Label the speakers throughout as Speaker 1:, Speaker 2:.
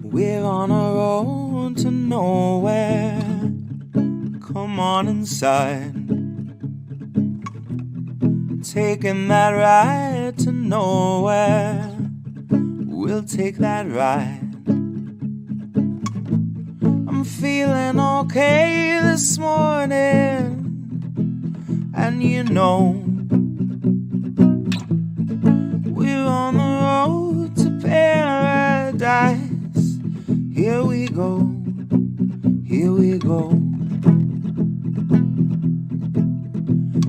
Speaker 1: We're on a road to nowhere. Come on inside. Taking that ride to nowhere. We'll take that ride. I'm feeling okay this morning. And you know, we're on the road to paradise. Here we go, here we go.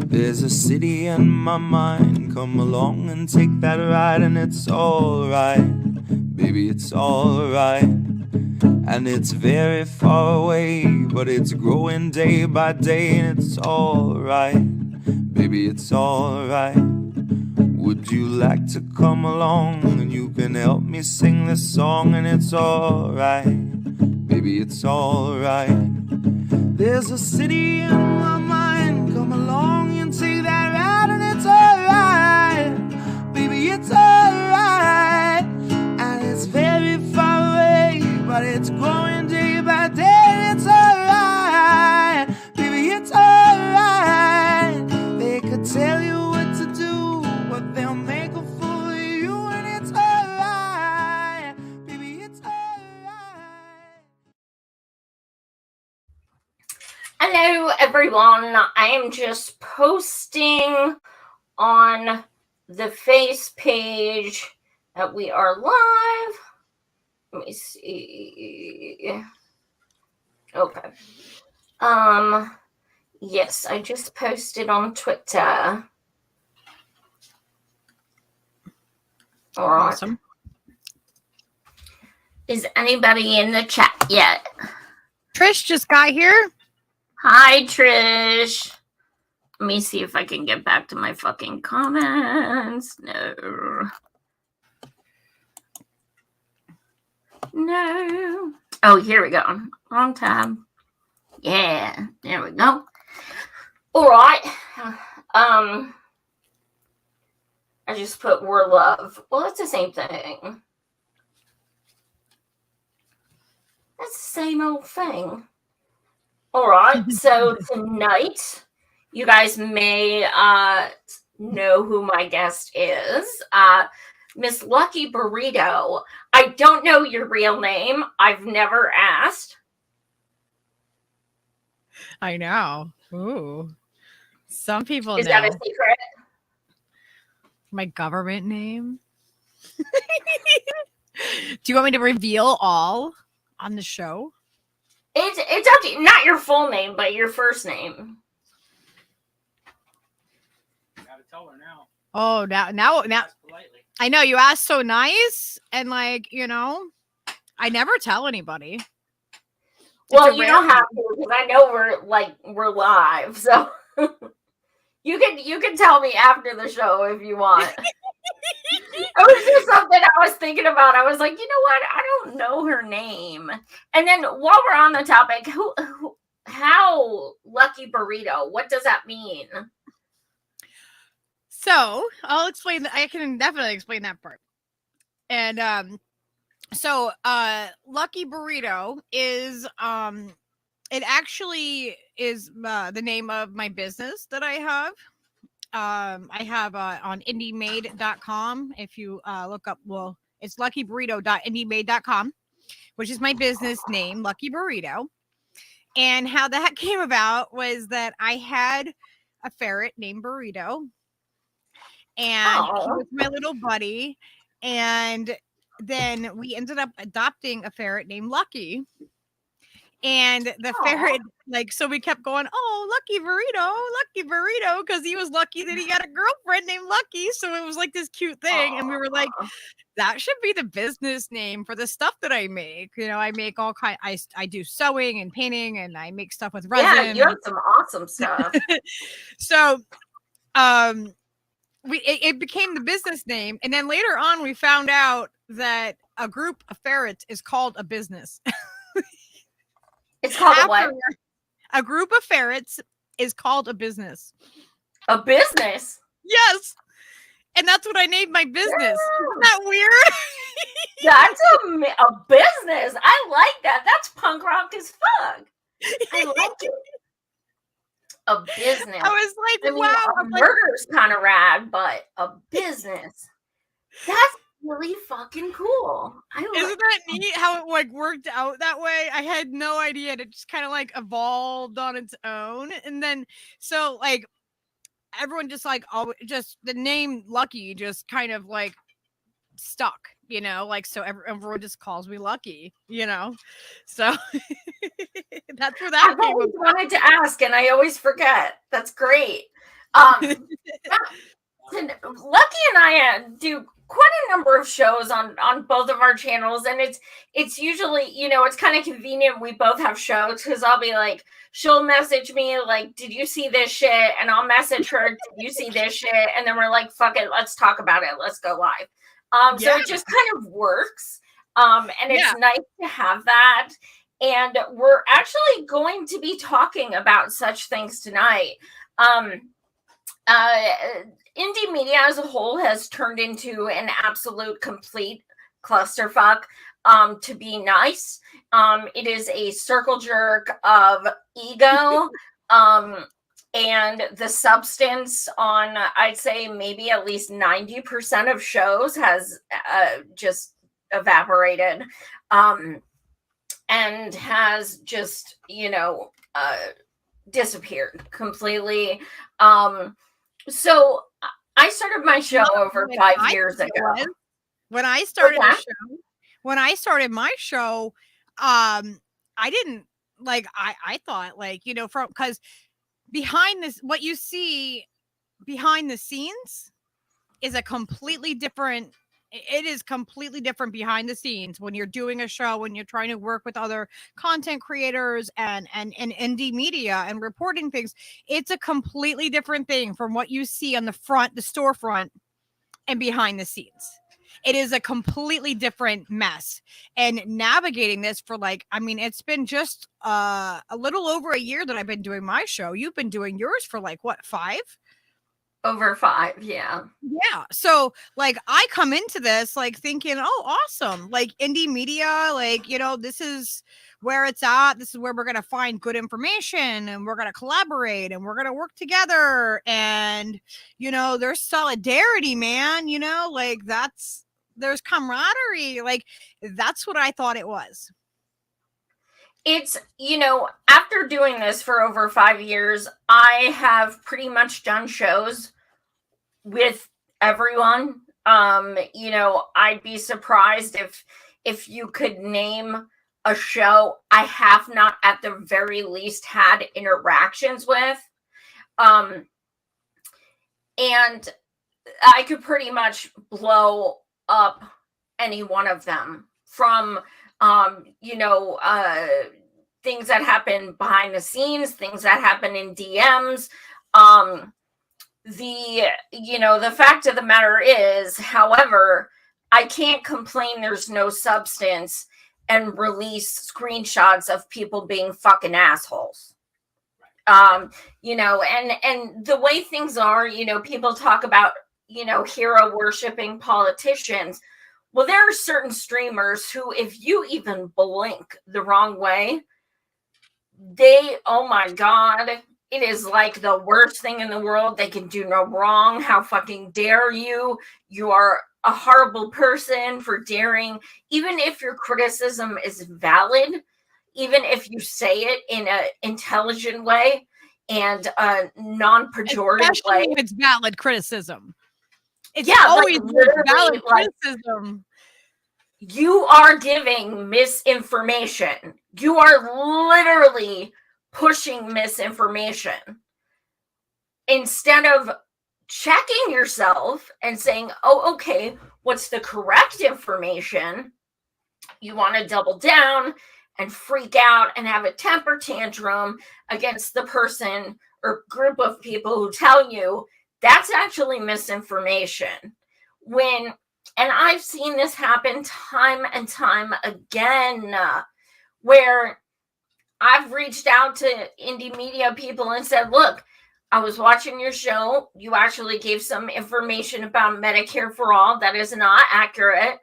Speaker 1: There's a city in my mind. Come along and take that ride, and it's alright, baby, it's alright. And it's very far away, but it's growing day by day, and it's alright, baby, it's alright. Would you like to come along, and you can help me sing this song, and it's alright, baby, it's alright. There's a city in my mind. Come along and take that ride, and it's alright, baby, it's alright. And it's very far away, but it's growing day by day, and it's alright, baby, it's alright. They could tell you what to do, but they'll make a fool of you, and it's alright, baby, it's alright.
Speaker 2: Hello, everyone. I am just posting on the face page that we are live. Let me see. Okay. Yes, I just posted on Twitter. All right.
Speaker 3: Awesome.
Speaker 2: Is anybody in the chat yet?
Speaker 3: Trish just got here.
Speaker 2: Hi, Trish. Let me see if I can get back to my fucking comments. No. Oh, here we go. Wrong tab. Yeah, there we go. All right. I just put we're love. Well, that's the same thing. That's the same old thing. All right. So tonight, you guys may know who my guest is. Miss Lucky Burrito. I don't know your real name. I've never asked.
Speaker 3: I know. Ooh. Some people
Speaker 2: Is
Speaker 3: know.
Speaker 2: that a secret?
Speaker 3: My government name. Do you want me to reveal all on the show?
Speaker 2: It's up to you. Not your full name, but your first name.
Speaker 4: Gotta tell her now.
Speaker 3: Oh, now,
Speaker 4: Ask politely.
Speaker 3: I know you asked so nice, and like, you know, I never tell anybody.
Speaker 2: Well, you don't have to, because I know we're live, so you can tell me after the show if you want. It was just something I was thinking about. I was like, you know what? I don't know her name. And then while we're on the topic, how Lucky Burrito? What does that mean?
Speaker 3: So I'll explain. I can definitely explain that part. And so Lucky Burrito is it actually is the name of my business that I have. I have on indymade.com. If you look up, well, it's luckyburrito.indymade.com, which is my business name, Lucky Burrito. And how that came about was that I had a ferret named Burrito, and he was my little buddy. And then we ended up adopting a ferret named Lucky. And the ferret, like, so we kept going, oh, Lucky Burrito, because he was lucky that he got a girlfriend named Lucky. So it was like this cute thing. And we were like, that should be the business name for the stuff that I make. You know, I make all kind. I do sewing and painting, and I make stuff with resin.
Speaker 2: Yeah, you have some awesome stuff.
Speaker 3: So, it became the business name, and then later on, we found out that a group of ferrets is called a business.
Speaker 2: It's called a what?
Speaker 3: A group of ferrets is called a business.
Speaker 2: A business?
Speaker 3: Yes. And that's what I named my business. Yeah. Isn't that weird?
Speaker 2: That's a business. I like that. That's punk rock as fuck. I like it. A business.
Speaker 3: I was like, wow.
Speaker 2: A murder's kind of rad, but a business. That's really fucking cool.
Speaker 3: Isn't that neat how it like worked out that way? I had no idea. It just kind of like evolved on its own. And then so like everyone just like just the name Lucky just kind of like stuck, you know, like so everyone just calls me Lucky, you know. So that's where that came
Speaker 2: from. I wanted to ask and I always forget. That's great. Lucky and I do quite a number of shows on both of our channels, and it's usually, you know, it's kind of convenient we both have shows because I'll be like, she'll message me like, did you see this shit? And I'll message her, did you see this shit? And then we're like, fuck it, let's talk about it, let's go live. So it just kind of works, and it's nice to have that. And we're actually going to be talking about such things tonight. Indie media as a whole has turned into an absolute complete clusterfuck. To be nice, it is a circle jerk of ego, and the substance on, I'd say maybe at least 90% of shows has just evaporated, and has just, you know, disappeared completely. So I started my show over 5 years ago.
Speaker 3: When I started my show, I didn't like, I thought like, you know, because behind this, what you see behind the scenes is a completely different. It is completely different behind the scenes when you're doing a show, when you're trying to work with other content creators and indie media and reporting things. It's a completely different thing from what you see on the front, the storefront, and behind the scenes. It is a completely different mess. And navigating this for like, I mean, it's been just a little over a year that I've been doing my show. You've been doing yours for like, what, 5?
Speaker 2: Over 5, yeah.
Speaker 3: Yeah. So like I come into this like thinking, oh, awesome. Like indie media, like, you know, this is where it's at. This is where we're going to find good information and we're going to collaborate and we're going to work together. And, you know, there's solidarity, man, you know, like there's camaraderie. Like that's what I thought it was.
Speaker 2: It's, you know, after doing this for over 5 years, I have pretty much done shows with everyone. You know, I'd be surprised if you could name a show I have not at the very least had interactions with. And I could pretty much blow up any one of them from you know, things that happen behind the scenes, things that happen in DMs. You know, the fact of the matter is, however, I can't complain there's no substance and release screenshots of people being fucking assholes. You know, and the way things are, you know, people talk about, you know, hero worshiping politicians. Well, there are certain streamers who, if you even blink the wrong way, oh my God, it is like the worst thing in the world. They can do no wrong. How fucking dare you? You are a horrible person for daring. Even if your criticism is valid, even if you say it in an intelligent way and a non-pejorative way.
Speaker 3: It's valid criticism. It's always valid criticism.
Speaker 2: You are giving misinformation. You are literally pushing misinformation. Instead of checking yourself and saying, oh, okay, what's the correct information? You want to double down and freak out and have a temper tantrum against the person or group of people who tell you that's actually misinformation. And I've seen this happen time and time again, where I've reached out to indie media people and said, look, I was watching your show. You actually gave some information about Medicare for All that is not accurate.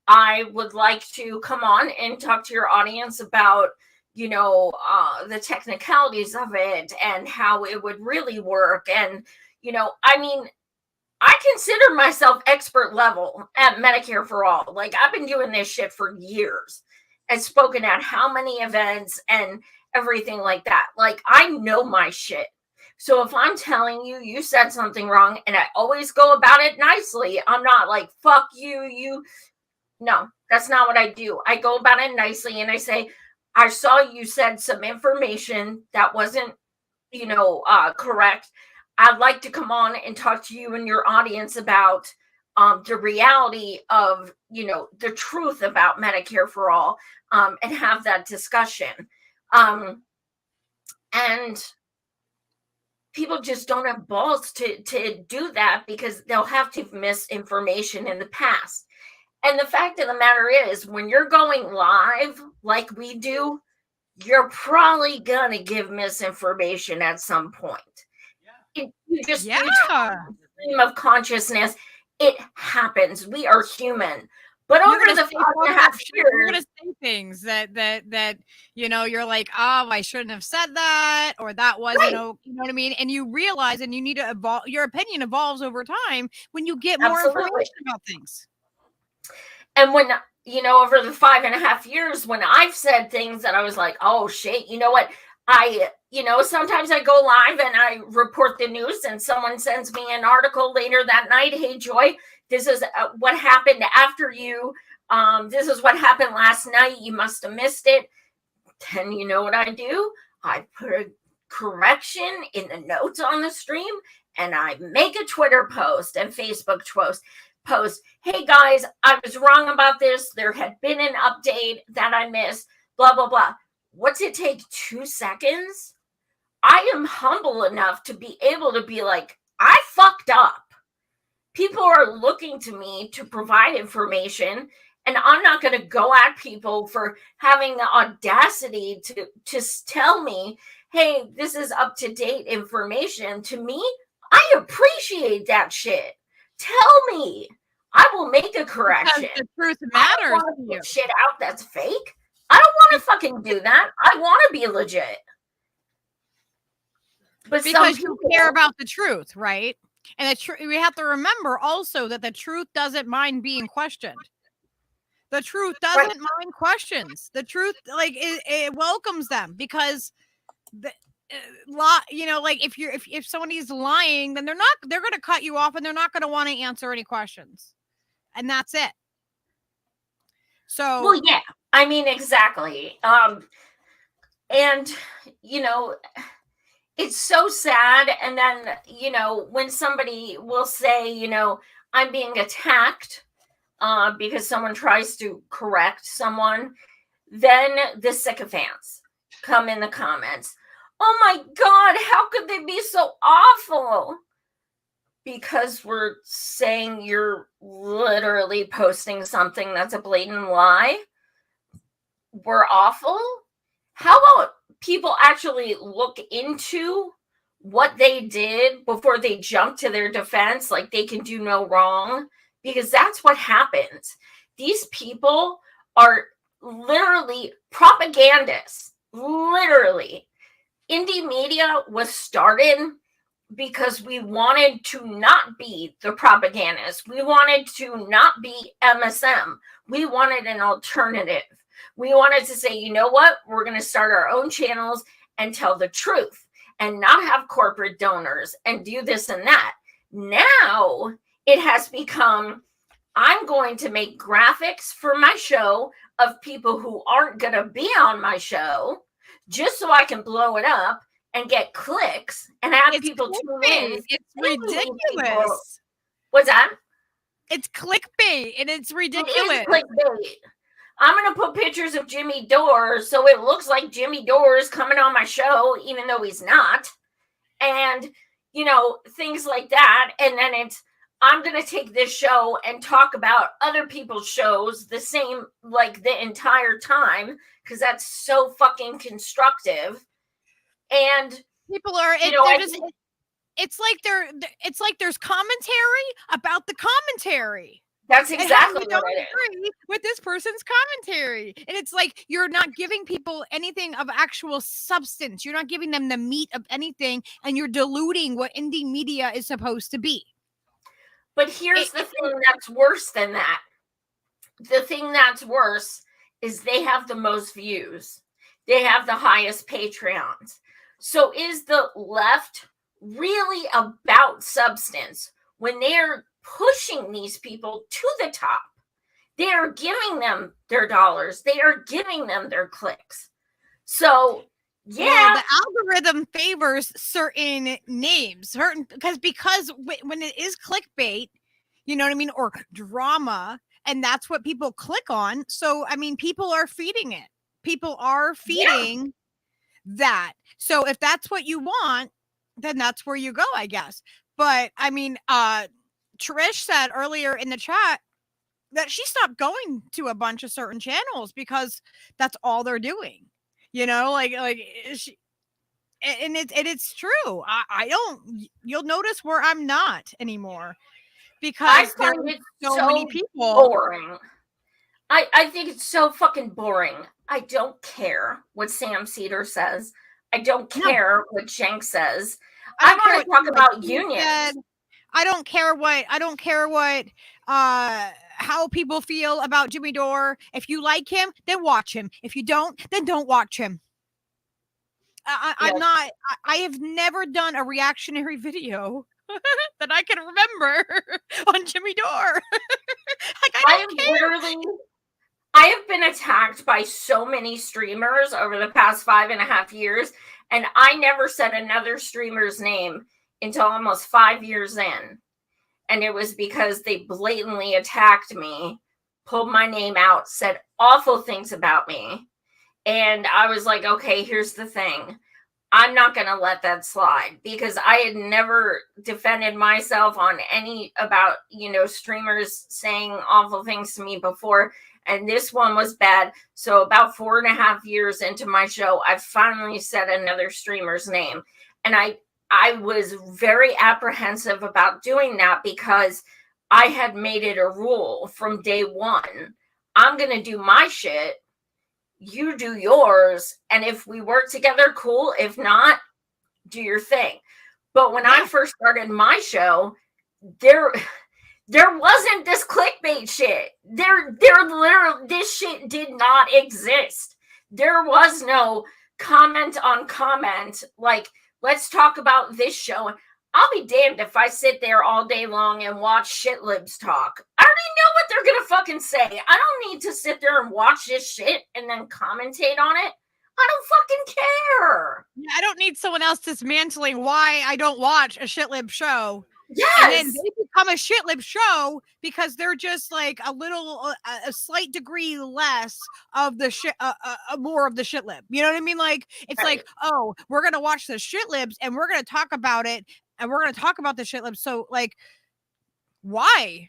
Speaker 2: I would like to come on and talk to your audience about, the technicalities of it and how it would really work. And, I mean, I consider myself expert level at Medicare for All. Like, I've been doing this shit for years and spoken at how many events and everything like that. Like, I know my shit. So if I'm telling you, you said something wrong, and I always go about it nicely, I'm not like, fuck you. No, that's not what I do. I go about it nicely and I say, I saw you said some information that wasn't, correct. I'd like to come on and talk to you and your audience about the reality of, the truth about Medicare for All, and have that discussion. And people just don't have balls to do that because they'll have to misinformation in the past. And the fact of the matter is, when you're going live like we do, you're probably going to give misinformation at some point. You just stream of consciousness. It happens. We are human. But over the 5.5 years,
Speaker 3: you're gonna say things that you're like, oh, I shouldn't have said that, or that wasn't, you know what I mean? And you realize, and you need to evolve. Your opinion evolves over time when you get more information about things.
Speaker 2: And when over the 5.5 years, when I've said things that I was like, oh shit, you know what? Sometimes I go live and I report the news, and someone sends me an article later that night. Hey, Joy, this is what happened after you. This is what happened last night. You must have missed it. Then you know what I do? I put a correction in the notes on the stream, and I make a Twitter post and Facebook post. Hey guys, I was wrong about this. There had been an update that I missed. Blah, blah, blah. What's it take? 2 seconds? I am humble enough to be able to be like, I fucked up. People are looking to me to provide information, and I'm not going to go at people for having the audacity to tell me, hey, this is up-to-date information. To me, I appreciate that shit. Tell me. I will make a correction.
Speaker 3: Because the truth matters.
Speaker 2: I don't want to put shit out that's fake. I don't want to fucking do that. I want to be legit.
Speaker 3: But because you care about the truth, right? And we have to remember also that the truth doesn't mind being questioned. The truth doesn't mind questions. The truth, like, it welcomes them, because like if somebody's lying, then they're going to cut you off, and they're not going to want to answer any questions, and that's it. So,
Speaker 2: well, yeah, I mean, exactly. And it's so sad. And then, when somebody will say, I'm being attacked because someone tries to correct someone, then the sycophants come in the comments. Oh my God, how could they be so awful? Because we're saying you're literally posting something that's a blatant lie. We're awful. How about people actually look into what they did before they jump to their defense, like they can do no wrong? Because that's what happens. These people are literally propagandists. Literally. Indy media was started because we wanted to not be the propagandists. We wanted to not be MSM. We wanted an alternative. We wanted to say, you know what? We're going to start our own channels and tell the truth and not have corporate donors and do this and that. Now it has become, I'm going to make graphics for my show of people who aren't going to be on my show just so I can blow it up and get clicks and have people tune in.
Speaker 3: It's ridiculous.
Speaker 2: What's that?
Speaker 3: It's clickbait, and it's ridiculous.
Speaker 2: It is clickbait. I'm going to put pictures of Jimmy Dore so it looks like Jimmy Dore is coming on my show, even though he's not. And, things like that. And then I'm going to take this show and talk about other people's shows the same, like the entire time, because that's so fucking constructive. And
Speaker 3: people are, it's like there's commentary about the commentary.
Speaker 2: That's exactly
Speaker 3: and how
Speaker 2: what
Speaker 3: you
Speaker 2: it is.
Speaker 3: don't agree with this person's commentary. And it's like you're not giving people anything of actual substance. You're not giving them the meat of anything, and you're diluting what indie media is supposed to be.
Speaker 2: But here's the thing that's worse than that. The thing that's worse is they have the most views. They have the highest Patreons. So is the left really about substance when they're pushing these people to the top? They are giving them their dollars. They are giving them their clicks. So yeah,
Speaker 3: the algorithm favors certain names, because when it is clickbait, you know what I mean, or drama, and that's what people click on. So I mean, people are feeding it. People are feeding that. So if that's what you want, then that's where you go, I guess. But I mean, Trish said earlier in the chat that she stopped going to a bunch of certain channels because that's all they're doing. You know, like she, and it's true. I don't. You'll notice where I'm not anymore because there's so many people.
Speaker 2: Boring. I think it's so fucking boring. I don't care what Sam Cedar says. I don't care what Shank says. I want to talk about unions.
Speaker 3: I don't care what how people feel about Jimmy Dore. If you like him, then watch him. If you don't, then don't watch him. I have never done a reactionary video that I can remember on Jimmy Dore.
Speaker 2: I have been attacked by so many streamers over the past 5.5 years, and I never said another streamer's name until almost 5 years in. And it was because they blatantly attacked me, pulled my name out, said awful things about me. And I was like, okay, here's the thing. I'm not going to let that slide because I had never defended myself on any about, streamers saying awful things to me before. And this one was bad. So about 4.5 years into my show, I finally said another streamer's name. And I was very apprehensive about doing that because I had made it a rule from day one. I'm going to do my shit. You do yours. And if we work together, cool. If not, do your thing. But when I first started my show, there wasn't this clickbait shit. There literally, this shit did not exist. There was no comment on comment. Like, let's talk about this show. I'll be damned if I sit there all day long and watch shitlibs talk. I already know what they're going to fucking say. I don't need to sit there and watch this shit and then commentate on it. I don't fucking care.
Speaker 3: Yeah, I don't need someone else dismantling why I don't watch a shitlib show.
Speaker 2: Yes.
Speaker 3: And then they become a shitlib show because they're just like a slight degree less of the shit, more of the shitlib. You know what I mean? Like, it's right. Like, oh, we're going to watch the shitlibs and we're going to talk about it. And we're going to talk about the shitlibs. So like, why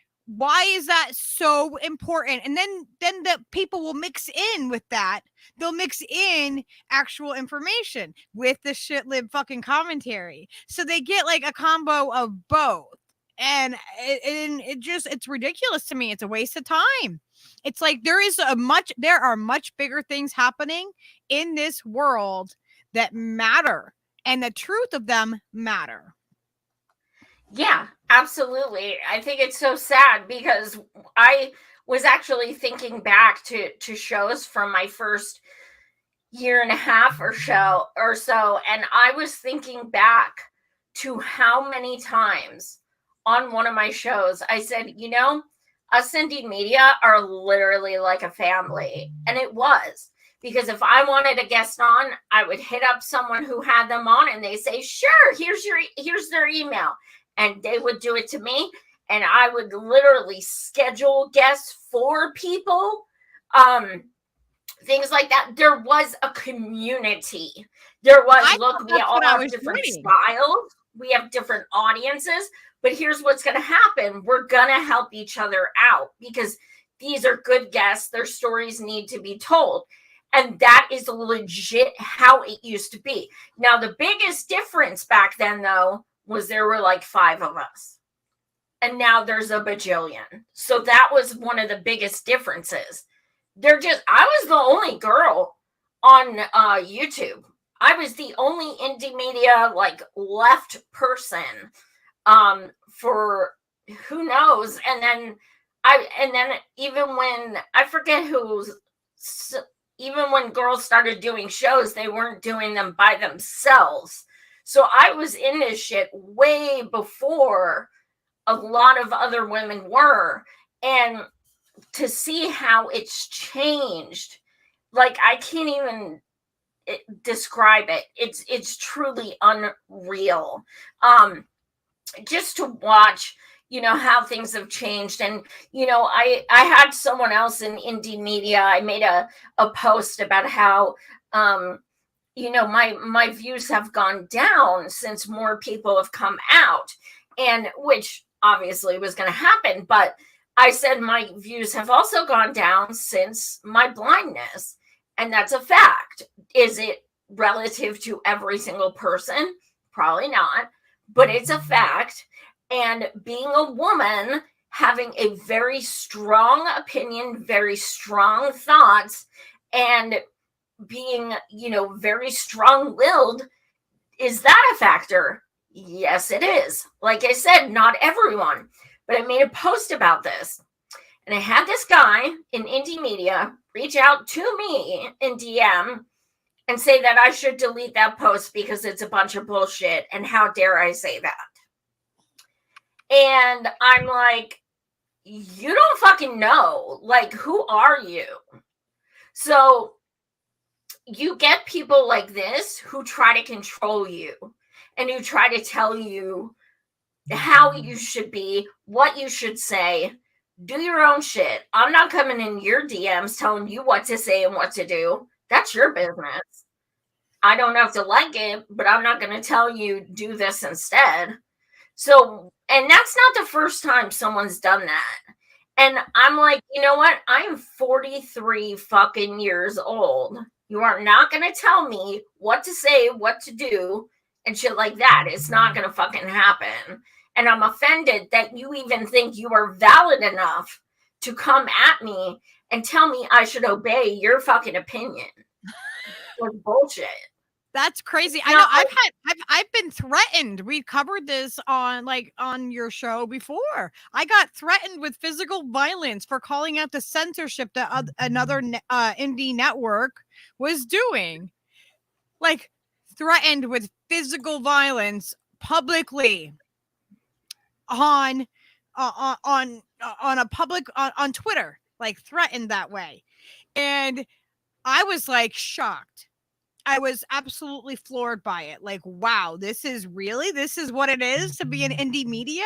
Speaker 3: is that so important? And then the people will mix in with that. They'll mix in actual information with the shitlib fucking commentary. So they get like a combo of both. And it's ridiculous to me. It's a waste of time. It's like there are much bigger things happening in this world that matter. And the truth of them matter.
Speaker 2: Yeah, absolutely. I think it's so sad because I was actually thinking back to shows from my first 1.5 years or so, and I was thinking back to how many times on one of my shows I said, us indie media are literally like a family. And it was. Because if I wanted a guest on, I would hit up someone who had them on and they say, sure, here's their email. And they would do it to me. And I would literally schedule guests for people. Things like that. There was a community. There was, we all have different styles. We have different audiences. But here's what's going to happen. We're going to help each other out because these are good guests. Their stories need to be told. And that is legit how it used to be. Now, the biggest difference back then, though, was there were like 5 of us. And now there's a bajillion. So that was one of the biggest differences. I was the only girl on YouTube. I was the only indie media like left person for who knows. And then even when I forget even when girls started doing shows, they weren't doing them by themselves. So I was in this shit way before a lot of other women were. And to see how it's changed, like I can't even describe it. It's truly unreal. Just to watch, how things have changed. And, I had someone else in indie media. I made a post about how, my views have gone down since more people have come out, and which obviously was going to happen. But I said my views have also gone down since my blindness. And that's a fact. Is it relative to every single person? Probably not, but it's a fact. And being a woman, having a very strong opinion, very strong thoughts, and being, very strong-willed, is that a factor? Yes, it is. Like I said, not everyone. But I made a post about this. And I had this guy in indie media reach out to me in DM and say that I should delete that post because it's a bunch of bullshit. And how dare I say that? And I'm like, you don't fucking know. Like, who are you? So you get people like this who try to control you and who try to tell you how you should be, what you should say. Do your own shit. I'm not coming in your DMs telling you what to say and what to do. That's your business. I don't have to like it, but I'm not going to tell you do this instead. So, and that's not the first time someone's done that. And I'm like, you know what? I'm 43 fucking years old. You are not going to tell me what to say, what to do, and shit like that. It's not going to fucking happen. And I'm offended that you even think you are valid enough to come at me and tell me I should obey your fucking opinion. It's bullshit.
Speaker 3: That's crazy. I know I've been threatened. We covered this on your show before. I got threatened with physical violence for calling out the censorship that another indie network was doing. Like, threatened with physical violence publicly on Twitter, like threatened that way. And I was like shocked. I was absolutely floored by it. Like, wow, this is what it is to be an indie media,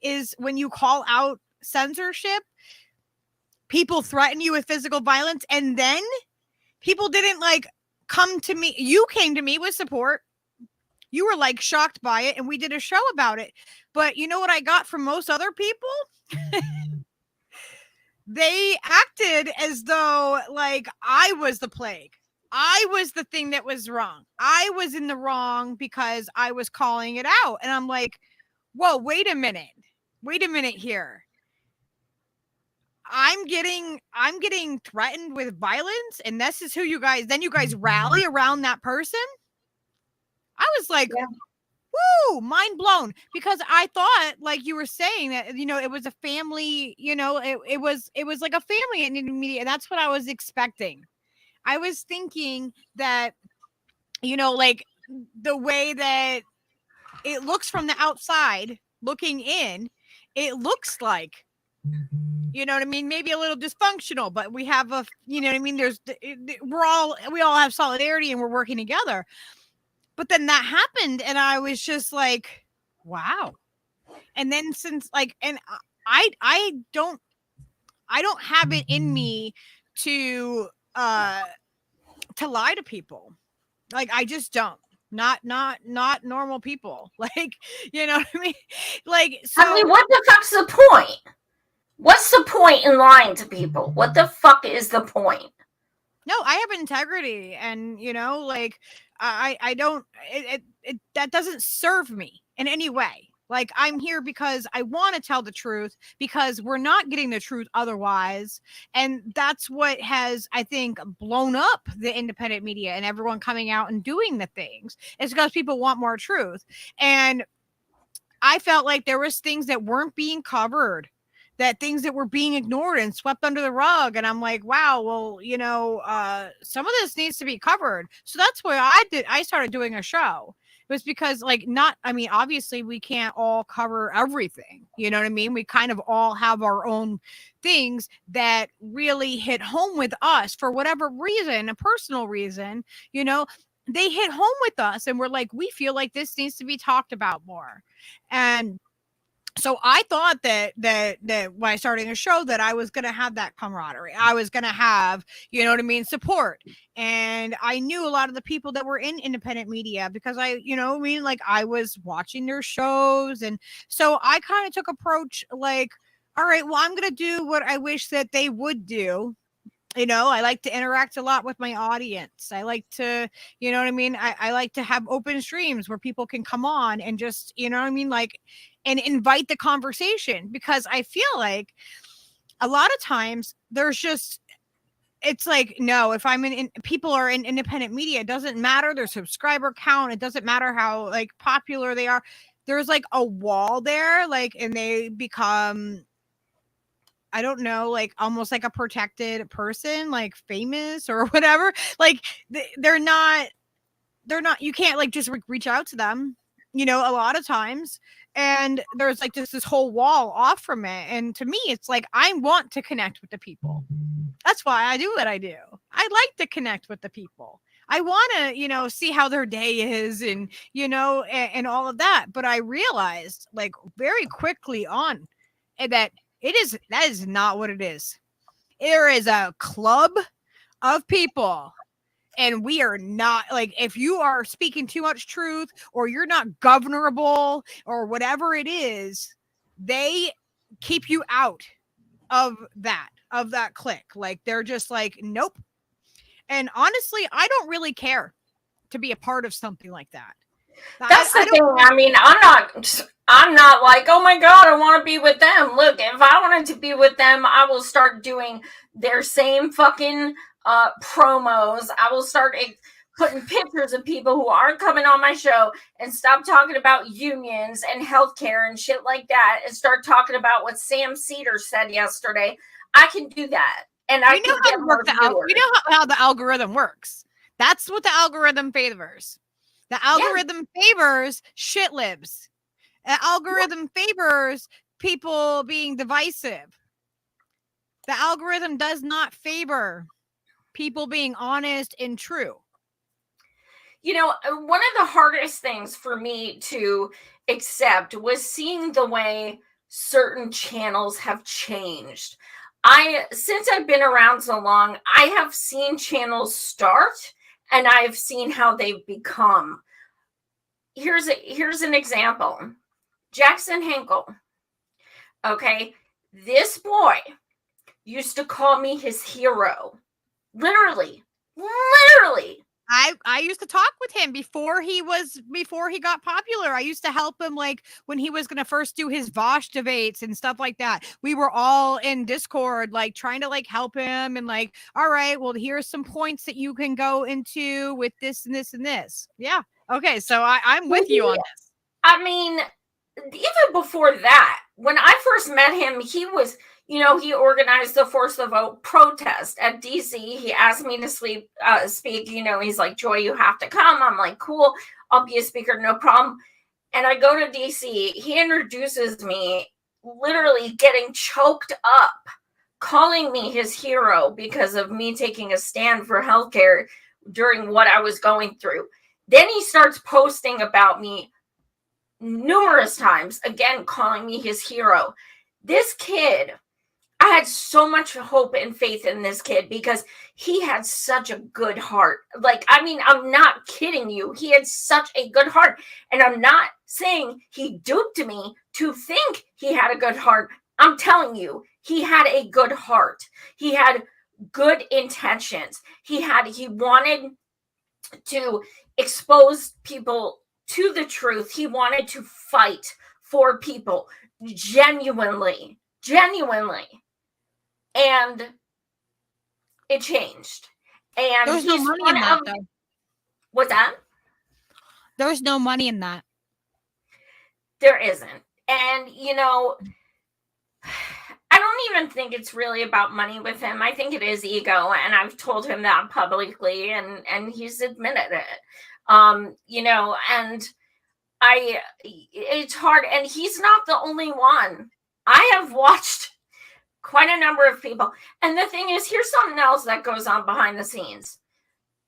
Speaker 3: is when you call out censorship, people threaten you with physical violence, and then people didn't like come to me. You came to me with support. You were like shocked by it, and we did a show about it. But you know what I got from most other people? They acted as though like I was the plague. I was the thing that was wrong. I was in the wrong because I was calling it out. And I'm like, whoa, wait a minute here. I'm getting threatened with violence, and this is who you guys rally around that person. I was like, yeah. Woo, mind blown, because I thought, like you were saying, that it was a family, it was like a family in media, and that's what I was expecting. I was thinking that, like the way that it looks from the outside looking in, it looks like, you know what I mean? Maybe a little dysfunctional, but we have we all have solidarity and we're working together. But then that happened, and I was just like, wow. And then I don't have it in me to lie to people. Like, I just don't. Not normal people. Like, you know what I mean? Like, so
Speaker 2: I mean, what the fuck's the point? What's the point in lying to people? What the fuck is the point?
Speaker 3: No, I have integrity, and I don't, that doesn't serve me in any way. Like, I'm here because I want to tell the truth, because we're not getting the truth otherwise. And that's what has, I think, blown up the independent media and everyone coming out and doing the things. It's because people want more truth. And I felt like there was things that weren't being covered, that things that were being ignored and swept under the rug. And I'm like, wow, well, some of this needs to be covered. So that's why I started doing a show. It was because, like, obviously we can't all cover everything. You know what I mean? We kind of all have our own things that really hit home with us for whatever reason, a personal reason, they hit home with us, and we're like, we feel like this needs to be talked about more. And so I thought that when I started a show, that I was going to have that camaraderie. I was going to have, support. And I knew a lot of the people that were in independent media because I was watching their shows. And so I kind of took approach like, all right, well, I'm going to do what I wish that they would do. I like to interact a lot with my audience. I like to, I like to have open streams where people can come on and just, and invite the conversation, because I feel like a lot of times there's just, it's like, no, if people are in independent media, it doesn't matter their subscriber count. It doesn't matter how like popular they are. There's like a wall there, like, and they become, I don't know, like almost like a protected person, like famous or whatever. Like they're not, you can't like just reach out to them, a lot of times. And there's like just this whole wall off from it. And to me, it's like, I want to connect with the people. That's why I do what I do. I like to connect with the people. I want to, see how their day is and, and all of that. But I realized like very quickly on that that is not what it is. There is a club of people, and we are not, like, if you are speaking too much truth or you're not governable or whatever it is, they keep you out of that clique. Like, they're just like, nope. And honestly, I don't really care to be a part of something like that.
Speaker 2: That's the thing. I mean, I'm not like, oh my God, I want to be with them. Look, if I wanted to be with them, I will start doing their same fucking promos. I will start putting pictures of people who aren't coming on my show and stop talking about unions and healthcare and shit like that and start talking about what Sam Cedar said yesterday. I can do that. And I can get more viewers.
Speaker 3: We know how the algorithm works. That's what the algorithm favors. The algorithm favors shit libs. The algorithm favors people being divisive. The algorithm does not favor people being honest and true.
Speaker 2: One of the hardest things for me to accept was seeing the way certain channels have changed. Since I've been around so long, I have seen channels start and I've seen how they've become. Here's an example. Jackson Hinkle. Okay. This boy used to call me his hero. Literally.
Speaker 3: I used to talk with him before he got popular. I used to help him, like, when he was going to first do his Vosh debates and stuff like that. We were all in Discord, like, trying to, like, help him and, like, all right, well, here's some points that you can go into with this and this and this. Yeah. Okay. So I'm with you on this.
Speaker 2: I mean, even before that, when I first met him, he was, he organized the Force the Vote protest at DC. He asked me to speak. He's like, Joy, you have to come. I'm like, cool. I'll be a speaker. No problem. And I go to DC. He introduces me, literally getting choked up, calling me his hero because of me taking a stand for healthcare during what I was going through. Then he starts posting about me numerous times, again, calling me his hero. This kid, I had so much hope and faith in this kid because he had such a good heart. Like, I mean, I'm not kidding you. He had such a good heart. And I'm not saying he duped me to think he had a good heart. I'm telling you, he had a good heart. He had good intentions. He wanted to expose people to the truth. He wanted to fight for people genuinely. And it changed. And
Speaker 3: there's no money in that, though.
Speaker 2: What's that?
Speaker 3: There's no money in that.
Speaker 2: There isn't. And, you know, I don't even think it's really about money with him. I think it is ego. And I've told him that publicly, and he's admitted it. You know, and it's hard. And he's not the only one. I have watched quite a number of people. And the thing is, here's something else that goes on behind the scenes.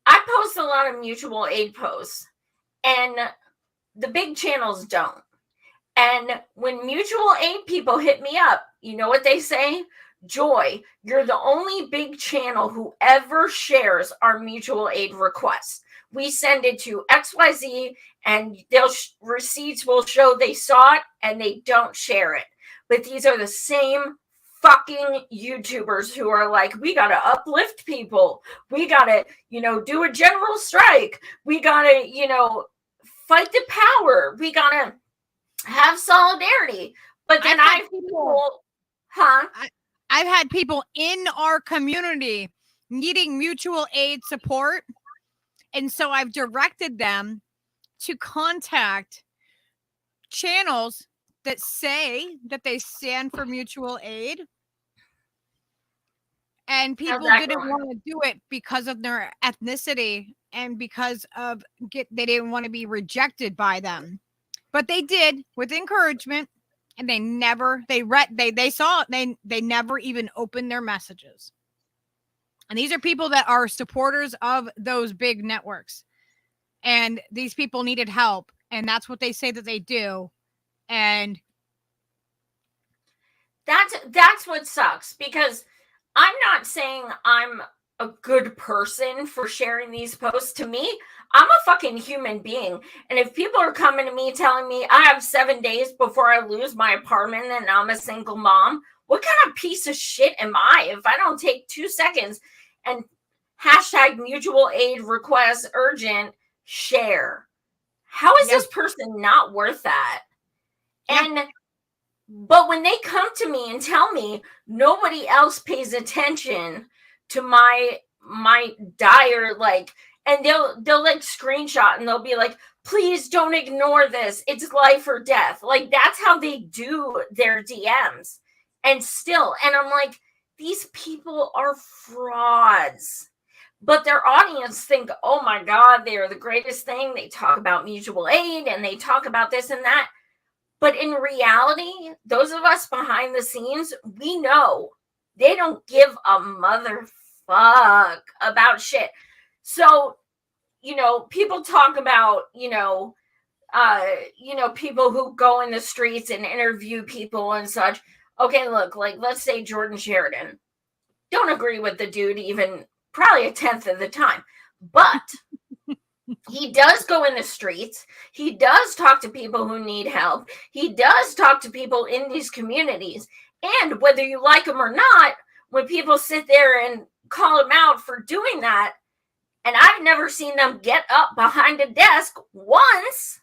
Speaker 2: I post a lot of mutual aid posts, and the big channels don't. And when mutual aid people hit me up, you know what they say? Joy, you're the only big channel who ever shares our mutual aid requests. We send it to XYZ, and receipts will show they saw it, and they don't share it. But these are the same fucking YouTubers who are like, we got to uplift people. We got to, you know, do a general strike. We got to, you know, fight the power. We got to have solidarity. But then I've
Speaker 3: had people in our community needing mutual aid support. And so I've directed them to contact channels that say that they stand for mutual aid. And people didn't want to do it because of their ethnicity and because of they didn't want to be rejected by them. But they did with encouragement, and they never saw it. They never even opened their messages. And these are people that are supporters of those big networks. And these people needed help, and that's what they say that they do. And
Speaker 2: that's what sucks, because I'm not saying I'm a good person for sharing these posts. To me, I'm a fucking human being. And if people are coming to me telling me I have 7 days before I lose my apartment and I'm a single mom, what kind of piece of shit am I if I don't take 2 seconds and hashtag mutual aid request urgent share? How is this person not worth that? But when they come to me and tell me nobody else pays attention to my dire, like, and they'll like screenshot and they'll be like, please don't ignore this. It's life or death. Like, that's how they do their DMs. And I'm like, these people are frauds. But their audience think, oh my God, they are the greatest thing. They talk about mutual aid and they talk about this and that. But in reality, those of us behind the scenes, we know they don't give a motherfuck about shit. So, you know, people talk about, people who go in the streets and interview people and such. Okay, look, like, let's say Jordan Sheridan. Don't agree with the dude even probably 1/10 of the time. But he does go in the streets. He does talk to people who need help. He does talk to people in these communities. And whether you like him or not, when people sit there and call him out for doing that, and I've never seen them get up behind a desk once,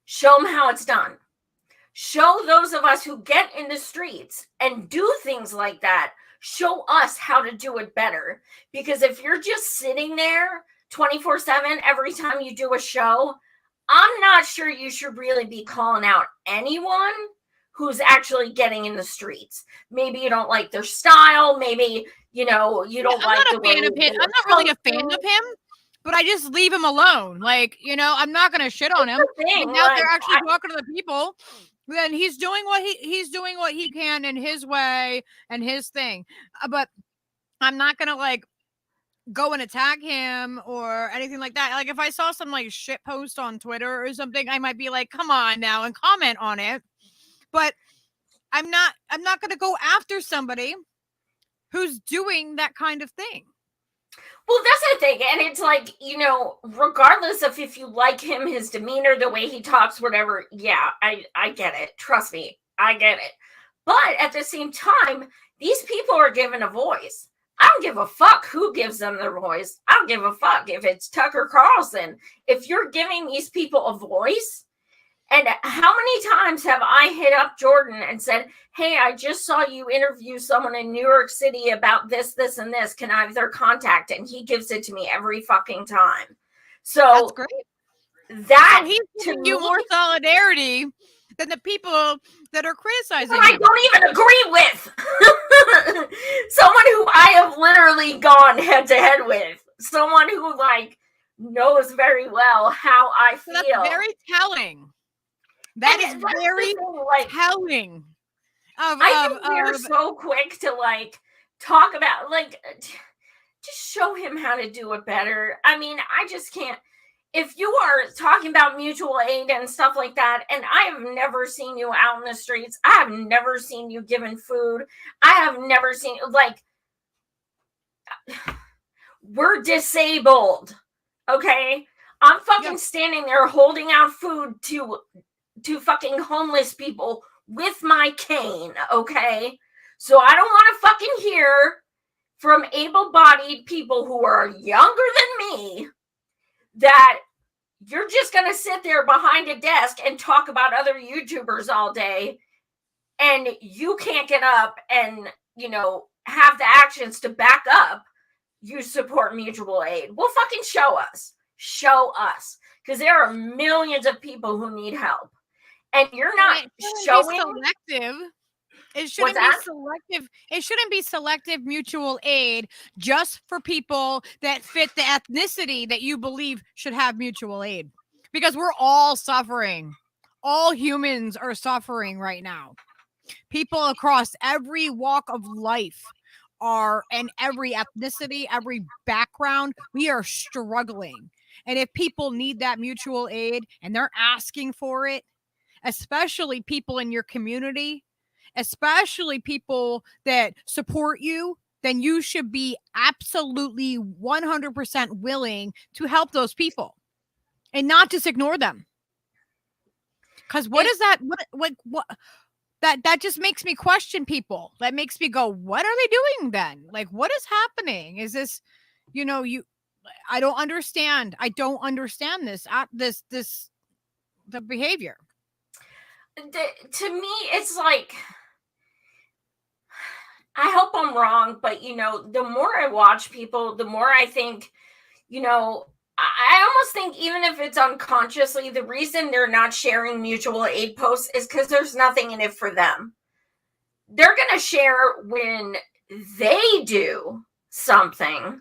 Speaker 2: show them how it's done. Show those of us who get in the streets and do things like that, show us how to do it better. Because if you're just sitting there 24/7 every time you do a show, I'm not sure you should really be calling out anyone who's actually getting in the streets. Maybe you don't like their style. Maybe, you don't like the way.
Speaker 3: I'm not really a fan of him, but I just leave him alone. Like, I'm not going to shit on him. He's out there actually talking to the people. Then he's doing what he can in his way and his thing. But I'm not going to go and attack him or anything like that. Like, if I saw some shit post on Twitter or something, I might be like, come on now, and comment on it. But I'm not going to go after somebody who's doing that kind of thing.
Speaker 2: Well, that's the thing. And it's like, regardless of if you like him, his demeanor, the way he talks, whatever. Yeah, I get it. Trust me, I get it. But at the same time, these people are given a voice. I don't give a fuck who gives them their voice. I don't give a fuck if it's Tucker Carlson. If you're giving these people a voice, and how many times have I hit up Jordan and said, hey, I just saw you interview someone in New York City about this, this, and this. Can I have their contact? And he gives it to me every fucking time. So
Speaker 3: that's great.
Speaker 2: That
Speaker 3: so he's giving you more solidarity than the people that are criticizing
Speaker 2: I don't even agree with. Someone who I have literally gone head to head with. Someone who like knows very well how I feel.
Speaker 3: That's very telling. That is very telling.
Speaker 2: I think we're so quick to like talk about like just show him how to do it better. I mean, I just can't. If you are talking about mutual aid and stuff like that, and I have never seen you out in the streets, I have never seen you giving food, I have never seen, like, we're disabled, okay? I'm fucking standing there holding out food to fucking homeless people with my cane, okay? So I don't want to fucking hear from able-bodied people who are younger than me that you're just going to sit there behind a desk and talk about other YouTubers all day and you can't get up and, you know, have the actions to back up you support mutual aid. Well, fucking show us. Show us. Because there are millions of people who need help. And you're not showing...
Speaker 3: selective. It shouldn't be selective. It shouldn't be selective mutual aid just for people that fit the ethnicity that you believe should have mutual aid. Because we're all suffering. All humans are suffering right now. People across every walk of life are, and every ethnicity, every background, we are struggling. And if people need that mutual aid and they're asking for it, especially people in your community, especially people that support you, then you should be absolutely 100% willing to help those people and not just ignore them. Because what is that? What that just makes me question people. That makes me go, what are they doing then? Like, what is happening? Is this, you know, I don't understand. I don't understand this the behavior.
Speaker 2: To me, it's like, I hope I'm wrong, but, you know, the more I watch people, the more I think, you know, I almost think even if it's unconsciously, the reason they're not sharing mutual aid posts is because there's nothing in it for them. They're going to share when they do something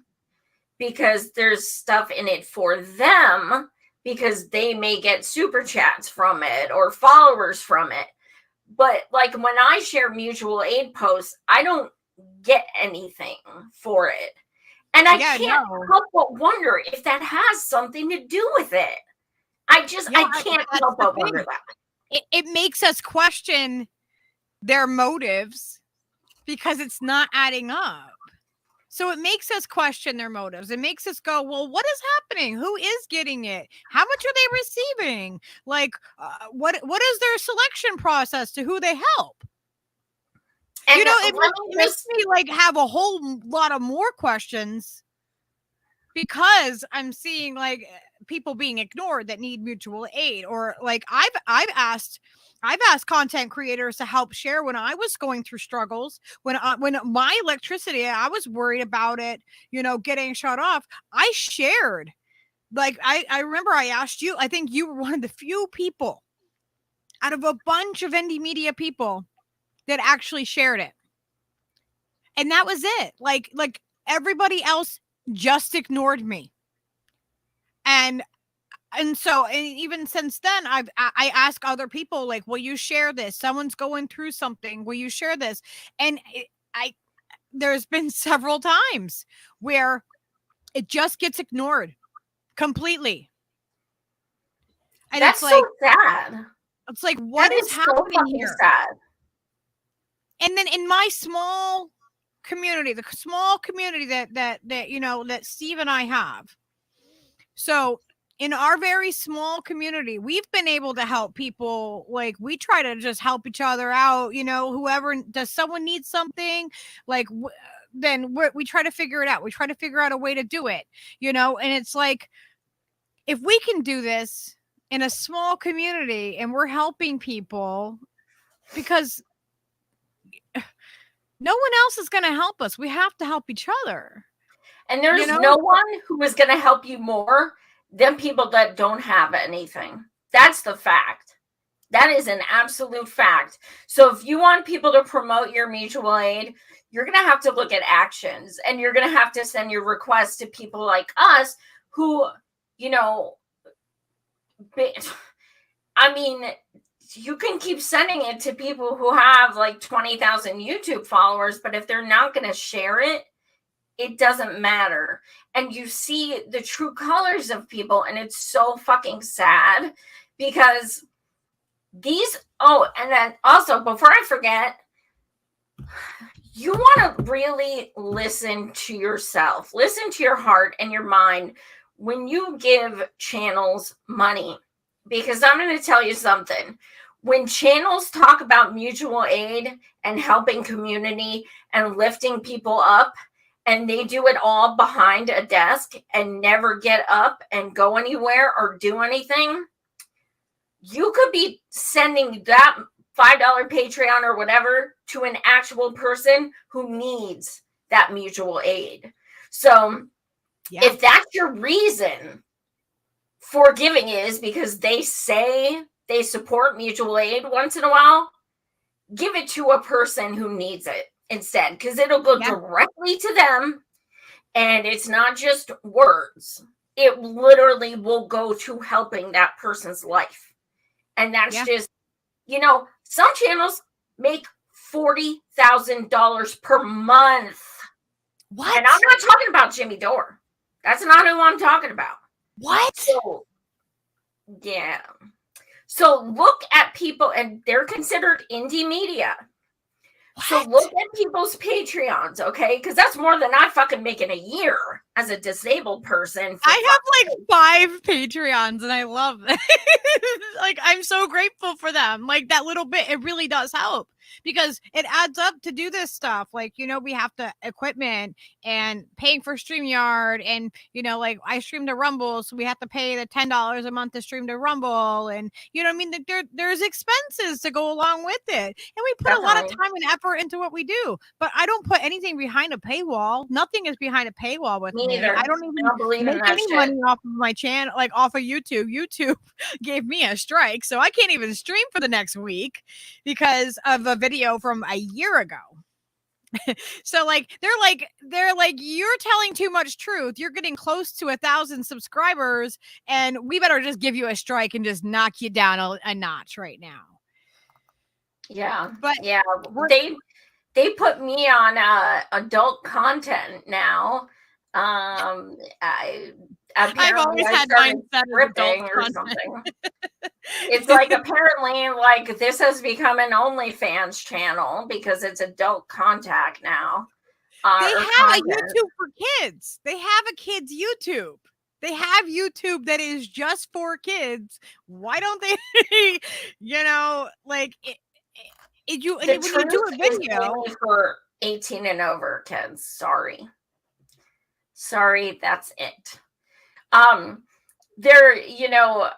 Speaker 2: because there's stuff in it for them, because they may get super chats from it or followers from it. But like when I share mutual aid posts, I don't get anything for it. And I can't help but wonder if that has something to do with it. I can't help but wonder that.
Speaker 3: It makes us question their motives because it's not adding up. So it makes us question their motives. It makes us go, well, what is happening? Who is getting it? How much are they receiving? Like, what is their selection process to who they help? And you know, it makes me like have a whole lot of more questions because I'm seeing like people being ignored that need mutual aid, or like I've asked content creators to help share when I was going through struggles, when my electricity, I was worried about it, you know, getting shut off. I shared, like, I remember I asked you, I think you were one of the few people out of a bunch of indie media people that actually shared it. And that was it. Like everybody else just ignored me. And so, and even since then, I ask other people, like, will you share this? Someone's going through something. Will you share this? And there's been several times where it just gets ignored completely. And
Speaker 2: that's
Speaker 3: it's like,
Speaker 2: so sad.
Speaker 3: It's like, what is happening
Speaker 2: so
Speaker 3: here?
Speaker 2: Sad.
Speaker 3: And then in my small community, the small community that you know, that Steve and I have. So in our very small community, we've been able to help people. Like, we try to just help each other out, you know, whoever, does someone need something? Like, then we try to figure it out. We try to figure out a way to do it, you know? And it's like, if we can do this in a small community and we're helping people, because no one else is going to help us. We have to help each other.
Speaker 2: And there's no one who is going to help you more than people that don't have anything. That's the fact. That is an absolute fact. So if you want people to promote your mutual aid, you're going to have to look at actions, and you're going to have to send your requests to people like us who, you know, I mean, you can keep sending it to people who have like 20,000 YouTube followers, but if they're not going to share it, it doesn't matter. And you see the true colors of people, and it's so fucking sad because and then also, before I forget, you want to really listen to yourself, listen to your heart and your mind when you give channels money, because I'm going to tell you something. When channels talk about mutual aid and helping community and lifting people up, and they do it all behind a desk and never get up and go anywhere or do anything, you could be sending that $5 Patreon or whatever to an actual person who needs that mutual aid. So if that's your reason for giving is because they say they support mutual aid once in a while, give it to a person who needs it instead, because it'll go directly to them, and it's not just words. It literally will go to helping that person's life. And that's just, you know, some channels make $40,000 per month.
Speaker 3: What?
Speaker 2: And I'm not talking about Jimmy Dore. That's not who I'm talking about.
Speaker 3: What?
Speaker 2: So, yeah. So look at people, and they're considered indie media. What? So look at people's Patreons, okay? Because that's more than I fucking make in a year as a disabled person.
Speaker 3: I have like 5 Patreons, and I love them. Like, I'm so grateful for them. Like, that little bit, it really does help, because it adds up to do this stuff. Like, you know, we have the equipment and paying for StreamYard, and, you know, like, I stream to Rumble, so we have to pay the $10 a month to stream to Rumble, and, you know what I mean? There's expenses to go along with it, and we put a lot of time and effort into what we do, but I don't put anything behind a paywall. Nothing is behind a paywall with me. I don't even make any money off of my channel, like off of YouTube. YouTube gave me a strike, so I can't even stream for the next week because of a video from a year ago. So like they're like you're telling too much truth. You're getting close to 1,000 subscribers, and we better just give you a strike and just knock you down a notch right now.
Speaker 2: Yeah,
Speaker 3: but
Speaker 2: yeah, they put me on adult content now.
Speaker 3: I've always had mindset of adult
Speaker 2: or something. It's like apparently like this has become an OnlyFans channel because it's adult contact now.
Speaker 3: They have a YouTube for kids. They have a kids YouTube. They have YouTube that is just for kids. Why don't they? You know, like when you do a video
Speaker 2: for 18 and over kids. Sorry, that's it. There, you know,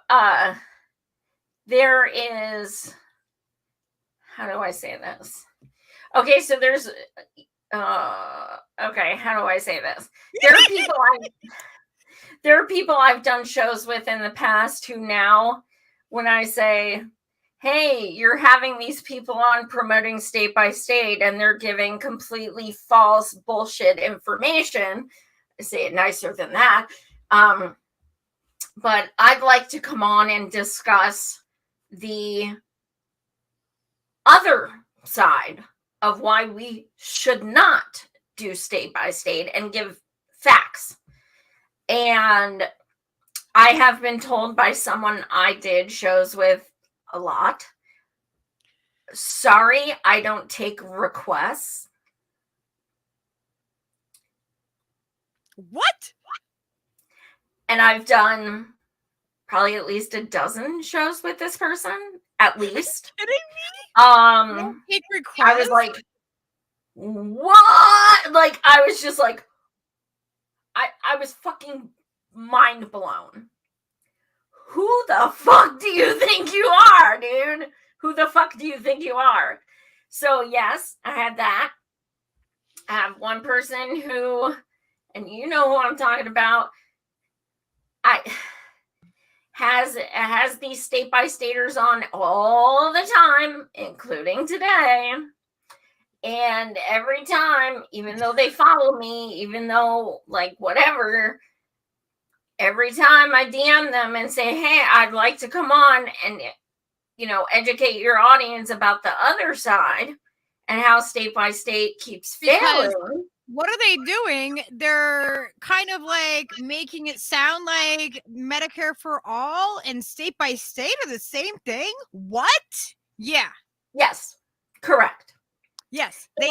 Speaker 2: there is, how do I say this? Okay, so there's, okay, how do I say this? There are people I've done shows with in the past who now, when I say, hey, you're having these people on promoting state by state, and they're giving completely false bullshit information, I say it nicer than that. But I'd like to come on and discuss the other side of why we should not do state by state and give facts. And I have been told by someone I did shows with a lot, sorry, I don't take requests.
Speaker 3: What?
Speaker 2: And I've done probably at least a dozen shows with this person, at least.
Speaker 3: Kidding me?
Speaker 2: I was like, what? Like, I was just like, I was fucking mind blown. Who the fuck do you think you are, dude? Who the fuck do you think you are? So, yes, I had that. I have one person who, and you know who I'm talking about, has these state by staters on all the time, including today. And every time, even though they follow me, even though like whatever, every time I DM them and say, hey, I'd like to come on and, you know, educate your audience about the other side and how state by state keeps failing.
Speaker 3: What are they doing? They're kind of like making it sound like Medicare for all and state by state are the same thing. What? Yeah.
Speaker 2: Yes. Correct.
Speaker 3: Yes. They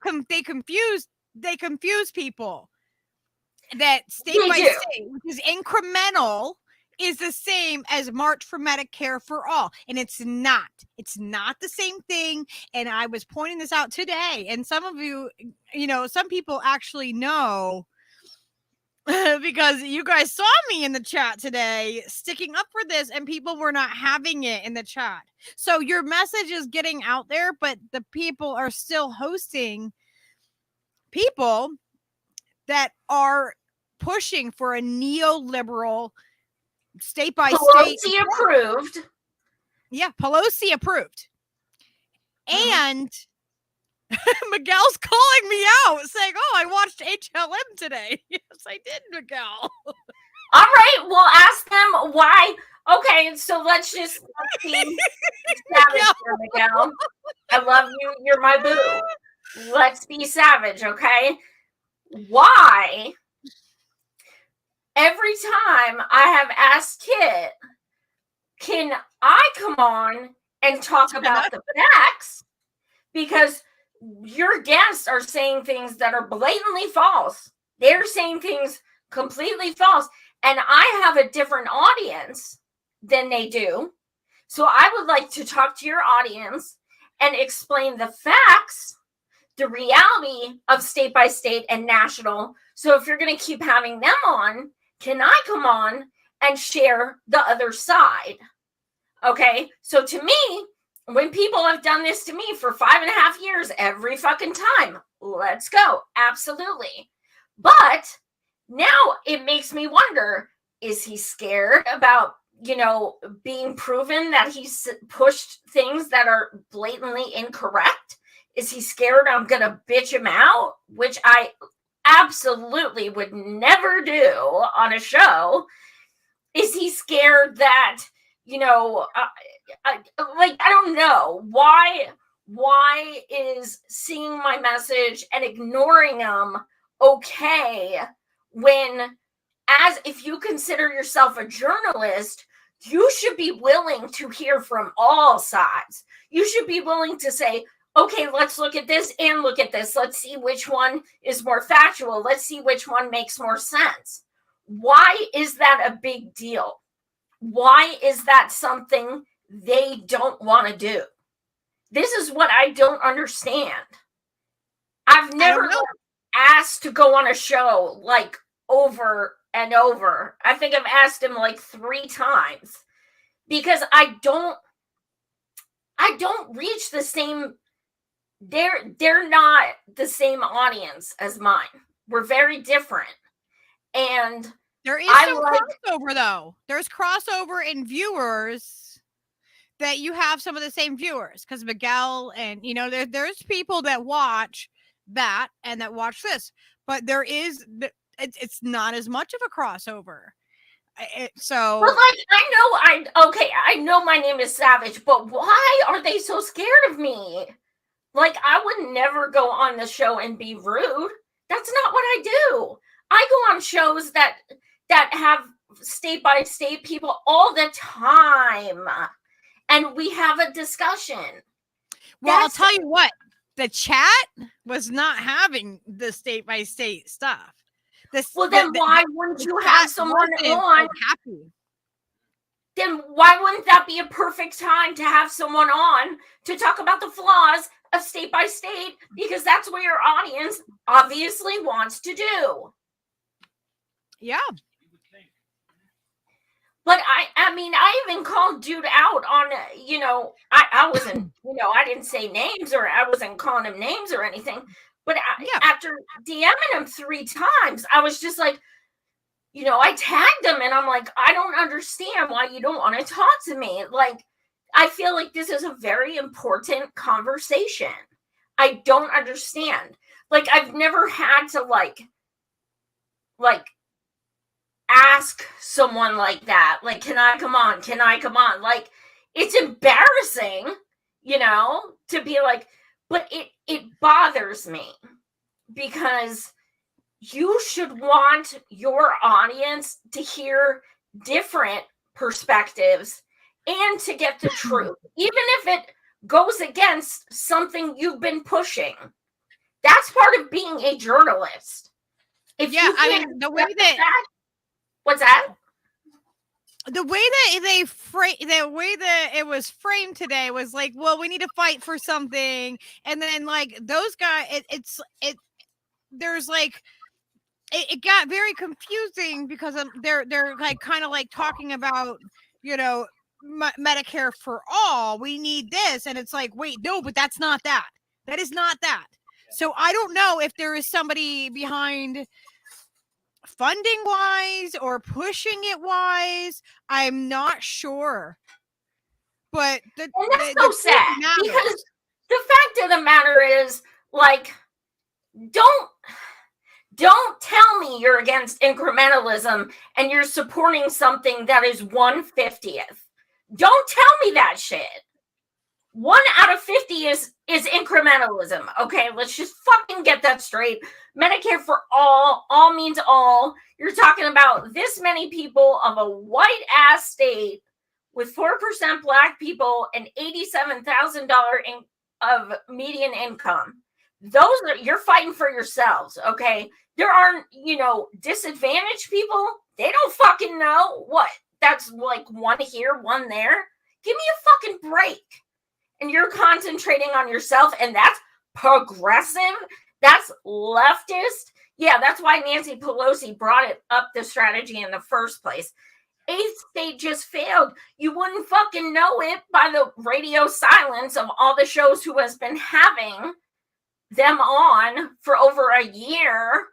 Speaker 3: confuse people. That state by state, which is incremental, is the same as March for Medicare for all. And it's not. It's not the same thing. And I was pointing this out today. And some of you, you know, some people actually know because you guys saw me in the chat today sticking up for this and people were not having it in the chat. So your message is getting out there, but the people are still hosting people that are pushing for a neoliberal state by state.
Speaker 2: Pelosi approved.
Speaker 3: Yeah, Pelosi approved. And Miguel's calling me out saying, oh, I watched HLM today. Yes, I did, Miguel.
Speaker 2: All right, we'll ask them why. Okay, so let's be savage here, Miguel. I love you. You're my boo. Let's be savage, okay? Why? Every time I have asked Kit, can I come on and talk about the facts? Because your guests are saying things that are blatantly false. They're saying things completely false. And I have a different audience than they do. So I would like to talk to your audience and explain the facts, the reality of state by state and national. So if you're going to keep having them on, can I come on and share the other side? Okay. So to me, when people have done this to me for 5.5 years, every fucking time, let's go. Absolutely. But now it makes me wonder, is he scared about, you know, being proven that he's pushed things that are blatantly incorrect? Is he scared I'm going to bitch him out? Which I absolutely would never do on a show. Is he scared that, you know, I don't know. Why is seeing my message and ignoring them okay when, as if you consider yourself a journalist, you should be willing to hear from all sides. You should be willing to say, okay, let's look at this and look at this. Let's see which one is more factual. Let's see which one makes more sense. Why is that a big deal? Why is that something they don't want to do? This is what I don't understand. I've never asked to go on a show like over and over. I think I've asked him like 3 times because I don't reach the same. They're not the same audience as mine. We're very different. And
Speaker 3: there is some crossover though. There's crossover in viewers that you have some of the same viewers because Miguel and, you know, there's people that watch that and that watch this, but there is, it's not as much of a crossover. So,
Speaker 2: but like, I know my name is Savage, but why are they so scared of me? Like, I would never go on the show and be rude. That's not what I do. I go on shows that have state by state people all the time, and we have a discussion.
Speaker 3: Well, I'll tell you what, the chat was not having the state by state stuff. Why
Speaker 2: wouldn't you have someone on?
Speaker 3: Happy.
Speaker 2: then why wouldn't that be a perfect time to have someone on to talk about the flaws of State by State? Because that's what your audience obviously wants to do.
Speaker 3: Yeah.
Speaker 2: But I mean, I even called dude out on, I wasn't, I didn't say names, or I wasn't calling him names or anything. But after DMing him 3 times, I was just like, I tagged him and I'm like, I don't understand why you don't want to talk to me. Like, I feel like this is a very important conversation. I don't understand. Like, I've never had to like ask someone like that. Like, can I come on? Can I come on? Like, it's embarrassing, to be like, but it bothers me because you should want your audience to hear different perspectives and to get the truth, even if it goes against something you've been pushing. That's part of being a journalist. If you
Speaker 3: mean, the way that
Speaker 2: what's that?
Speaker 3: The way that it was framed today was like, well, we need to fight for something, and then like those guys, there's like. It got very confusing because they're like kind of like talking about, Medicare for all. We need this. And it's like, wait, no, but that's not that. That is not that. So I don't know if there is somebody behind funding wise or pushing it wise. I'm not sure. But
Speaker 2: that's so sad because the fact of the matter is, like, don't tell me you're against incrementalism and you're supporting something that is 1/50th. Don't tell me that shit. 1 out of 50 is incrementalism. Okay, let's just fucking get that straight. Medicare for all means all. You're talking about this many people of a white ass state with 4% black people and $87,000 of median income. You're fighting for yourselves, okay? There aren't, disadvantaged people. They don't fucking know what. That's like 1 here, 1 there. Give me a fucking break. And you're concentrating on yourself, and that's progressive. That's leftist. Yeah, that's why Nancy Pelosi brought it up, the strategy, in the first place. 8th state just failed. You wouldn't fucking know it by the radio silence of all the shows who has been having them on for over a year,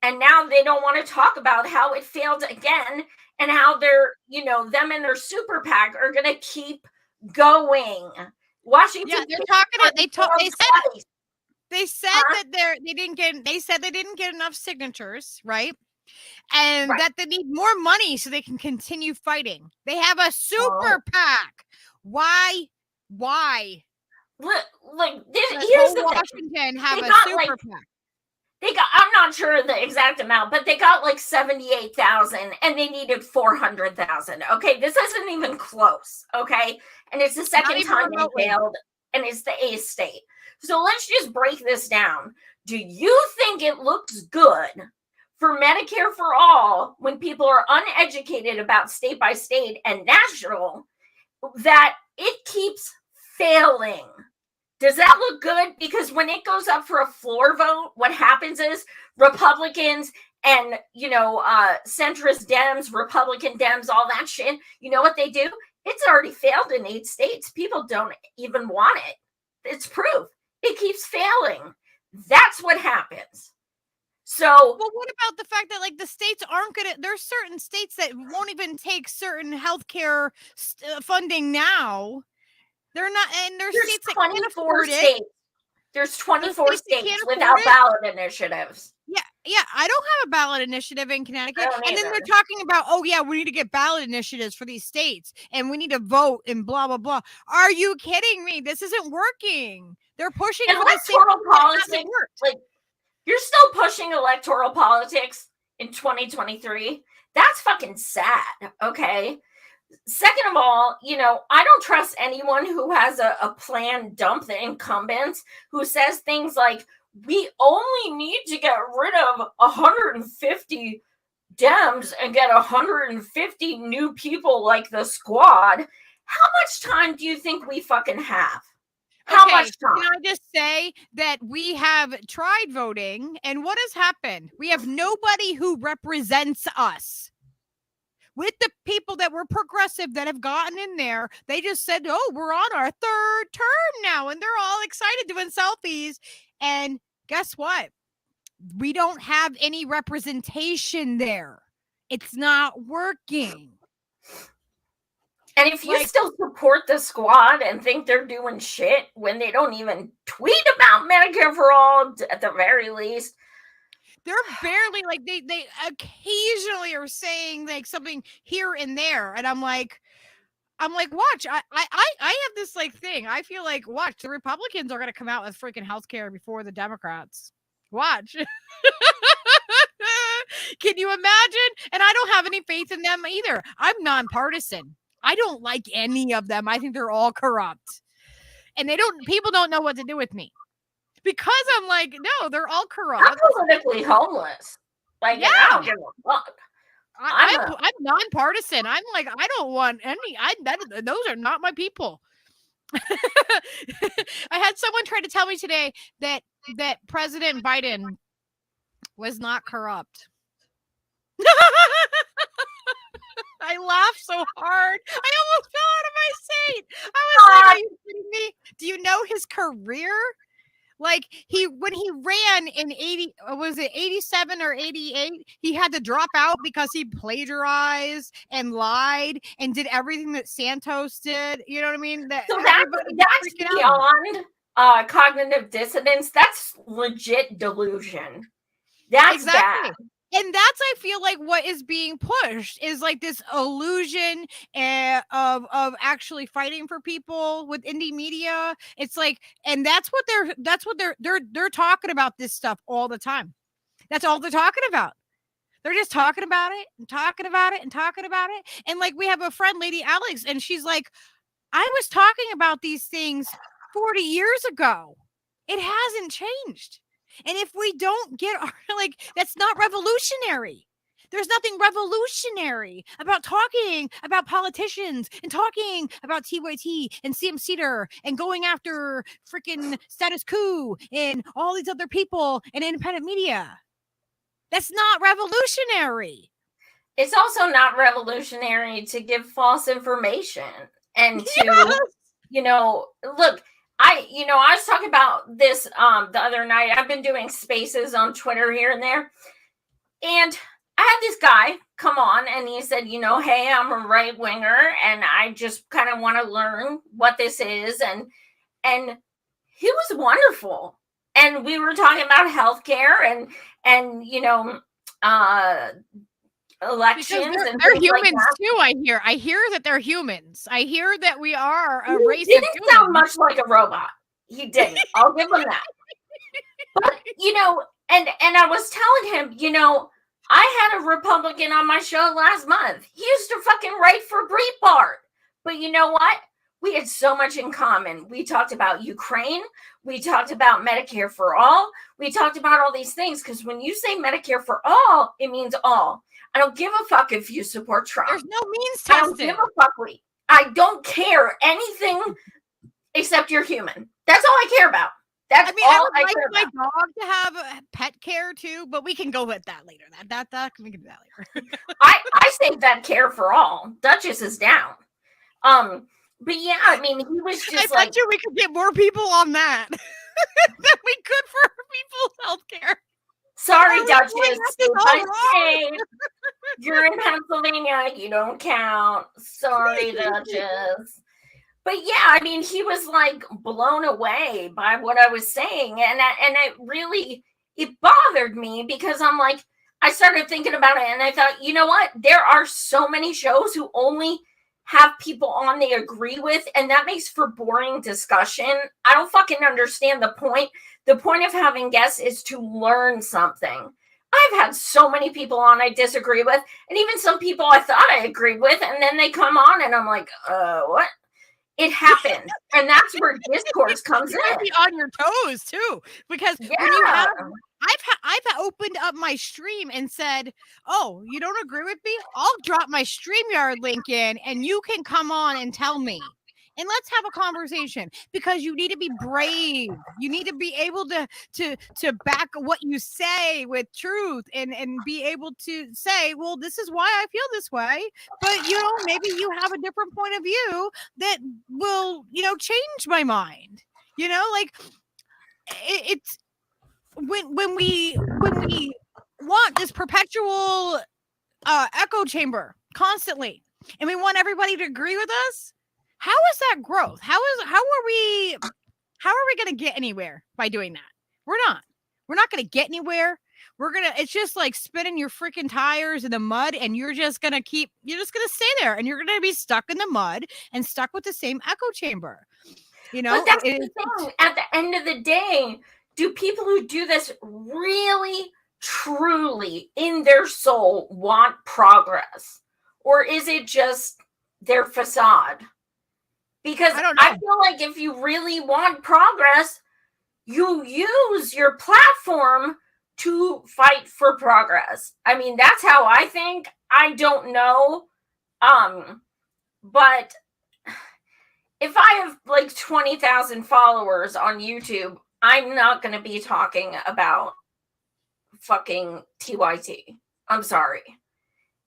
Speaker 2: and now they don't want to talk about how it failed again and how they're, them and their super PAC are going to keep going. Washington.
Speaker 3: Yeah, they're talking. They said that they said they didn't get enough signatures, right? And that they need more money so they can continue fighting. They have a super PAC. Why?
Speaker 2: Here's the
Speaker 3: Washington
Speaker 2: thing.
Speaker 3: Have a super PAC.
Speaker 2: I'm not sure the exact amount, but they got like 78,000 and they needed 400,000. Okay, this isn't even close. Okay, and it's the second time they failed, and it's the 8th state. So let's just break this down. Do you think it looks good for Medicare for all when people are uneducated about state by state and national that it keeps failing? Does that look good? Because when it goes up for a floor vote, what happens is Republicans and, centrist Dems, Republican Dems, all that shit, you know what they do? It's already failed in 8 states. People don't even want it. It's proof. It keeps failing. That's what happens. So,
Speaker 3: well, what about the fact that like the states aren't gonna? There's certain states that won't even take certain healthcare funding now. They're not, and there's states that can't afford it.
Speaker 2: There's 24 states without ballot initiatives.
Speaker 3: Yeah, I don't have a ballot initiative in Connecticut. And then they're talking about, oh yeah, we need to get ballot initiatives for these states, and we need to vote and blah blah blah. Are you kidding me? This isn't working. They're pushing
Speaker 2: electoral politics. Like, you're still pushing electoral politics in 2023. That's fucking sad. Okay. Second of all, I don't trust anyone who has a plan dump the incumbents, who says things like, we only need to get rid of $150 Dems and get 150 new people like the squad, how much time do you think we fucking have? How much time?
Speaker 3: Can I just say that we have tried voting, and what has happened? We have nobody who represents us. With the people that were progressive that have gotten in there, they just said, oh, we're on our third term now, and they're all excited doing selfies. And guess what? We don't have any representation there. It's not working.
Speaker 2: And if you still support the squad and think they're doing shit when they don't even tweet about Medicare for all, at the very least,
Speaker 3: they're barely like they occasionally are saying like something here and there, and I'm like, watch. I have this like thing. I feel like watch, the Republicans are gonna come out with freaking healthcare before the Democrats. Watch. Can you imagine? And I don't have any faith in them either. I'm nonpartisan. I don't like any of them. I think they're all corrupt. And people don't know what to do with me. Because I'm like, no, they're all corrupt.
Speaker 2: I'm politically homeless. Like, yeah. I don't give a fuck.
Speaker 3: I'm nonpartisan. I'm like, I don't want any. Those are not my people. I had someone try to tell me today that President Biden was not corrupt. I laughed so hard. I almost fell out of my seat. I was like, are you kidding me? Do you know his career? Like when he ran in 87 or 88, he had to drop out because he plagiarized and lied and did everything that Santos did. You know what I mean?
Speaker 2: So that's beyond cognitive dissonance. That's legit delusion. That's exactly bad.
Speaker 3: And that's, I feel like, what is being pushed is like this illusion of actually fighting for people with indie media. It's like, and that's what they're talking about this stuff all the time. That's all they're talking about. They're just talking about it and talking about it and talking about it. And like, we have a friend, Lady Alex, and she's like, I was talking about these things 40 years ago. It hasn't changed. And if we don't get that's not revolutionary. There's nothing revolutionary about talking about politicians and talking about TYT and CM Cedar and going after freaking status quo and all these other people and independent media. That's not revolutionary.
Speaker 2: It's also not revolutionary to give false information and to, look, I was talking about this the other night. I've been doing spaces on Twitter here and there. And I had this guy come on and he said, hey, I'm a right winger and I just kind of want to learn what this is. And he was wonderful. And we were talking about healthcare and elections.
Speaker 3: Because
Speaker 2: and
Speaker 3: they're humans
Speaker 2: like
Speaker 3: too. I hear that they're humans. I hear that we are a race.
Speaker 2: He didn't sound much like a robot. He didn't. I'll give him that. But and I was telling him, I had a Republican on my show last month. He used to fucking write for Breitbart. But you know what? We had so much in common. We talked about Ukraine. We talked about Medicare for all. We talked about all these things because when you say Medicare for all, it means all. I don't give a fuck if you support Trump.
Speaker 3: There's no means tested.
Speaker 2: I don't give a fuck. I don't care anything except you're human. That's all I care about. That's all I would like
Speaker 3: my dog to have a pet care too, but we can go with that later. That we can do that later.
Speaker 2: I say that care for all. Duchess is down. But yeah, I mean, he was just
Speaker 3: I bet you we could get more people on that than we could for people's healthcare.
Speaker 2: Sorry, Duchess. You're in Pennsylvania. You don't count. Sorry, Duchess. But yeah, I mean, he was like blown away by what I was saying. And it bothered me because I'm like, I started thinking about it and I thought, you know what? There are so many shows who only have people on they agree with, and that makes for boring discussion. I don't fucking understand the point. The point of having guests is to learn something. I've had so many people on I disagree with, and even some people I thought I agreed with, and then they come on and I'm like, what? it happens. And that's where discourse comes
Speaker 3: You're gonna
Speaker 2: in.
Speaker 3: be on your toes too, because when you have, I've opened up my stream and said, "Oh, you don't agree with me? I'll drop my StreamYard link in, and you can come on and tell me." And let's have a conversation, because you need to be brave. You need to be able to back what you say with truth, and be able to say, well, this is why I feel this way. But maybe you have a different point of view that will, change my mind. Like it's when we want this perpetual echo chamber constantly, and we want everybody to agree with us. How is that growth? How are we going to get anywhere by doing that? We're not going to get anywhere. It's just like spinning your freaking tires in the mud, and you're just going to stay there, and you're going to be stuck in the mud and stuck with the same echo chamber.
Speaker 2: But that's the thing. At the end of the day, do people who do this really, truly, in their soul, want progress? Or is it just their facade? Because I feel like if you really want progress, you use your platform to fight for progress. I mean, that's how I think. I don't know. But if I have like 20,000 followers on YouTube, I'm not going to be talking about fucking TYT. I'm sorry.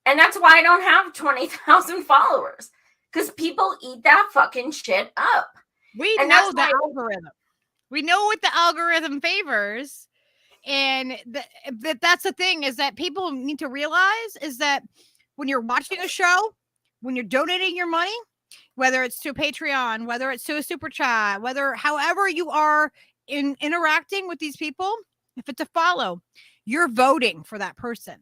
Speaker 2: And that's why I don't have 20,000 followers. Because people eat that fucking shit up.
Speaker 3: We know the algorithm. We know what the algorithm favors. And that's the thing, is that people need to realize is that when you're watching a show, when you're donating your money, whether it's to Patreon, whether it's to a super chat, however you are interacting with these people, if it's a follow, you're voting for that person.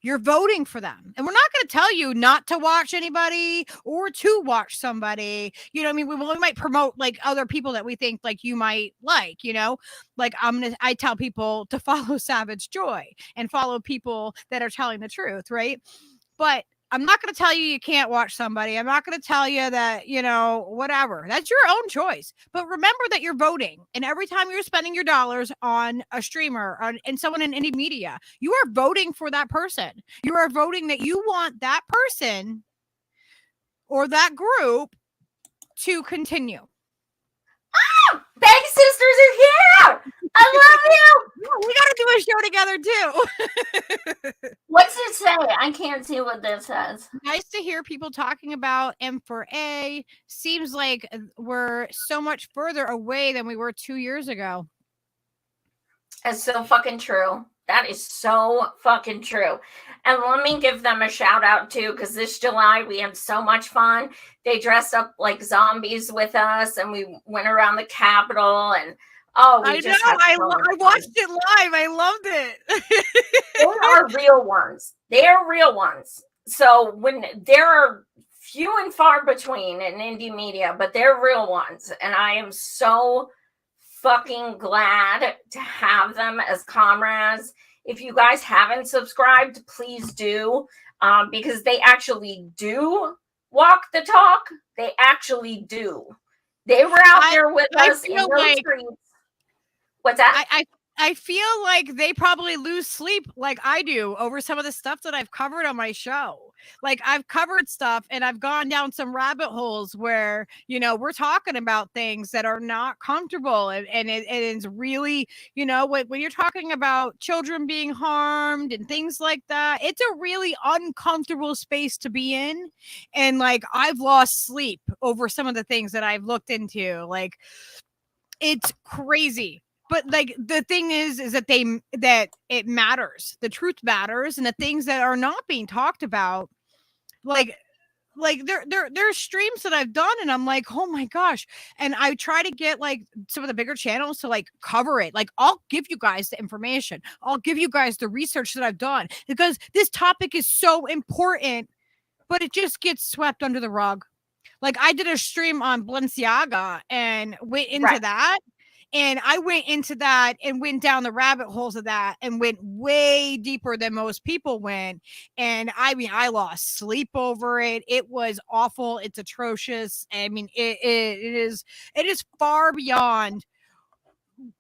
Speaker 3: You're voting for them. And we're not going to tell you not to watch anybody or to watch somebody. You know what I mean? We might promote like other people that we think like you might like, like I tell people to follow Savage Joy and follow people that are telling the truth. Right. But I'm not going to tell you can't watch somebody. I'm not going to tell you that, whatever. That's your own choice. But remember that you're voting. And every time you're spending your dollars on a streamer and someone in any media, you are voting for that person. You are voting that you want that person or that group to continue.
Speaker 2: Ah! Bag Sisters are here! I love you!
Speaker 3: We got to do a show together, too.
Speaker 2: What's it say? I can't see what this says.
Speaker 3: Nice to hear people talking about M4A. Seems like we're so much further away than we were 2 years ago.
Speaker 2: That's so fucking true. That is so fucking true. And let me give them a shout out too, because this July we had so much fun. They dressed up like zombies with us, and we went around the Capitol, and I
Speaker 3: watched it live. I loved it.
Speaker 2: They are real ones. They are real ones. So when there are few and far between in indie media, but they're real ones, and I am so fucking glad to have them as comrades. If you guys haven't subscribed, please do, because they actually do walk the talk. They actually do. They were out there with us in those streets. What's that?
Speaker 3: I feel like they probably lose sleep like I do over some of the stuff that I've covered on my show. Like I've covered stuff and I've gone down some rabbit holes where, we're talking about things that are not comfortable. And it is really, when you're talking about children being harmed and things like that, it's a really uncomfortable space to be in. And like, I've lost sleep over some of the things that I've looked into. Like, it's crazy. But like the thing is that it matters. The truth matters, and the things that are not being talked about, like there's streams that I've done, and I'm like, oh my gosh. And I try to get like some of the bigger channels to like cover it. Like I'll give you guys the information. I'll give you guys the research that I've done, because this topic is so important, but it just gets swept under the rug. Like I did a stream on Balenciaga and went into that. And I went into that and went down the rabbit holes of that and went way deeper than most people went. And I mean, I lost sleep over it. It was awful. It's atrocious. I mean, it is far beyond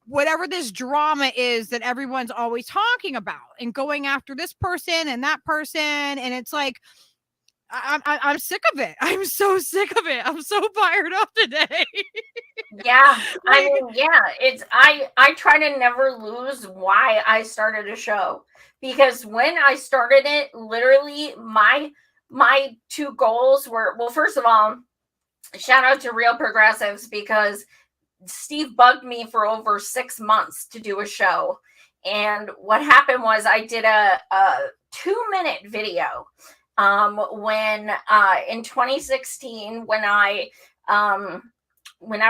Speaker 3: whatever this drama is that everyone's always talking about and going after this person and that person. And it's like, I'm sick of it. I'm so sick of it. I'm so fired up today.
Speaker 2: Yeah, I mean, yeah, it's I try to never lose why I started a show, because when I started it, literally my two goals were, well, first of all, shout out to Real Progressives, because Steve bugged me for over 6 months to do a show. And what happened was I did a 2-minute video when in 2016, when I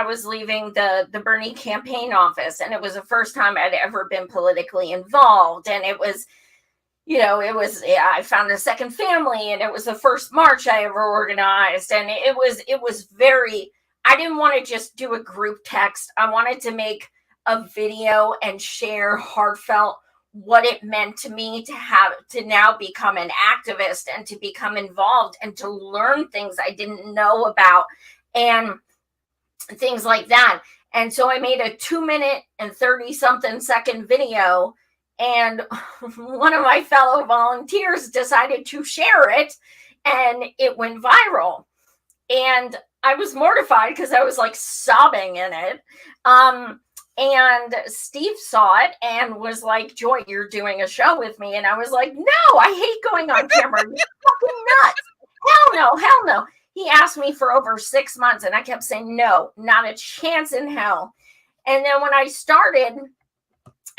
Speaker 2: was leaving the Bernie campaign office, and it was the first time I'd ever been politically involved. And it was, I found a second family, and it was the first march I ever organized. And it was very, I didn't want to just do a group text. I wanted to make a video and share heartfelt what it meant to me to now become an activist and to become involved and to learn things I didn't know about and things like that. And so I made a 2-minute and 30-something second video, and one of my fellow volunteers decided to share it, and it went viral. And I was mortified because I was like sobbing in it. And Steve saw it and was like, Joy, you're doing a show with me. And I was like, no, I hate going on camera. You're fucking nuts. Hell no. He asked me for over 6 months, and I kept saying, no, not a chance in hell. And then when I started,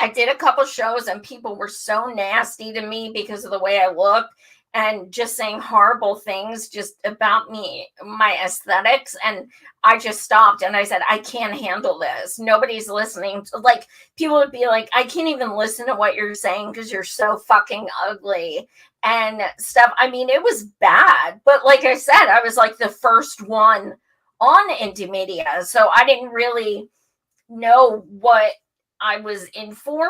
Speaker 2: I did a couple shows, and people were so nasty to me because of the way I looked and just saying horrible things just about me, my aesthetics. And I just stopped, and I said, I can't handle this. Nobody's listening. Like, people would be like, I can't even listen to what you're saying because you're so fucking ugly and stuff. I mean, it was bad. But like I said, I was like the first one on Indy Media, so I didn't really know what I was in for.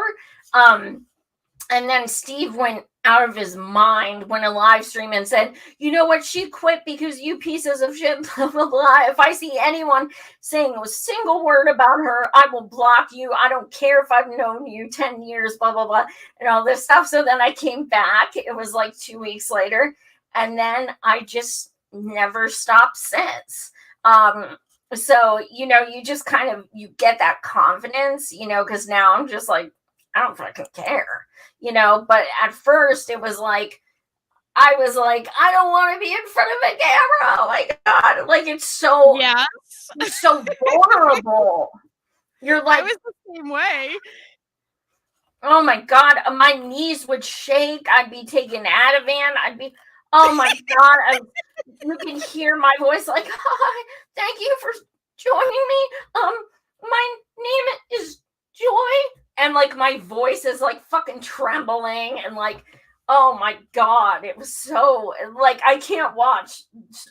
Speaker 2: And then Steve went out of his mind when a live stream and said, you know what, she quit because you pieces of shit, blah, blah, blah. If I see anyone saying a single word about her, I will block you. I don't care if I've known you 10 years, blah, blah, blah, and all this stuff. So then I came back. It was like 2 weeks later. And then I just never stopped since. So, you just kind of, you get that confidence, because now I'm just like, I don't fucking care, but at first it was like, I was like, I don't want to be in front of a camera. Oh my God. Like, it's so, it's so vulnerable. You're like,
Speaker 3: I was the same way.
Speaker 2: Oh my God. My knees would shake. I'd be taking Ativan. Oh my God. You can hear my voice like, hi, thank you for joining me. My name is Joy. And like my voice is like fucking trembling, and like, oh my God, it was so like, I can't watch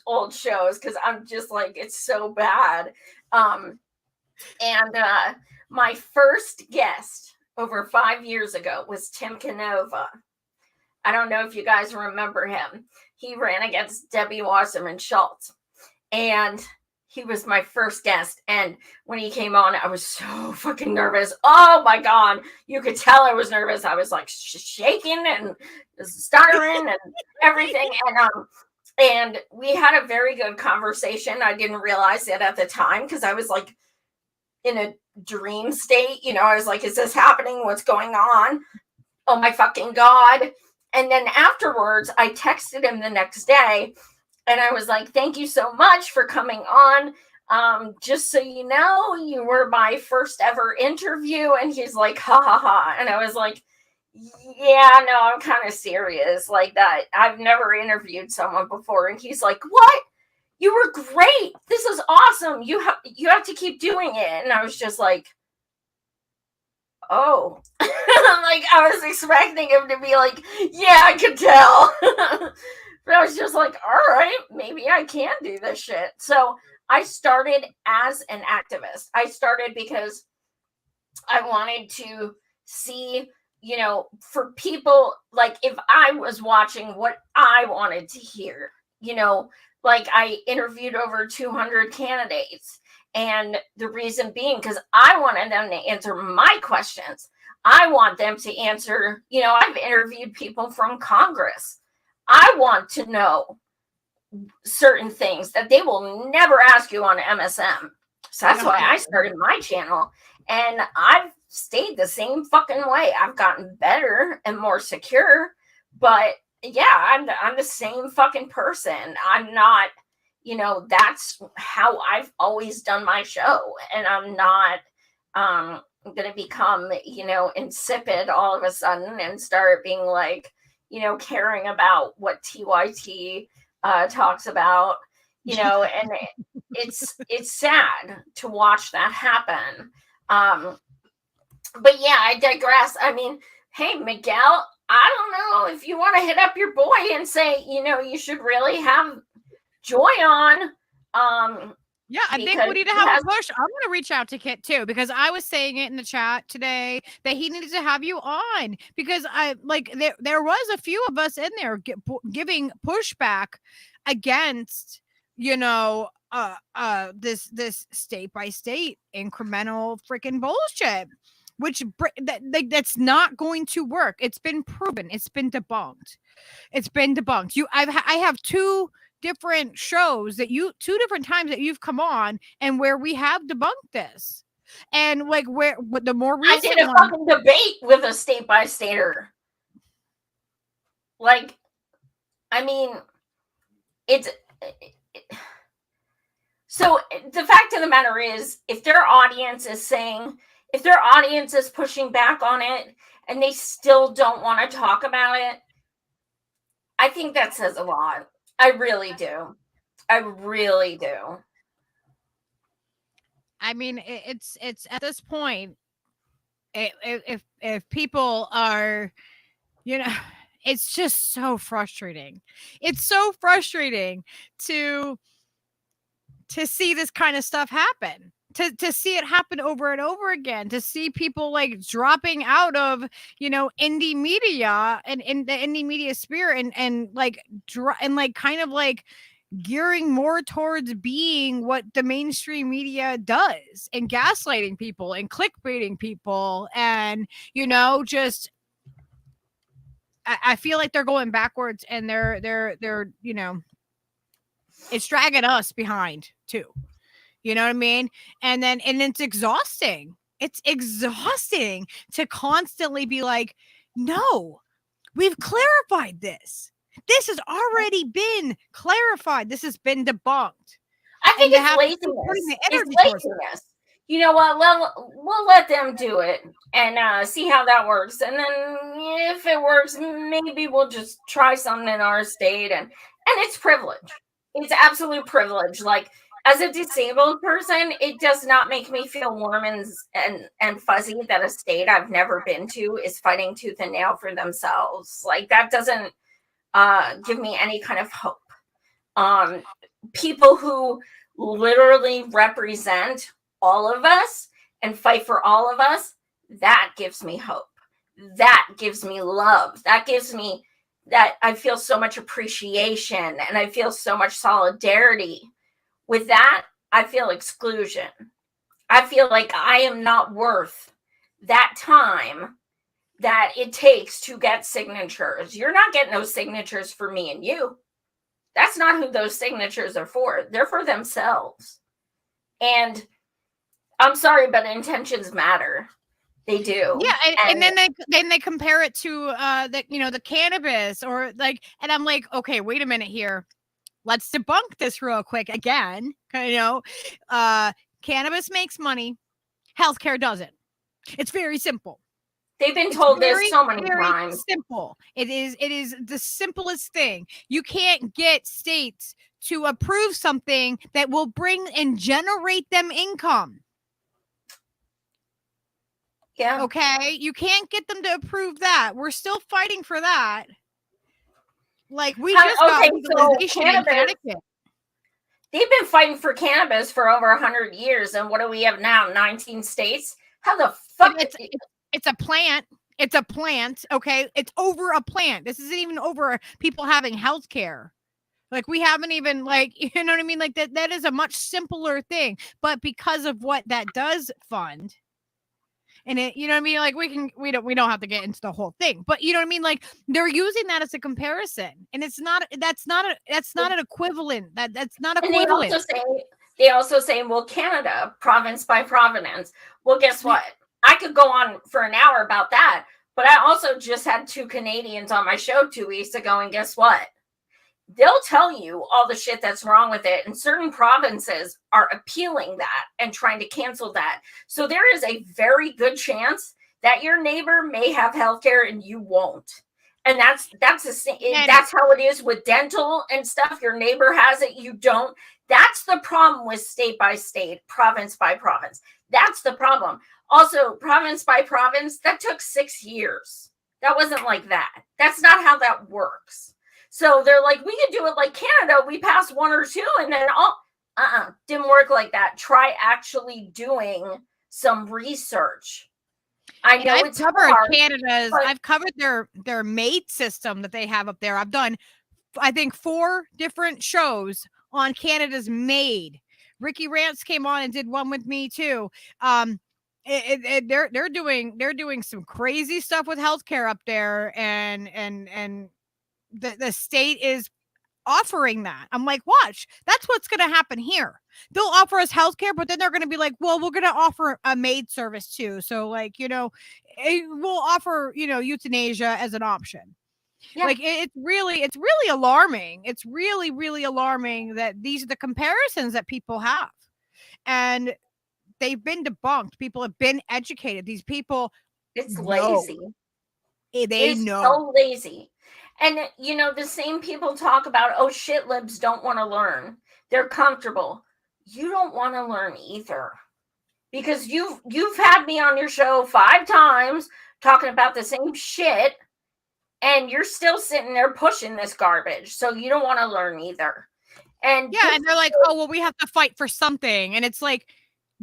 Speaker 2: old shows because I'm just like, it's so bad. And my first guest over 5 years ago was Tim Canova. I don't know if you guys remember him. He ran against Debbie Wasserman Schultz, and he was my first guest. And when he came on, I was so fucking nervous. Oh my God. You could tell I was nervous. I was like shaking and stuttering and everything. And we had a very good conversation. I didn't realize it at the time because I was like in a dream state. I was like, is this happening? What's going on? Oh my fucking God. And then afterwards, I texted him the next day. And I was like, thank you so much for coming on. Just so you know, you were my first ever interview. And he's like, ha ha ha. And I was like, yeah, no, I'm kind of serious like that. I've never interviewed someone before. And he's like, what? You were great. This is awesome. You have to keep doing it. And I was just like, oh. Like, I was expecting him to be like, yeah, I could tell. But I was just like, all right, maybe I can do this shit. So I started as an activist. I started because I wanted to see, you know, for people, like if I was watching what I wanted to hear, you know, like I interviewed over 200 candidates. And the reason being, because I wanted them to answer my questions. I want them to answer, you know, I've interviewed people from Congress. I want to know certain things that they will never ask you on MSM. So that's why I started my channel. And I've stayed the same fucking way. I've gotten better and more secure. But yeah, I'm the same fucking person. I'm not, you know, that's how I've always done my show. And I'm not going to become, you know, insipid all of a sudden and start being like, you know, caring about what TYT talks about, you know, and it's sad to watch that happen. But yeah, I digress. I mean, hey, Miguel, I don't know if you want to hit up your boy and say, you know, you should really have Joy on.
Speaker 3: Yeah, I think we need to have a push. I'm going to reach out to Kit too, because I was saying it in the chat today that he needed to have you on, because I like there was a few of us in there giving pushback against, you know, this state by state incremental freaking bullshit, which that's not going to work. It's been proven. It's been debunked. I have two different shows that two different times that you've come on and where we have debunked this. And like the more recent
Speaker 2: I did a fucking debate with a state by stater. Like, I mean, so the fact of the matter is, if their audience is pushing back on it and they still don't want to talk about it, I think that says a lot. I really do. I mean,
Speaker 3: it's at this point, if people are, you know, it's just so frustrating. It's so frustrating to see this kind of stuff happen. To see it happen over and over again, to see people like dropping out of, you know, indie media and in the indie media sphere and like kind of like gearing more towards being what the mainstream media does and gaslighting people and clickbaiting people. And, you know, just I feel like they're going backwards, and they're you know, it's dragging us behind too. You know what I mean? And it's exhausting. It's exhausting to constantly be like, no, we've clarified this. This has already been clarified. This has been debunked.
Speaker 2: I think it's laziness. It's laziness. You know what? We'll let them do it and see how that works. And then if it works, maybe we'll just try something in our state. And it's privilege. It's absolute privilege. Like, as a disabled person, it does not make me feel warm and fuzzy that a state I've never been to is fighting tooth and nail for themselves. Like, that doesn't give me any kind of hope. People who literally represent all of us and fight for all of us, that gives me hope. That gives me love. That gives me that I feel so much appreciation and I feel so much solidarity. With that, I feel exclusion. I feel like I am not worth that time that it takes to get signatures. You're not getting those signatures for me and you. That's not who those signatures are for. They're for themselves. And I'm sorry, but intentions matter. They do.
Speaker 3: Yeah, and then they compare it to the cannabis or like, and I'm like, okay, wait a minute here. Let's debunk this real quick again. You know, cannabis makes money. Healthcare doesn't. It's very simple.
Speaker 2: They've been told this so many times.
Speaker 3: Simple. It is the simplest thing. You can't get states to approve something that will bring and generate them income.
Speaker 2: Yeah.
Speaker 3: Okay. You can't get them to approve that. We're still fighting for that. Like, we just got legalization in Connecticut.
Speaker 2: They've been fighting for cannabis for over 100 years. And what do we have now? 19 states. How the fuck?
Speaker 3: It's a plant. It's a plant. Okay. It's over a plant. This isn't even over people having health care. Like we haven't even like, you know what I mean? Like that is a much simpler thing, but because of what that does fund, and it, you know what I mean? Like we don't have to get into the whole thing, but you know what I mean? Like they're using that as a comparison, and that's not an equivalent. That's not equivalent.
Speaker 2: And they also say, well, Canada, province by province. Well, guess what? I could go on for an hour about that, but I also just had 2 Canadians on my show 2 weeks ago, and guess what? They'll tell you all the shit that's wrong with it. And certain provinces are appealing that and trying to cancel that. So there is a very good chance that your neighbor may have healthcare and you won't. And that's how it is with dental and stuff. Your neighbor has it, you don't. That's the problem with state by state, province by province. That's the problem. Also, province by province, that took 6 years. That wasn't like that. That's not how that works. So they're like, we can do it like Canada. We passed 1 or 2 and then didn't work like that. Try actually doing some research. I know it's
Speaker 3: covered
Speaker 2: hard,
Speaker 3: Canada's. I've covered their MAID system that they have up there. I've done, I think, 4 different shows on Canada's MAID. Ricky Rance came on and did one with me too. They're doing some crazy stuff with healthcare up there, and the state is offering that. I'm like, watch, that's what's going to happen here. They'll offer us healthcare, but then they're going to be like, well, we're going to offer a maid service too. So like, you know, we'll offer, you know, euthanasia as an option. Yeah. Like it's really alarming. It's really, really alarming that these are the comparisons that people have. And they've been debunked. People have been educated. These people,
Speaker 2: it's lazy.
Speaker 3: They know.
Speaker 2: So lazy. And, you know, the same people talk about, oh, shit libs don't want to learn. They're comfortable. You don't want to learn either. Because you've had me on your show 5 times talking about the same shit, and you're still sitting there pushing this garbage. So you don't want to learn either. And
Speaker 3: yeah, and they're like, oh, well, we have to fight for something. And it's like,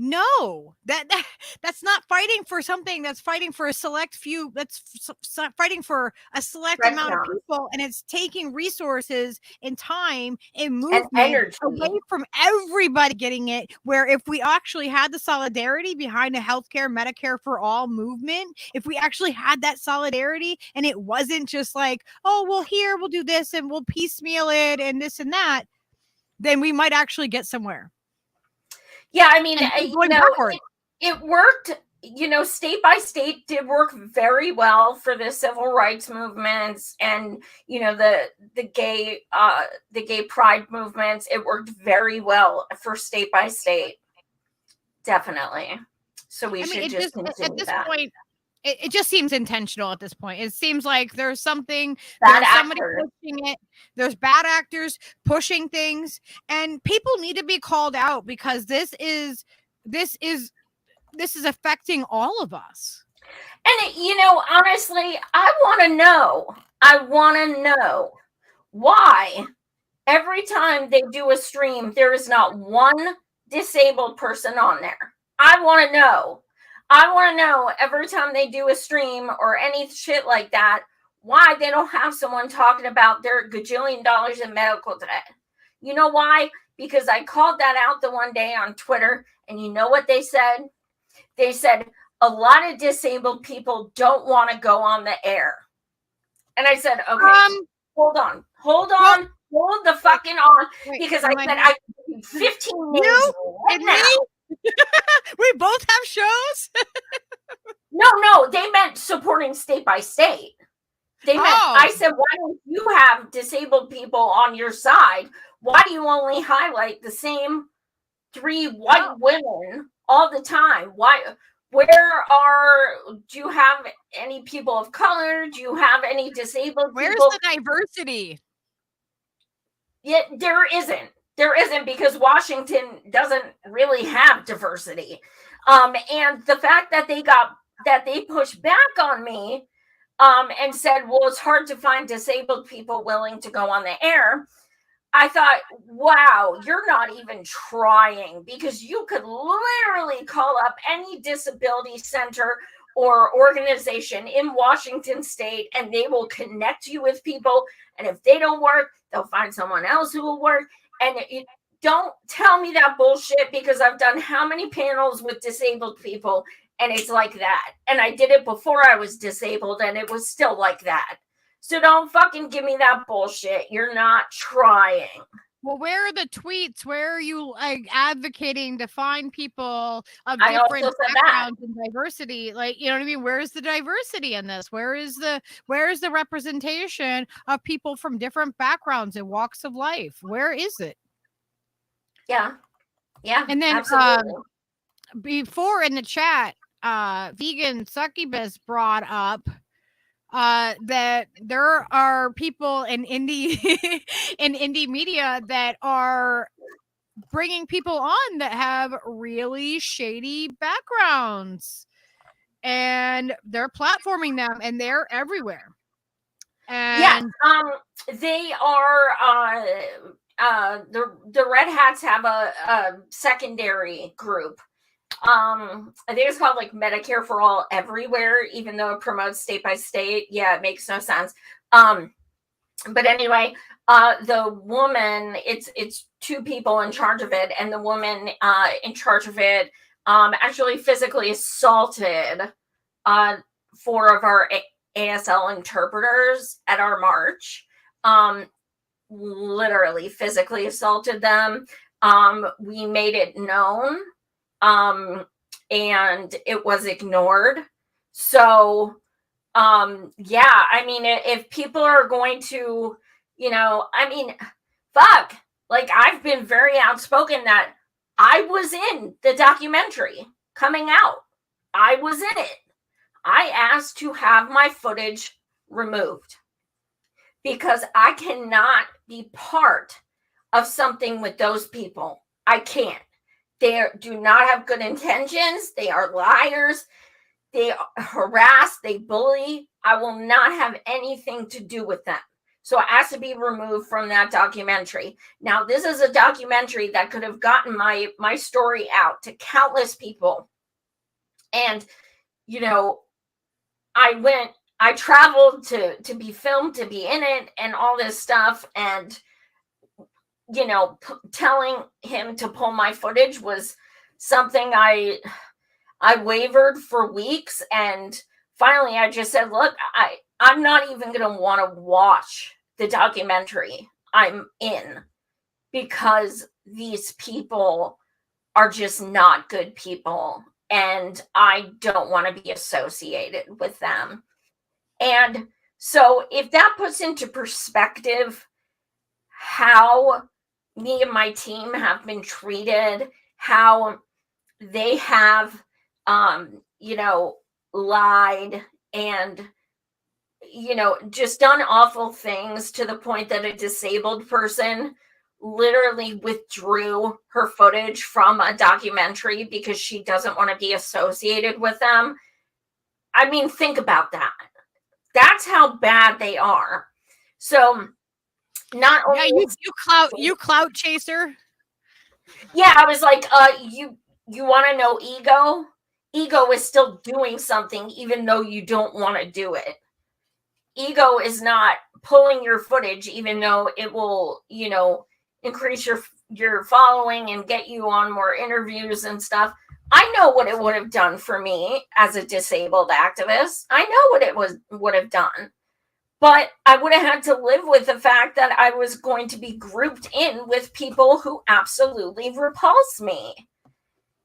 Speaker 3: no, that's not fighting for something. That's fighting for a select few. That's fighting for a select amount of people, and it's taking resources and time and movement
Speaker 2: and energy
Speaker 3: away from everybody getting it. Where if we actually had the solidarity behind a healthcare, Medicare for all movement, if we actually had that solidarity, and it wasn't just like, oh, well, here we'll do this and we'll piecemeal it and this and that, then we might actually get somewhere.
Speaker 2: Yeah, I mean, you know, it worked, you know, state by state did work very well for the civil rights movements and, you know, the gay pride movements. It worked very well for state by state. Definitely. So we should just continue
Speaker 3: at this
Speaker 2: that.
Speaker 3: Point, it just seems intentional at this point. It seems like there's somebing,
Speaker 2: bad
Speaker 3: there's somebody
Speaker 2: actor.
Speaker 3: pushing it. There's bad actors pushing things, and people need to be called out because this is affecting all of us.
Speaker 2: And you know, honestly, I want to know why every time they do a stream, there is not one disabled person on there. I want to know every time they do a stream or any shit like that, why they don't have someone talking about their gajillion dollars in medical debt. You know why? Because I called that out the one day on Twitter, and you know what they said? They said a lot of disabled people don't want to go on the air. And I said, okay, hold the fucking on, because I said I 15 minutes right now.
Speaker 3: We both have shows.
Speaker 2: No, they meant supporting state by state. I said, why don't you have disabled people on your side? Why do you only highlight the same 3 white women all the time? Do you have any people of color? Do you have any disabled
Speaker 3: people? Where's the diversity?
Speaker 2: Yeah, there isn't, because Washington doesn't really have diversity. And the fact that they pushed back on me and said, well, it's hard to find disabled people willing to go on the air. I thought, wow, you're not even trying, because you could literally call up any disability center or organization in Washington state and they will connect you with people. And if they don't work, they'll find someone else who will work. And don't tell me that bullshit, because I've done how many panels with disabled people and it's like that. And I did it before I was disabled and it was still like that. So don't fucking give me that bullshit. You're not trying.
Speaker 3: Well, where are the tweets? Where are you like advocating to find people of
Speaker 2: I
Speaker 3: different
Speaker 2: also said that.
Speaker 3: backgrounds and diversity? Like, you know what I mean? Where's the diversity in this? Where is the representation of people from different backgrounds and walks of life? Where is it?
Speaker 2: Yeah. Yeah.
Speaker 3: And then
Speaker 2: absolutely.
Speaker 3: Before in the chat, vegan succubus brought up that there are people in Indy in Indy media that are bringing people on that have really shady backgrounds, and they're platforming them, and they're everywhere. And
Speaker 2: they are the Red Hats have a secondary group. I think it's called like Medicare for All Everywhere, even though it promotes state by state. Yeah, it makes no sense. But anyway, the woman, it's two people in charge of it, and the woman in charge of it actually physically assaulted 4 of our ASL interpreters at our march. Literally physically assaulted them. We made it known. And it was ignored. So, yeah, I mean, if people are going to, I mean, fuck, like I've been very outspoken that I was in the documentary coming out. I was in it. I asked to have my footage removed because I cannot be part of something with those people. I can't. They do not have good intentions. They are liars. They harass. They bully. I will not have anything to do with them. So it has to be removed from that documentary. Now, this is a documentary that could have gotten my story out to countless people. And, I traveled to be filmed, to be in it, and all this stuff. And telling him to pull my footage was something I wavered for weeks. And finally I just said, look, I'm not even going to want to watch the documentary I'm in, because these people are just not good people. And I don't want to be associated with them. And so if that puts into perspective how me and my team have been treated, how they have, lied and, just done awful things to the point that a disabled person literally withdrew her footage from a documentary because she doesn't want to be associated with them. I mean, think about that. That's how bad they are. So not only
Speaker 3: you clout chaser.
Speaker 2: Yeah, I was like, you want to know ego? Ego is still doing something even though you don't want to do it. Ego is not pulling your footage even though it will, increase your following and get you on more interviews and stuff. I know what it would have done for me as a disabled activist. I know what it would have done. But I would have had to live with the fact that I was going to be grouped in with people who absolutely repulse me.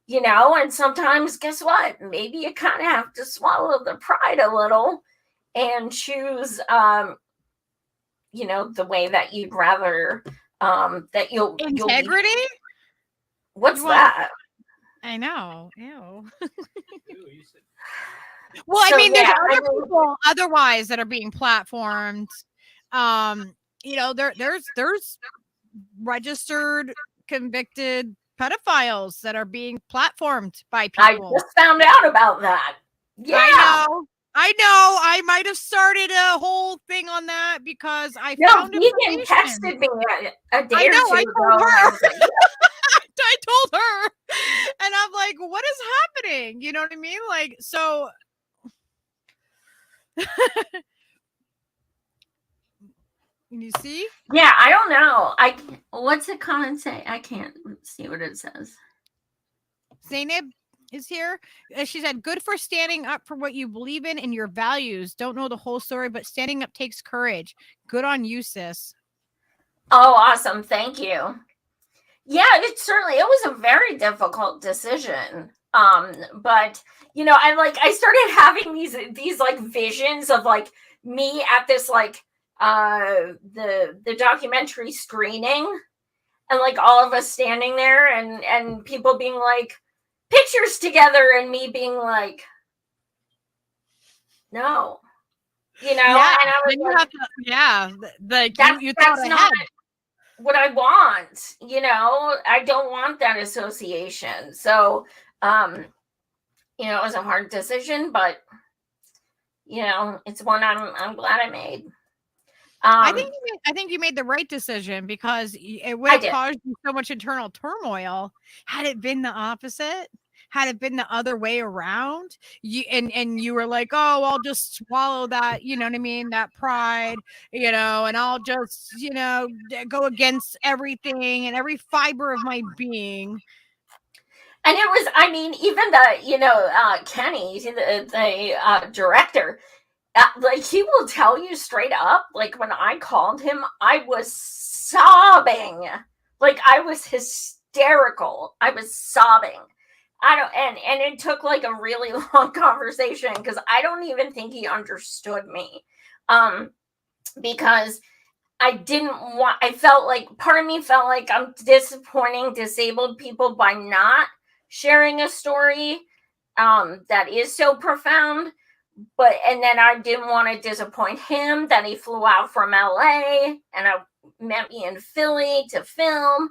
Speaker 2: And sometimes, guess what? Maybe you kind of have to swallow the pride a little and choose, the way that you'd rather, that you'll
Speaker 3: integrity.
Speaker 2: What's that?
Speaker 3: I know. Ew.
Speaker 2: Well,
Speaker 3: I mean, there's other people otherwise that are being platformed. There's registered, convicted pedophiles that are being platformed by people.
Speaker 2: I just found out about that. Yeah.
Speaker 3: I know. I know. I might have started a whole thing on that because I found
Speaker 2: Vegan texted me a day or two ago.
Speaker 3: I told her, and I'm like, "What is happening?" You know what I mean? Like, so. You see?
Speaker 2: Yeah, I don't know. What's the comment say? I can't see what it says.
Speaker 3: Zainab is here. She said, "Good for standing up for what you believe in and your values. Don't know the whole story, but standing up takes courage. Good on you, sis."
Speaker 2: Oh, awesome! Thank you. Yeah, it was a very difficult decision. But I started having these like visions of like me at this like the documentary screening, and like all of us standing there and people being like pictures together, and me being like, no,
Speaker 3: Yeah,
Speaker 2: and I was
Speaker 3: you have to, like
Speaker 2: that's not what I want. I don't want that association. So it was a hard decision, but it's one I'm glad I made.
Speaker 3: I think you made the right decision because it would have caused you so much internal turmoil had it been the opposite. Had it been the other way around, and you were like, "Oh, I'll just swallow that," you know what I mean, that pride, and I'll just, go against everything and every fiber of my being.
Speaker 2: And it was, I mean, even the Kenny, the director, like he will tell you straight up, like when I called him, I was sobbing, like I was hysterical. I was sobbing. And it took like a really long conversation because I don't even think he understood me. Because I felt like part of me felt like I'm disappointing disabled people by not sharing a story that is so profound. And then I didn't want to disappoint him that he flew out from LA and met me in Philly to film.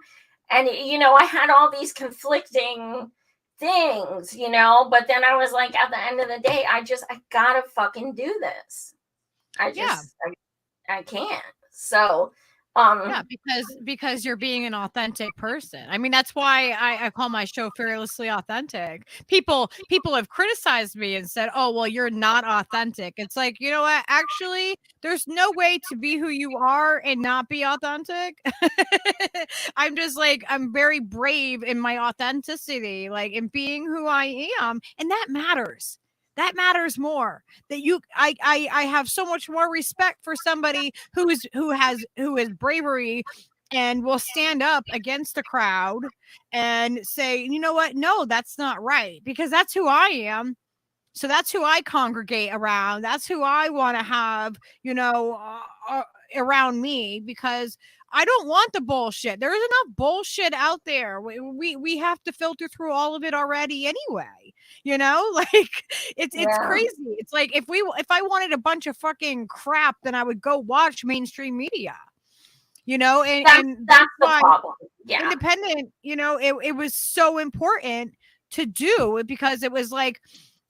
Speaker 2: And, I had all these conflicting things, but then I was like, at the end of the day, I gotta fucking do this. I can't. So,
Speaker 3: because you're being an authentic person. I mean, that's why I call my show Fearlessly Authentic. People have criticized me and said, "Oh, well, you're not authentic." It's like, you know what? Actually, there's no way to be who you are and not be authentic. I'm just like, I'm very brave in my authenticity, like in being who I am, and that matters. That matters more. I have so much more respect for somebody who is bravery and will stand up against the crowd and say, you know what? No, that's not right, because that's who I am. So that's who I congregate around. That's who I want to have, around me, because I don't want the bullshit. There is enough bullshit out there. We have to filter through all of it already anyway. Like it's crazy. It's like if I wanted a bunch of fucking crap, then I would go watch mainstream media. And
Speaker 2: that's the problem. Yeah.
Speaker 3: Independent, it was so important to do, because it was like,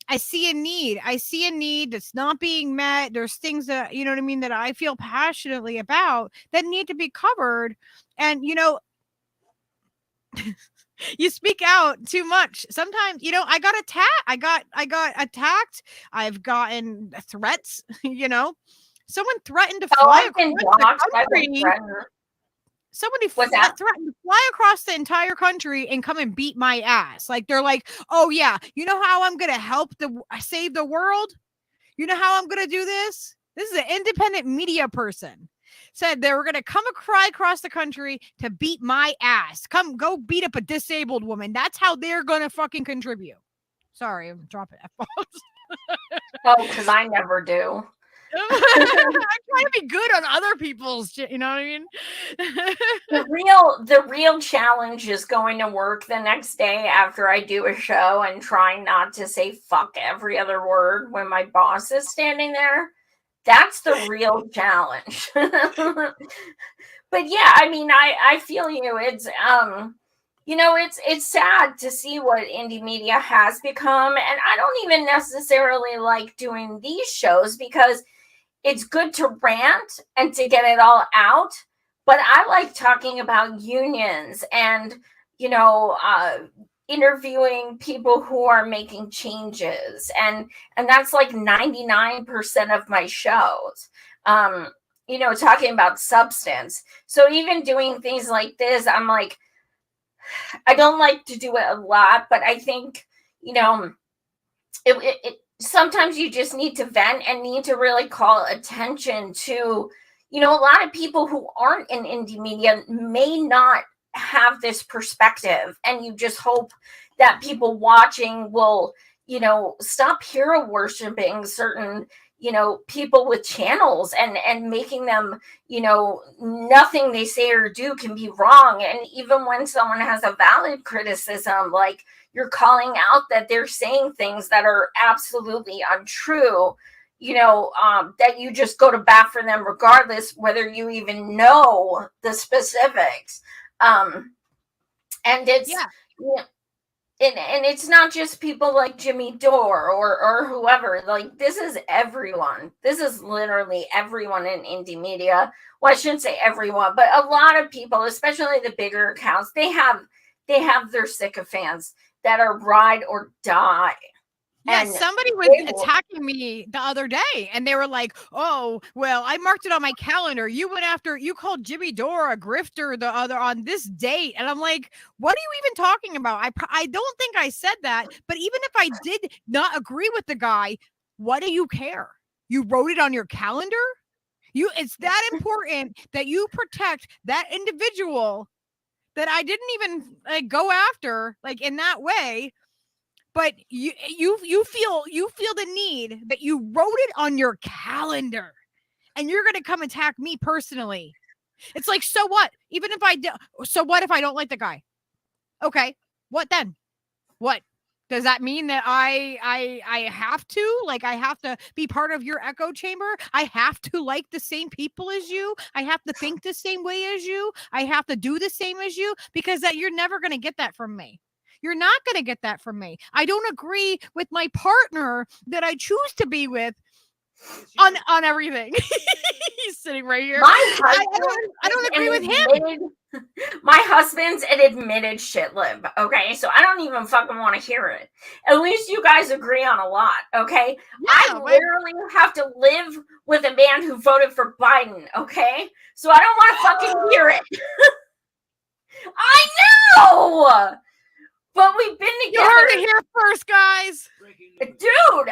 Speaker 3: I see a need that's not being met. There's things that, you know what I mean, that I feel passionately about that need to be covered. And, you speak out too much. Sometimes, I got attacked. I got attacked. I've gotten threats, someone threatened to fly across the country. Somebody threatened to fly across the entire country and come and beat my ass. Like, they're like, "Oh yeah, you know how I'm gonna help save the world? You know how I'm gonna do this?" This is an independent media person. Said they were gonna come across the country to beat my ass. Go beat up a disabled woman. That's how they're gonna fucking contribute. Sorry, I'm dropping F-bombs.
Speaker 2: Oh, because I never do.
Speaker 3: I'm trying to be good on other people's shit, you know what I mean?
Speaker 2: The real challenge is going to work the next day after I do a show and trying not to say fuck every other word when my boss is standing there. That's the real challenge. But yeah, I mean, I feel you. It's it's sad to see what indie media has become, and I don't even necessarily like doing these shows because it's good to rant and to get it all out, but I like talking about unions and interviewing people who are making changes, and that's like 99% of my shows. Talking about substance. So even doing things like this, I'm like, I don't like to do it a lot, but I think, sometimes you just need to vent and need to really call attention to, a lot of people who aren't in indie media may not have this perspective. And you just hope that people watching will, stop hero worshiping certain people with channels and making them, nothing they say or do can be wrong. And even when someone has a valid criticism, like you're calling out that they're saying things that are absolutely untrue, that you just go to bat for them regardless whether you even know the specifics. And it's and it's not just people like Jimmy Dore or whoever. Like, this is everyone. This is literally everyone in indie media. Well, I shouldn't say everyone, but a lot of people, especially the bigger accounts, they have their sycophants that are ride or die.
Speaker 3: Yeah, somebody was attacking me the other day, and they were like, "Oh, well, I marked it on my calendar. You called Jimmy Dore a grifter the other on this date," and I'm like, "What are you even talking about? I don't think I said that. But even if I did not agree with the guy, what do you care? You wrote it on your calendar. It's that important that you protect that individual that I didn't even go after like in that way." But you feel the need that you wrote it on your calendar and you're going to come attack me personally. It's like, so what? Even if so what if I don't like the guy? Okay. What then? What? Does that mean that I have to, like, I have to be part of your echo chamber? I have to like the same people as you? I have to think the same way as you? I have to do the same as you? Because you're never going to get that from me. You're not going to get that from me. I don't agree with my partner that I choose to be with on everything. He's sitting right here. I don't agree with him.
Speaker 2: My husband's an admitted shit lib. Okay, so I don't even fucking want to hear it. At least you guys agree on a lot. Okay, yeah, I literally have to live with a man who voted for Biden. Okay, so I don't want to fucking hear it. I know. But we've been together.
Speaker 3: You heard it here first, guys.
Speaker 2: Dude,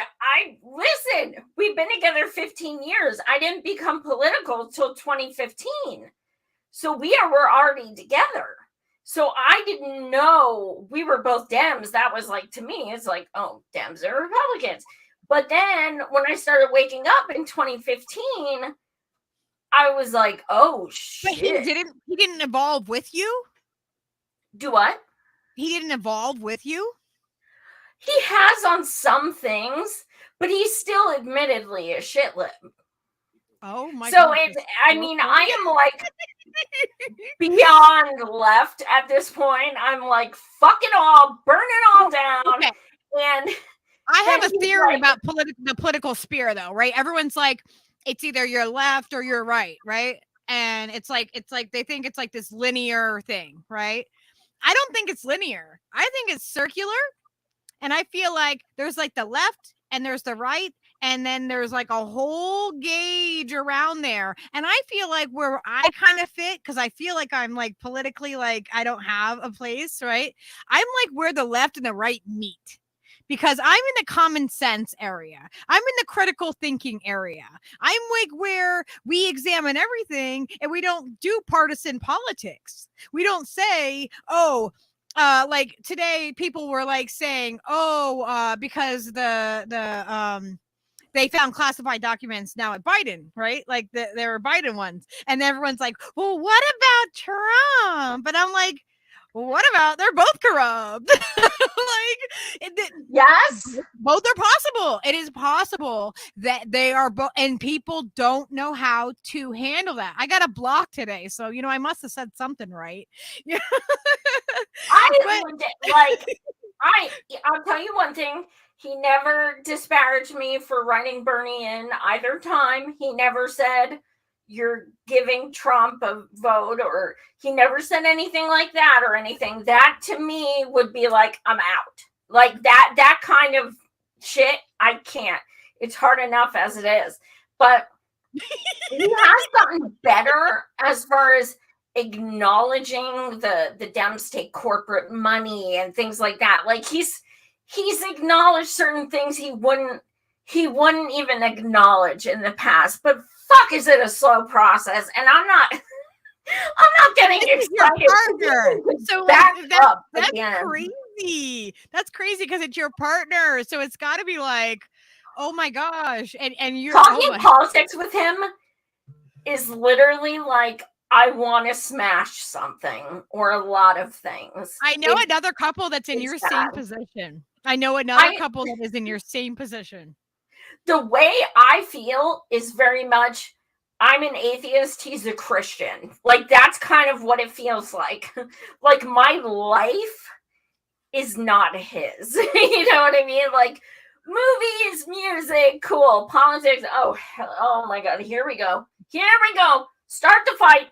Speaker 2: listen, we've been together 15 years. I didn't become political till 2015. So we were already together. So I didn't know we were both Dems. That was like, to me, it's like, oh, Dems are Republicans. But then when I started waking up in 2015, I was like, oh, shit.
Speaker 3: But he didn't evolve with you?
Speaker 2: Do what?
Speaker 3: He didn't evolve with you?
Speaker 2: He has on some things, but he's still admittedly a shit lib.
Speaker 3: Oh my
Speaker 2: God. So I am like beyond left at this point. I'm like, fuck it all, burn it all down. Okay. And
Speaker 3: I have a theory about the political sphere, though, right? Everyone's like, it's either you're left or you're right? And it's like they think it's like this linear thing, right? I don't think it's linear. I think it's circular. And I feel like there's like the left and there's the right. And then there's like a whole gauge around there. And I feel like where I kind of fit, because I feel like I'm like politically, like I don't have a place, right? I'm like where the left and the right meet. Because I'm in the common sense area. I'm in the critical thinking area. I'm like where we examine everything and we don't do partisan politics. We don't say, oh, like today people were like saying, oh, because they found classified documents now at Biden, right? Like there were Biden ones. And everyone's like, well, what about Trump? And I'm like, what about they're both corrupt?
Speaker 2: Yes,
Speaker 3: both are possible. It is possible that they are both, and people don't know how to handle that. I got a block today, so I must have said something right.
Speaker 2: I'll tell you one thing. He never disparaged me for writing Bernie in either time. He never said you're giving Trump a vote, or he never said anything like that or anything. That to me would be like, I'm out. Like that kind of shit, I can't. It's hard enough as it is. But he has something better as far as acknowledging the Dems take corporate money and things like that. Like he's acknowledged certain things he wouldn't even acknowledge in the past. But fuck, is it a slow process? And I'm not getting excited.
Speaker 3: So that's crazy. That's crazy because it's your partner. So it's got to be like, oh my gosh. And you're
Speaker 2: talking politics with him is literally like, I want to smash something or a lot of things.
Speaker 3: I know another couple that's in your same position. I know another couple that is in your same position.
Speaker 2: The way I feel is very much, I'm an atheist, he's a Christian. Like, that's kind of what it feels like. Like, my life is not his. You know what I mean? Like, movies, music, cool. Politics, oh my God, here we go. Start the fight.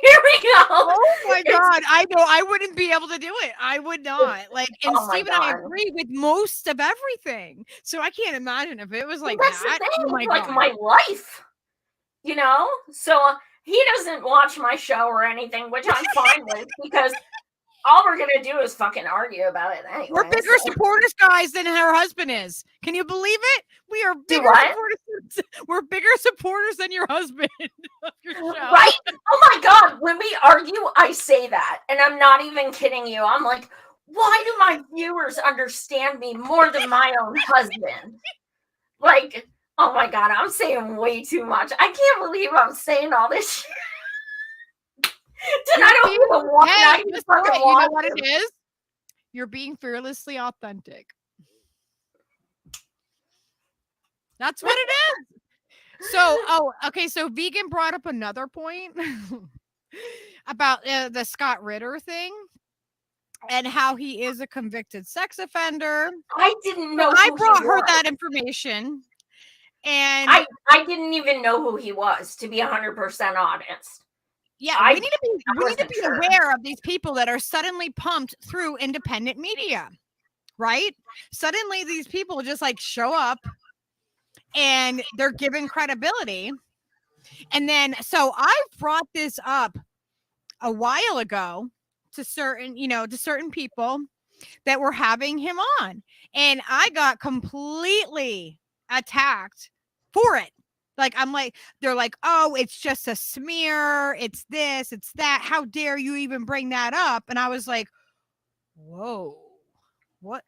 Speaker 2: Here we go.
Speaker 3: Oh my God. I know. I wouldn't be able to do it. I would not. Like, and Steve and I agree with most of everything. So I can't imagine if it was like that.
Speaker 2: Oh my God. My life. So he doesn't watch my show or anything, which I'm fine with, because all we're gonna do is fucking argue about it anyway.
Speaker 3: We're bigger supporters, guys, than her husband is. Can you believe it? We are bigger supporters. We're bigger supporters than your husband of your show.
Speaker 2: Right? Oh my God. When we argue, I say that. And I'm not even kidding you. I'm like, why do my viewers understand me more than my own husband? Like, oh my God, I'm saying way too much. I can't believe I'm saying all this shit. You know
Speaker 3: what it is? You're being fearlessly authentic. That's what it is. So, okay. So Vegan brought up another point about the Scott Ritter thing and how he is a convicted sex offender.
Speaker 2: I didn't know.
Speaker 3: I brought her that information, and
Speaker 2: I didn't even know who he was, to be 100% honest.
Speaker 3: Yeah, we need to be aware of these people that are suddenly pumped through independent media, right? Suddenly these people just like show up and they're given credibility. And then, so I brought this up a while ago to certain people that were having him on, and I got completely attacked for it. Like, they're like, oh, it's just a smear. It's this, it's that. How dare you even bring that up? And I was like, whoa, what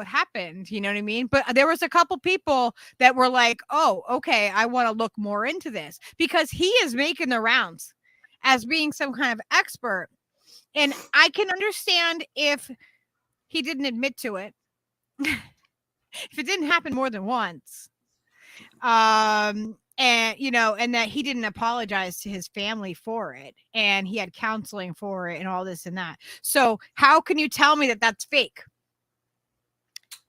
Speaker 3: happened? You know what I mean? But there was a couple people that were like, oh, okay, I want to look more into this, because he is making the rounds as being some kind of expert. And I can understand if he didn't admit to it, if it didn't happen more than once. And and that he didn't apologize to his family for it, and he had counseling for it and all this and that. So how can you tell me that that's fake?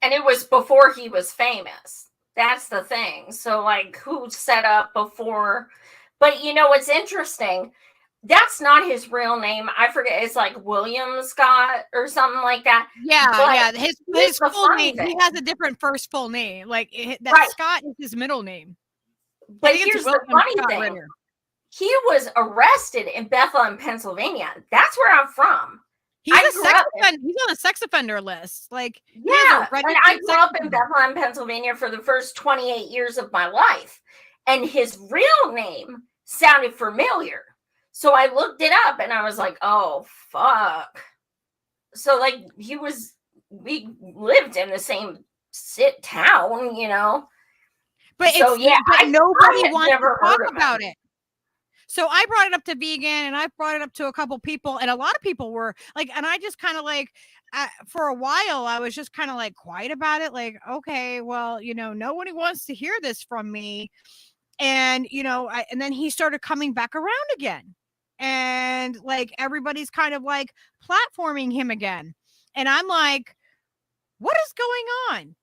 Speaker 2: And it was before he was famous. That's the thing. So like, who set up before? But what's interesting, that's not his real name. I forget. It's like William Scott or something like that.
Speaker 3: Yeah. His full name. He has a different first full name. Like that. Right. Scott is his middle name.
Speaker 2: But here's the funny thing. He was arrested in Bethlehem, Pennsylvania. That's where I'm from.
Speaker 3: He's on a sex offender list. Like,
Speaker 2: yeah. And I grew up in Bethlehem, Pennsylvania for the first 28 years of my life. And his real name sounded familiar. So I looked it up and I was like, oh, fuck. So like we lived in the same town, But
Speaker 3: so, but nobody wants to talk about it. So I brought it up to vegan, and I brought it up to a couple people, and a lot of people were like, and I just kind of like, for a while, I was just kind of like quiet about it. Like, okay, well, nobody wants to hear this from me. And, and then he started coming back around again. And like, everybody's kind of like platforming him again. And I'm like, what is going on?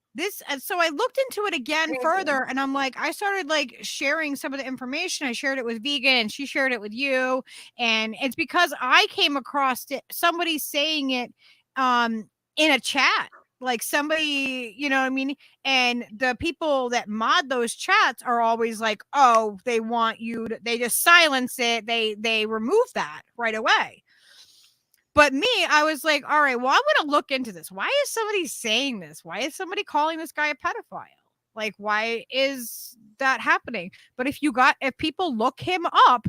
Speaker 3: So I looked into it again further, and I'm like, I started like sharing some of the information. I shared it with Vegan, and she shared it with you. And it's because I came across it, somebody saying it in a chat, like somebody, you know what I mean? And the people that mod those chats are always like, oh, they want you to, they just silence it. They remove that right away. But me, I was like, all right, well, I'm going to look into this. Why is somebody saying this? Why is somebody calling this guy a pedophile? Like, why is that happening? But if people look him up,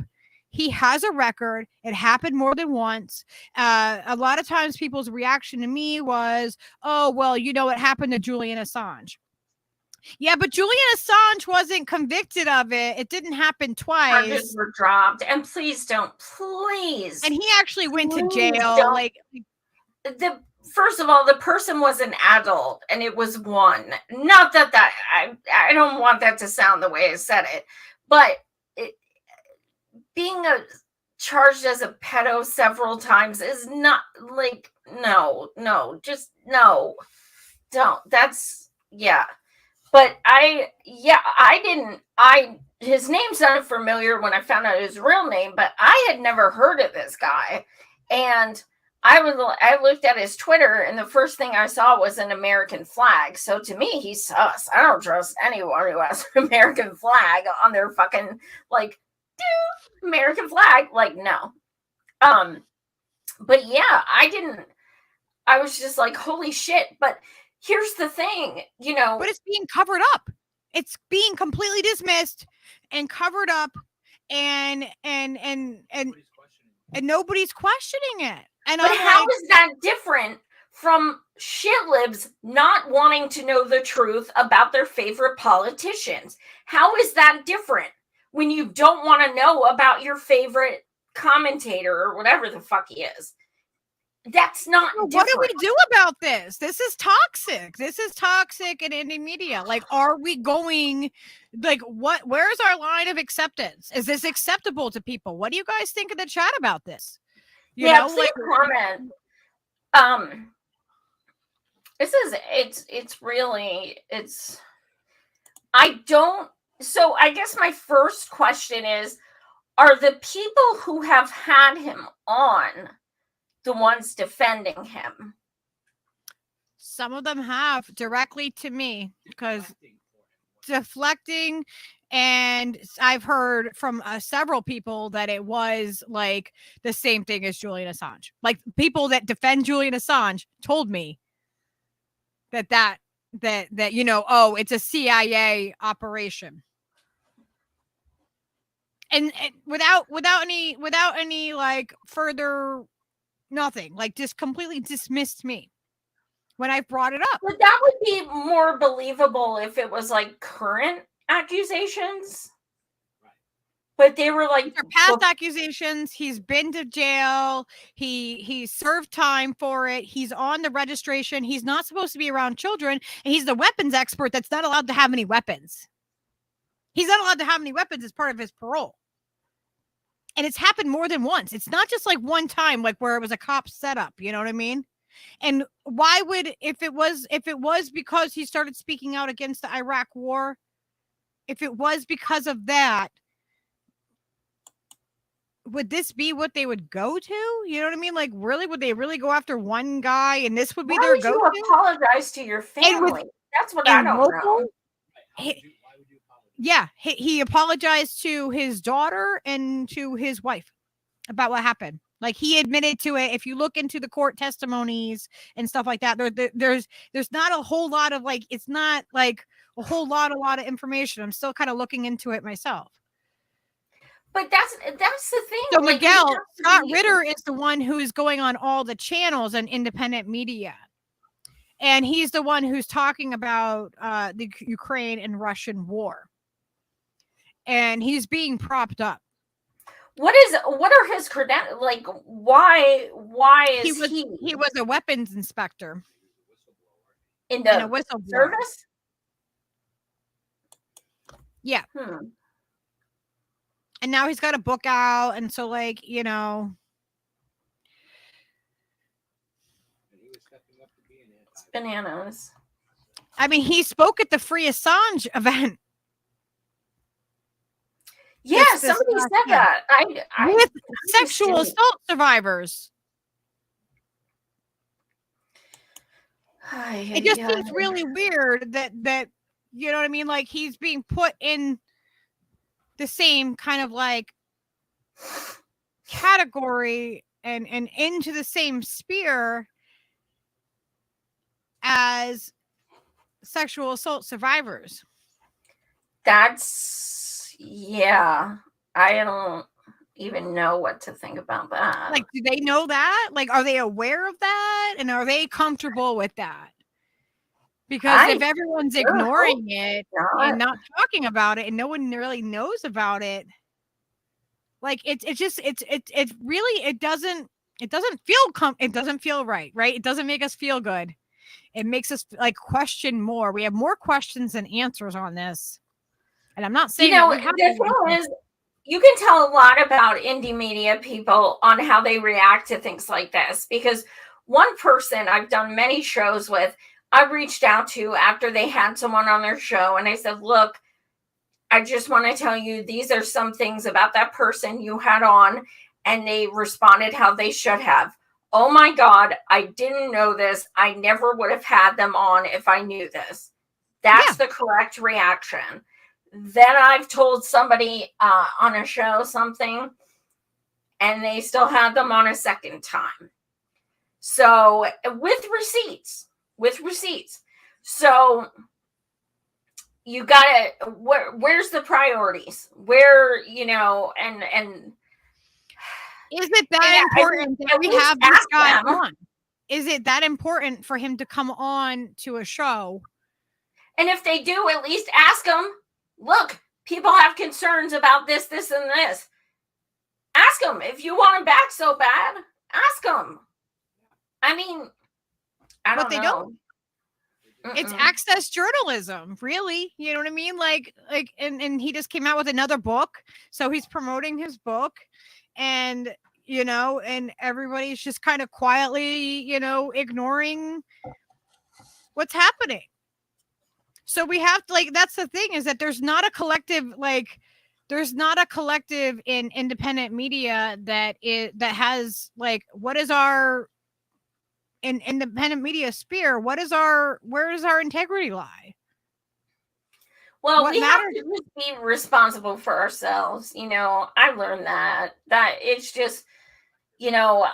Speaker 3: he has a record. It happened more than once. A lot of times people's reaction to me was, oh, well, it happened to Julian Assange. Yeah, but Julian Assange wasn't convicted of it. It didn't happen twice.
Speaker 2: Charges were dropped, and please don't, please.
Speaker 3: And he actually went to jail.
Speaker 2: First of all, the person was an adult, and it was one. Not that I don't want that to sound the way I said it, but being charged as a pedo several times is not like just no, don't. That's yeah. But his name sounded familiar when I found out his real name, but I had never heard of this guy. And I looked at his Twitter, and the first thing I saw was an American flag. So to me, he's sus. I don't trust anyone who has an American flag on their fucking, like, dude, American flag. Like, no. But yeah, I was just like, holy shit. But here's the thing,
Speaker 3: But it's being covered up. It's being completely dismissed and covered up, and nobody's questioning it.
Speaker 2: But how is that different from shitlibs not wanting to know the truth about their favorite politicians? How is that different when you don't want to know about your favorite commentator or whatever the fuck he is? That's not different.
Speaker 3: What do we do about this? This is toxic. This is toxic in indie media. Like, are we going, like, where's our line of acceptance? Is this acceptable to people? What do you guys think in the chat about this?
Speaker 2: Please comment. So I guess my first question is, are the people who have had him on the ones defending him?
Speaker 3: Some of them have directly to me, because deflecting, and I've heard from several people that it was like the same thing as Julian Assange. Like, people that defend Julian Assange told me that it's a CIA operation. And without any like further nothing, like, just completely dismissed me when I brought it up.
Speaker 2: But that would be more believable if it was like current accusations. But they were like
Speaker 3: past accusations. He's been to jail. He served time for it. He's on the registration. He's not supposed to be around children, and he's the weapons expert that's not allowed to have any weapons. He's not allowed to have any weapons as part of his parole. And it's happened more than once. It's not just like one time, like where it was a cop setup. You know what I mean? And why would, if it was because he started speaking out against the Iraq war, if it was because of that, would this be what they would go to? You know what I mean? Like, really, would they really go after one guy, and this would be their go-to?
Speaker 2: Why would you apologize to your family? That's what I don't know.
Speaker 3: Yeah, he apologized to his daughter and to his wife about what happened. Like, he admitted to it. If you look into the court testimonies and stuff like that, there's not a whole lot of, like, it's not like a lot of information. I'm still kind of looking into it myself.
Speaker 2: But that's the thing.
Speaker 3: So Miguel, Scott Ritter is the one who is going on all the channels and independent media. And he's the one who's talking about the Ukraine and Russian war. And he's being propped up.
Speaker 2: What are his credentials? Like, why is
Speaker 3: he was a weapons inspector
Speaker 2: in
Speaker 3: and a
Speaker 2: the
Speaker 3: whistleblower.
Speaker 2: service?
Speaker 3: Yeah. And now he's got a book out, and so like, you know,
Speaker 2: it's bananas.
Speaker 3: I mean, he spoke at the Free Assange event.
Speaker 2: Yeah, somebody said that.
Speaker 3: With sexual assault survivors. It just seems really weird that you know what I mean? Like he's being put in the same kind of like category and into the same sphere as sexual assault survivors.
Speaker 2: That's, yeah, I don't even know what to think about that.
Speaker 3: Like, do they know that? Like, are they aware of that? And are they comfortable with that? Because if everyone's ignoring it and not talking about it and no one really knows about it, like it really, it doesn't feel right? It doesn't make us feel good. It makes us like question more. We have more questions than answers on this. And I'm not saying,
Speaker 2: the thing is, you can tell a lot about indie media people on how they react to things like this, because one person I've done many shows with, I reached out to after they had someone on their show and I said, look, I just want to tell you, these are some things about that person you had on, and they responded how they should have. Oh my God, I didn't know this. I never would have had them on if I knew this. That's the correct reaction. Then I've told somebody on a show something, and they still had them on a second time. So with receipts. So you gotta, where's the priorities? Where, you know, and
Speaker 3: is it that important that we have this guy on? Is it that important for him to come on to a show?
Speaker 2: And if they do, at least ask them, look, people have concerns about this, and this. Ask them. If you want them back so bad, ask them. I mean, I don't know. But they don't.
Speaker 3: It's access journalism, really. You know what I mean? Like, and he just came out with another book. So he's promoting his book, and, you know, and everybody's just kind of quietly, you know, ignoring what's happening. So we have to, like, that's the thing, is that there's not a collective in independent media that has like, what is our in independent media sphere, where does our integrity lie?
Speaker 2: Well, we have to just be responsible for ourselves. You know, I learned that it's just, you know,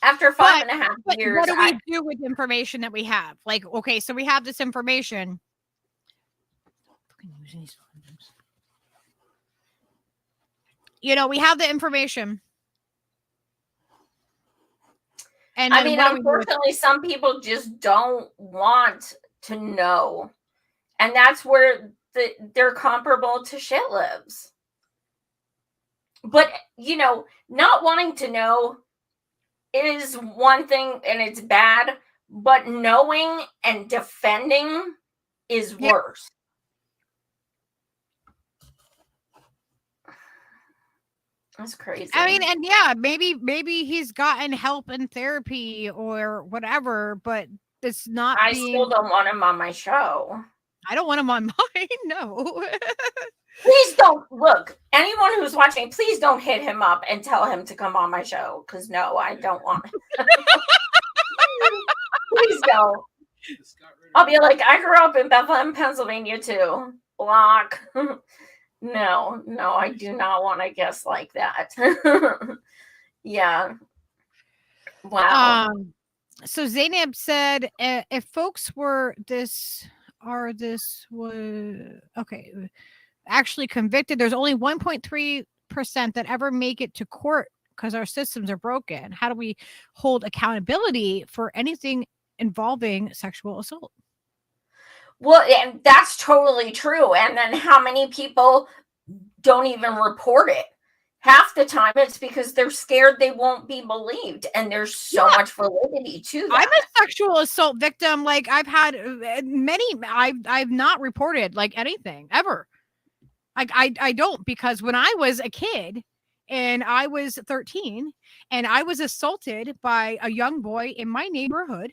Speaker 2: after 5.5 years.
Speaker 3: What do we do with information that we have? Like, okay, so we have this information. You know, we have the information.
Speaker 2: And I mean, unfortunately, some people just don't want to know. And that's where they're comparable to shit libs. But, you know, not wanting to know is one thing, and it's bad. But knowing and defending is worse. That's crazy.
Speaker 3: I mean, and yeah, maybe he's gotten help in therapy or whatever, but it's not.
Speaker 2: I still don't want him on my show.
Speaker 3: I don't want him on mine. No.
Speaker 2: Please don't. Look, anyone who's watching, please don't hit him up and tell him to come on my show. Because no, I don't want him. Please don't. I'll be like, I grew up in Bethlehem, Pennsylvania too. Block. No, I do not want to guess like that. Yeah. Wow.
Speaker 3: So Zainab said, if folks were actually convicted, there's only 1.3% that ever make it to court because our systems are broken. How do we hold accountability for anything involving sexual assault?
Speaker 2: Well, and that's totally true. And then how many people don't even report it? half the time it's because they're scared they won't be believed, and there's so much validity to that.
Speaker 3: I'm a sexual assault victim. Like, I've had many. I've not reported like anything ever. Like, I don't, because when I was a kid and I was 13 and I was assaulted by a young boy in my neighborhood.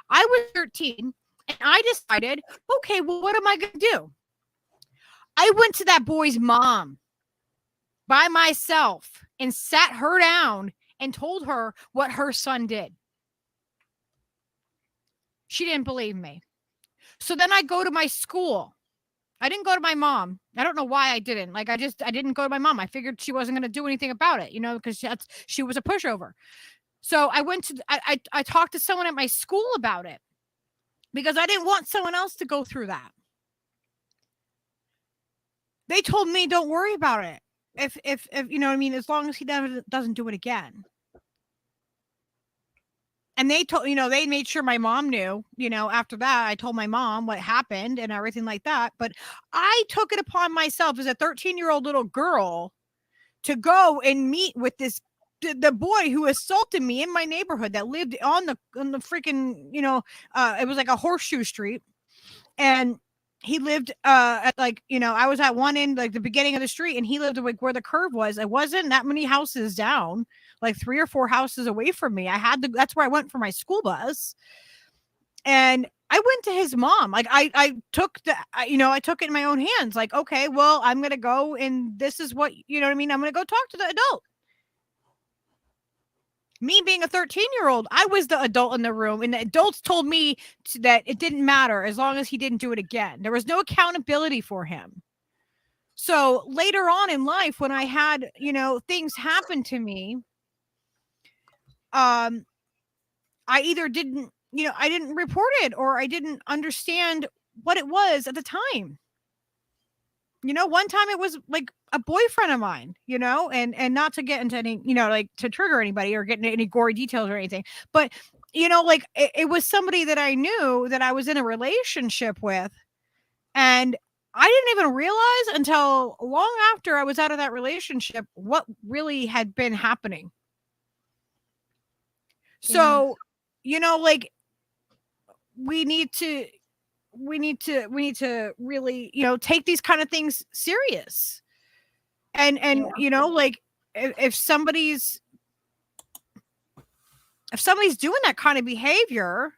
Speaker 3: I was 13 and I decided, okay, well, what am I going to do? I went to that boy's mom by myself and sat her down and told her what her son did. She didn't believe me. So then I go to my school. I didn't go to my mom. I don't know why I didn't. Like, I didn't go to my mom. I figured she wasn't going to do anything about it, because she was a pushover. So I talked to someone at my school about it because I didn't want someone else to go through that. They told me, don't worry about it. If you know what I mean, as long as he doesn't do it again. And they told, they made sure my mom knew, after that, I told my mom what happened and everything like that. But I took it upon myself as a 13-year-old little girl to go and meet with the boy who assaulted me in my neighborhood that lived on the freaking, it was like a horseshoe street. And he lived at I was at one end, like the beginning of the street, and he lived like where the curve was. It wasn't that many houses down, like 3 or 4 houses away from me. That's where I went for my school bus. And I went to his mom. Like I took it in my own hands. Like, okay, well, I'm going to go, and this is what, I'm going to go talk to the adult. Me being a 13-year-old, I was the adult in the room, and the adults told me that it didn't matter as long as he didn't do it again. There was no accountability for him. So later on in life, when I had, things happen to me, I either didn't, I didn't report it, or I didn't understand what it was at the time. One time it was like a boyfriend of mine, and not to get into any, like to trigger anybody or get into any gory details or anything, but, it was somebody that I knew that I was in a relationship with. And I didn't even realize until long after I was out of that relationship what really had been happening. So, we need to really, take these kind of things serious. And if somebody's doing that kind of behavior,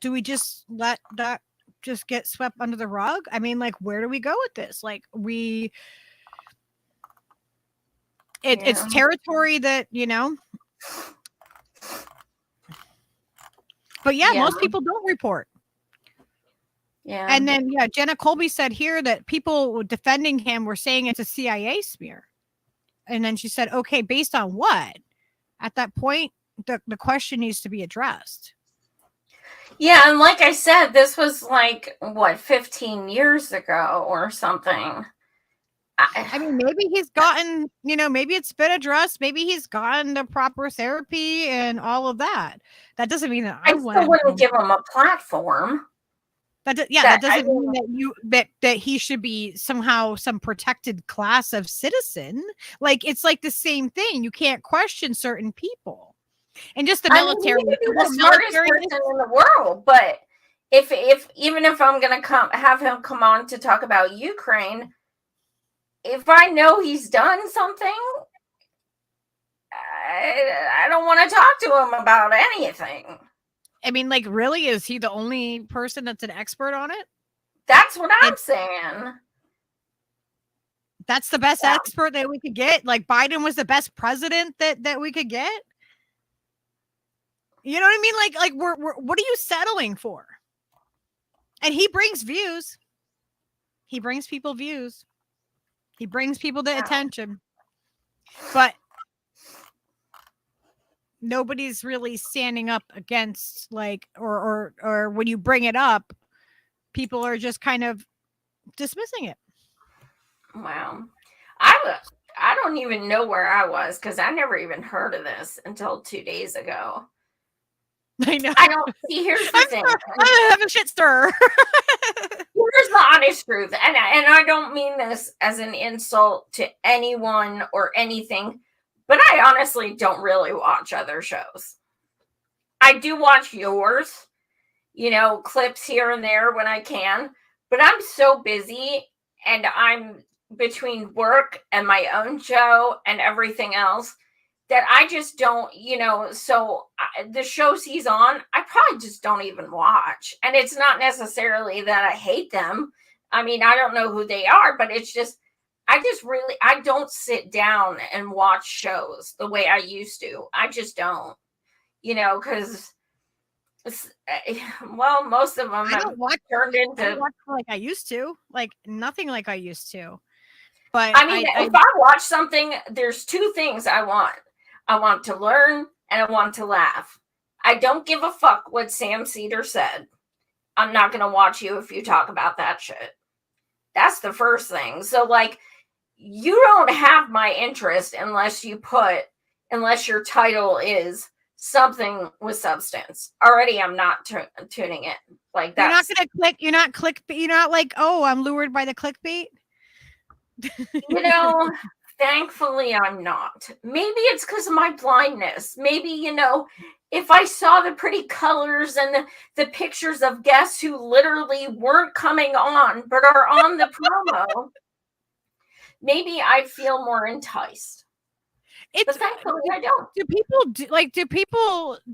Speaker 3: do we just let that just get swept under the rug? Where do we go with this? It's territory that, but most people don't report.
Speaker 2: Yeah.
Speaker 3: And then, Jenna Colby said here that people defending him were saying it's a CIA smear. And then she said, okay, based on what? At that point, the question needs to be addressed.
Speaker 2: Yeah, and like I said, this was 15 years ago or something.
Speaker 3: Maybe he's gotten, maybe it's been addressed. Maybe he's gotten the proper therapy and all of that. That doesn't mean that
Speaker 2: I still wouldn't give him a platform.
Speaker 3: That doesn't mean that he should be somehow some protected class of citizen. It's like the same thing. You can't question certain people. And just the military,
Speaker 2: he could be the smartest person in the world. But even if I'm gonna have him come on to talk about Ukraine, if I know he's done something, I don't want to talk to him about anything.
Speaker 3: Really, is he the only person that's an expert on it?
Speaker 2: That's what I'm saying.
Speaker 3: That's the best expert that we could get. Biden was the best president that we could get. You know what I mean? We're what are you settling for? And he brings views. He brings people views. He brings people the attention. But nobody's really standing up against or when you bring it up, people are just kind of dismissing it.
Speaker 2: Wow. I don't even know where I was because I never even heard of this until 2 days ago.
Speaker 3: I know.
Speaker 2: I don't see. Here's the thing.
Speaker 3: I have a shit stir.
Speaker 2: Here's the honest truth. And I don't mean this as an insult to anyone or anything, but I honestly don't really watch other shows. I do watch yours, clips here and there when I can, but I'm so busy and I'm between work and my own show and everything else that I just don't, so the shows he's on, I probably just don't even watch. And it's not necessarily that I hate them. I mean, I don't know who they are, but it's just, I don't sit down and watch shows the way I used to. I just don't, because, well, most of them have turned into.
Speaker 3: I don't watch like I used to, like nothing like I used to. But
Speaker 2: I mean, if I watch something, there's two things I want. I want to learn and I want to laugh. I don't give a fuck what Sam Cedar said. I'm not going to watch you if you talk about that shit. That's the first thing. So, like, you don't have my interest unless your title is something with substance. Already, I'm not tuning in. Like,
Speaker 3: you're not going to click. You're not like, oh, I'm lured by the clickbait.
Speaker 2: Thankfully I'm not. Maybe it's because of my blindness. Maybe, if I saw the pretty colors and the pictures of guests who literally weren't coming on but are on the promo, maybe I'd feel more enticed. But thankfully I don't.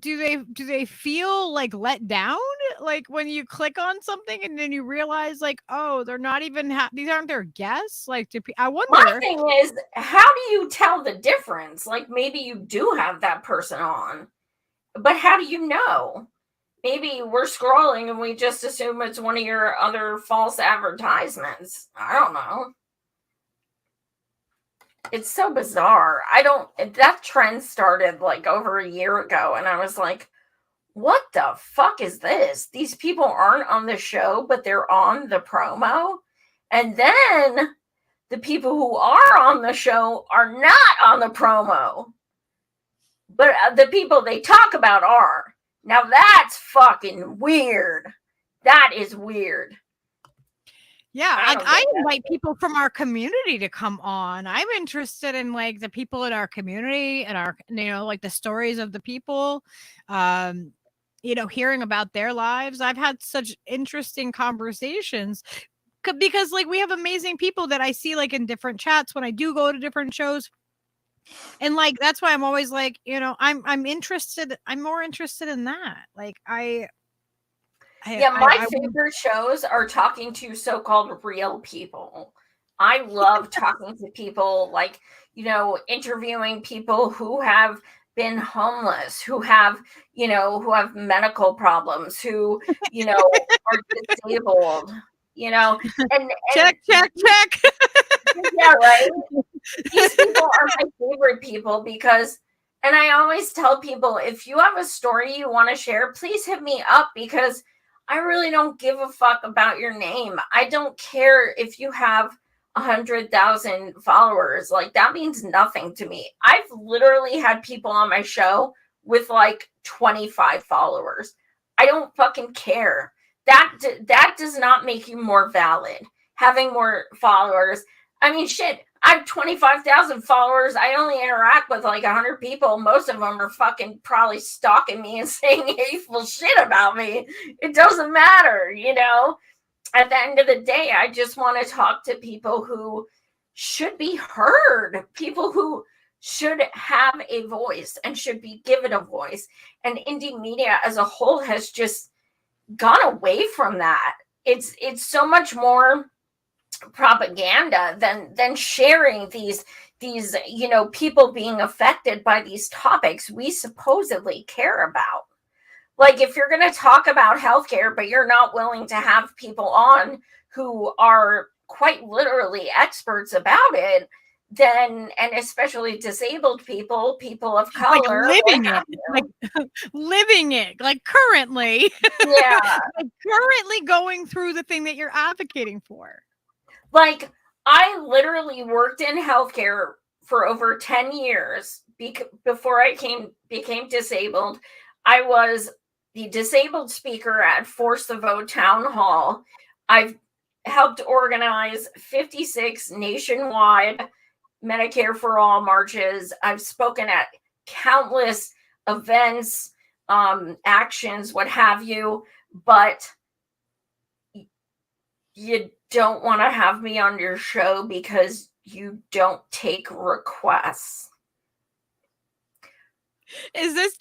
Speaker 3: Do they feel like let down? Like when you click on something and then you realize like, oh, they're not even these aren't their guests. Like, I wonder.
Speaker 2: My thing is, how do you tell the difference? Like maybe you do have that person on, but how do you know? Maybe we're scrolling and we just assume it's one of your other false advertisements. I don't know. It's so bizarre. That trend started like over a year ago, and I was like, what the fuck is this? These people aren't on the show, but they're on the promo. And then the people who are on the show are not on the promo. But the people they talk about are. Now that's fucking weird. That is weird.
Speaker 3: Yeah, I invite people from our community to come on. I'm interested in like the people in our community and our, like the stories of the people, hearing about their lives. I've had such interesting conversations because like we have amazing people that I see like in different chats when I do go to different shows. And like, that's why I'm always like, I'm interested. I'm more interested in that. Like my
Speaker 2: favorite shows are talking to so-called real people. I love talking to people, like, interviewing people who have been homeless, who have medical problems, who, are disabled, and
Speaker 3: check.
Speaker 2: Yeah, right. These people are my favorite people because, and I always tell people, if you have a story you want to share, please hit me up because I really don't give a fuck about your name. I don't care if you have 100,000 followers. Like that means nothing to me. I've literally had people on my show with like 25 followers. I don't fucking care. That does not make you more valid. Having more followers. I mean, shit, I have 25,000 followers. I only interact with like 100 people. Most of them are fucking probably stalking me and saying hateful shit about me. It doesn't matter, At the end of the day, I just want to talk to people who should be heard, people who should have a voice and should be given a voice. And indie media as a whole has just gone away from that. It's so much more propaganda than sharing these people being affected by these topics we supposedly care about. Like if you're going to talk about healthcare but you're not willing to have people on who are quite literally experts about it, then, and especially disabled people of color,
Speaker 3: living it, like currently, like currently going through the thing that you're advocating for.
Speaker 2: Like, I literally worked in healthcare for over 10 years before I became disabled. I was the disabled speaker at Force the Vote Town Hall. I've helped organize 56 nationwide Medicare for All marches. I've spoken at countless events, actions, what have you, but you don't want to have me on your show because you don't take requests.
Speaker 3: Is this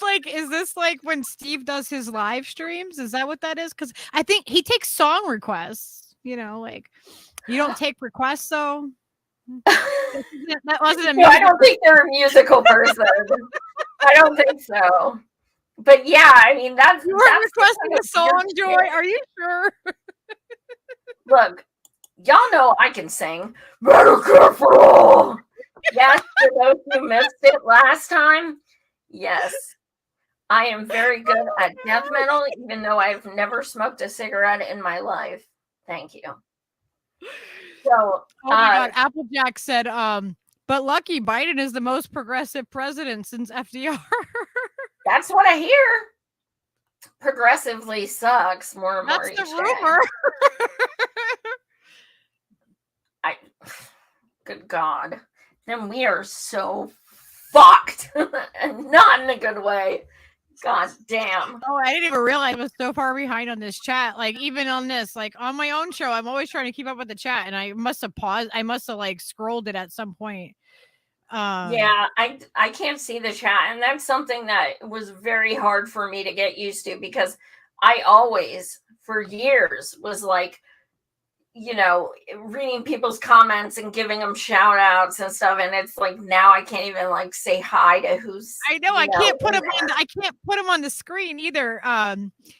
Speaker 3: like when Steve does his live streams? Is that what that is? Because I think he takes song requests. You know, like you don't take requests, though. That wasn't a
Speaker 2: no, I don't think they're a musical person. I don't think so. But yeah, I mean that's
Speaker 3: requesting a song, Joy. Are you sure?
Speaker 2: Look, y'all know I can sing. Medicare for All. Yes, for those who missed it last time. Yes, I am very good at death metal, even though I've never smoked a cigarette in my life. Thank you. So,
Speaker 3: oh my God, Applejack said, but Lucky, Biden is the most progressive president since FDR.
Speaker 2: That's what I hear. Progressively sucks more and more.
Speaker 3: That's the rumor.
Speaker 2: Good God. Then we are so fucked. And not in a good way. God damn.
Speaker 3: Oh, I didn't even realize I was so far behind on this chat. Like, even on this, like on my own show, I'm always trying to keep up with the chat, and I must have paused. I must have like scrolled it at some point.
Speaker 2: Yeah, I can't see the chat, and that's something that was very hard for me to get used to, because I always, for years, was like, you know, reading people's comments and giving them shout outs and stuff, and it's like now I can't even like say hi to who's.
Speaker 3: I know I can't put them on. I can't put them on the screen either.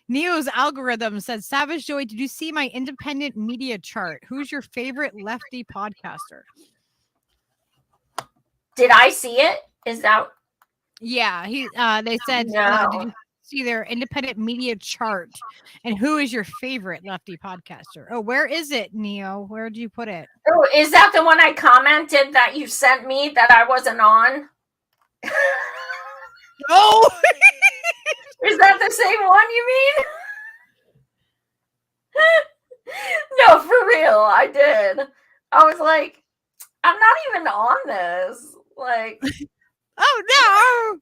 Speaker 3: Neo's algorithm said, "Savage Joy, did you see my independent media chart? Who's your favorite lefty podcaster?"
Speaker 2: Did I see it? Is that?
Speaker 3: Yeah, they said,
Speaker 2: no.
Speaker 3: Did you see their independent media chart? And who is your favorite lefty podcaster? Oh, where is it, Neo? Where do you put it?
Speaker 2: Oh, is that the one I commented that you sent me that I wasn't on?
Speaker 3: Oh,
Speaker 2: is that the same one you mean? No, for real, I did. I was like, I'm not even on this. Like,
Speaker 3: oh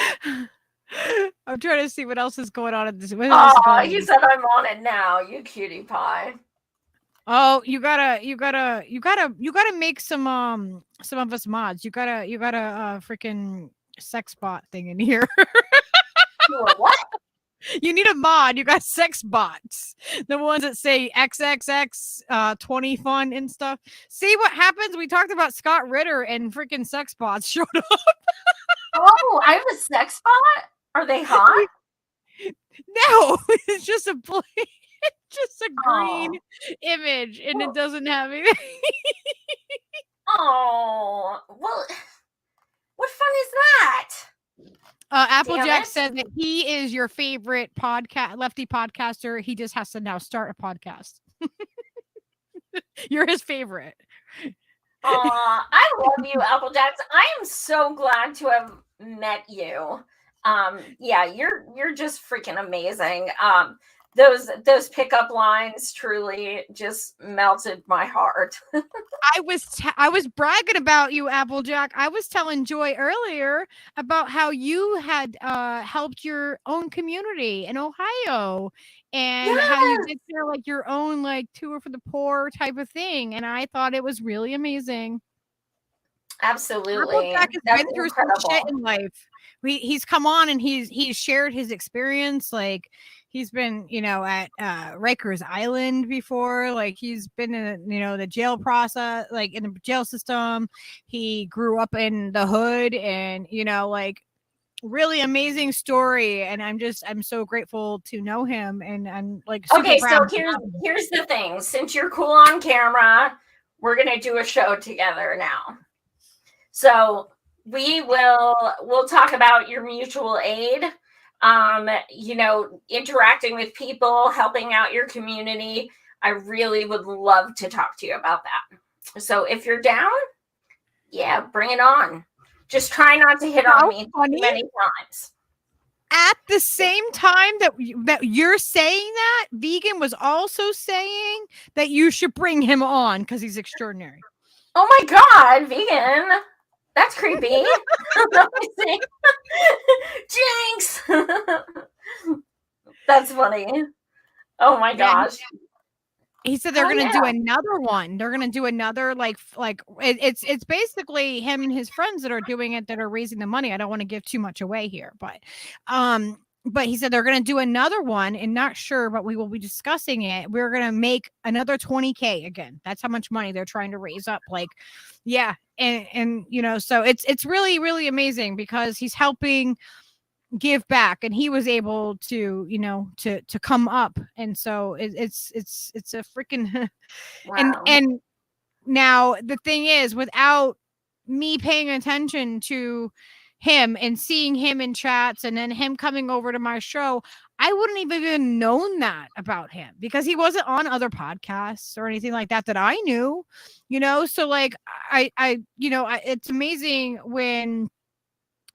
Speaker 3: no. I'm trying to see what else is going on in this.
Speaker 2: Oh, he said I'm on it now. You cutie pie.
Speaker 3: Oh, you gotta make some of us mods. You gotta freaking sex bot thing in here.
Speaker 2: What?
Speaker 3: You need a mod. You got sex bots, the ones that say XXX 20 fun and stuff. See what happens? We talked about Scott Ritter and freaking sex bots showed up.
Speaker 2: Oh, I have a sex bot. Are they hot?
Speaker 3: No, it's just a green image, and it doesn't have anything.
Speaker 2: Oh, well, what fun is that?
Speaker 3: Applejack said that he is your favorite lefty podcaster. He just has to now start a podcast. You're his favorite.
Speaker 2: I love you, Applejack. I am so glad to have met you. Yeah, you're just freaking amazing. Those pickup lines truly just melted my heart.
Speaker 3: I was bragging about you, Applejack. I was telling Joy earlier about how you had helped your own community in Ohio, and how you did like your own like tour for the poor type of thing, and I thought it was really amazing.
Speaker 2: Absolutely,
Speaker 3: Applejack has been through some shit in life. He's come on and he's shared his experience. Like, he's been, at Rikers Island before. Like, he's been in, the jail process, like in the jail system. He grew up in the hood, and really amazing story. And I'm so grateful to know him. And I'm like,
Speaker 2: okay. So here's the thing. Since you're cool on camera, we're gonna do a show together now. So we'll talk about your mutual aid, interacting with people, helping out your community. I really would love to talk to you about that. So if you're down, yeah, bring it on. Just try not to hit on me too many times.
Speaker 3: at the same time that you're saying that, Vegan was also saying that you should bring him on because he's extraordinary.
Speaker 2: Oh my God, Vegan. That's creepy. Let me see. Jinx. That's funny. Oh my gosh.
Speaker 3: He said they're going to do another one. They're going to do another like it's basically him and his friends that are doing it, that are raising the money. I don't want to give too much away here, but he said they're going to do another one, and not sure, but we will be discussing it. We're going to make another 20K again. That's how much money they're trying to raise up. Like, yeah. And you know, so it's really, really amazing because he's helping give back, and he was able to, you know, to come up. And so it's a freaking
Speaker 2: wow.
Speaker 3: and now the thing is, without me paying attention to him and seeing him in chats and then him coming over to my show, I wouldn't even known that about him because he wasn't on other podcasts or anything like that I knew, you know. So like I you know, it's amazing when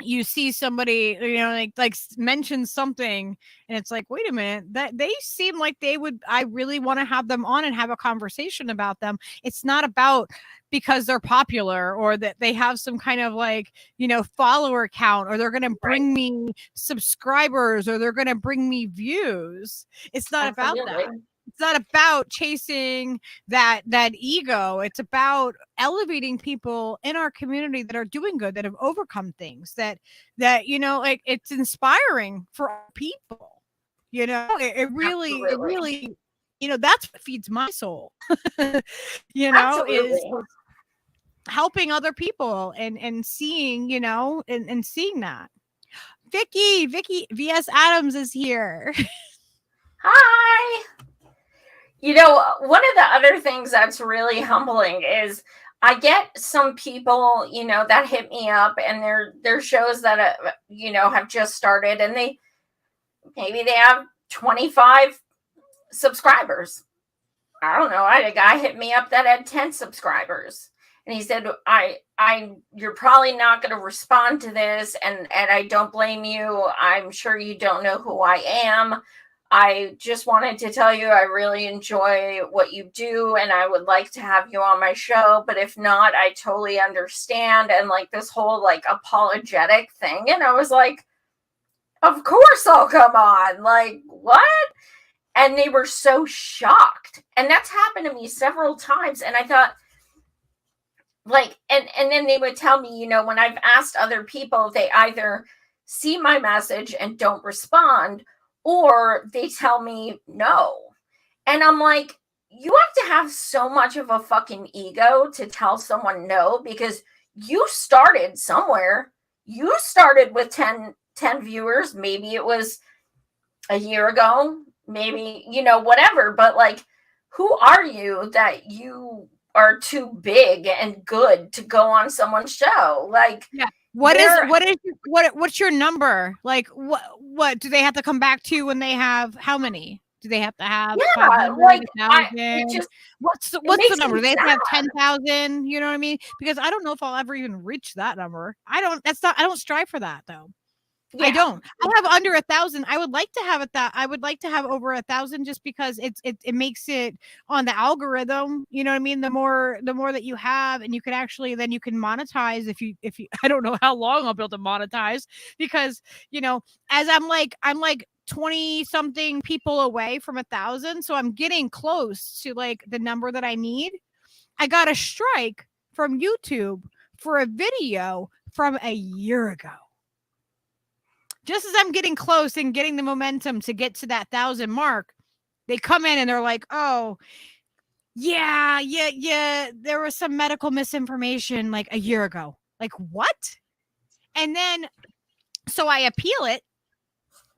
Speaker 3: you see somebody, you know, like mention something and it's like, wait a minute, that they seem like they would, I really want to have them on and have a conversation about them. It's not about because they're popular or that they have some kind of like, you know, follower count, or they're going to bring me subscribers, or they're going to bring me views. It's not about that. It's not about chasing that ego. It's about elevating people in our community that are doing good, that have overcome things, that you know, like, it's inspiring for people. You know, it really, you know, that's what feeds my soul. You know, is helping other people and seeing, you know, and seeing that. Vicky VS Adams is here.
Speaker 2: Hi. You know, one of the other things that's really humbling is I get some people, you know, that hit me up, and they're shows that, you know, have just started, and maybe they have 25 subscribers. I don't know. I had a guy hit me up that had 10 subscribers, and he said, you're probably not going to respond to this, and I don't blame you. I'm sure you don't know who I am. I just wanted to tell you I really enjoy what you do, and I would like to have you on my show, but if not, I totally understand. And like this whole like apologetic thing. And I was like, of course I'll come on. Like, what? And they were so shocked. And that's happened to me several times. And I thought, like, and then they would tell me, you know, when I've asked other people, they either see my message and don't respond, or they tell me no. And I'm like, you have to have so much of a fucking ego to tell someone no, because you started somewhere. You started with 10 viewers. Maybe it was a year ago, maybe, you know, whatever. But like, who are you that you are too big and good to go on someone's show? Like,
Speaker 3: yeah. What's your number? Like, what do they have to come back to when they have, how many do they have to have?
Speaker 2: Yeah, like,
Speaker 3: what's the number? Do they have to have 10,000? You know what I mean? Because I don't know if I'll ever even reach that number. I don't strive for that though. Yeah. I don't. I have under 1,000. I would like to have it that I would like to have over 1,000, just because it makes it on the algorithm. You know what I mean? The more that you have, and you can actually, then you can monetize if you I don't know how long I'll be able to monetize, because, you know, as I'm like 20 something people away from 1,000. So I'm getting close to like the number that I need. I got a strike from YouTube for a video from a year ago. Just as I'm getting close and getting the momentum to get to that 1,000 mark, they come in and they're like, oh, yeah, there was some medical misinformation like a year ago. Like, what? And then, so I appeal it.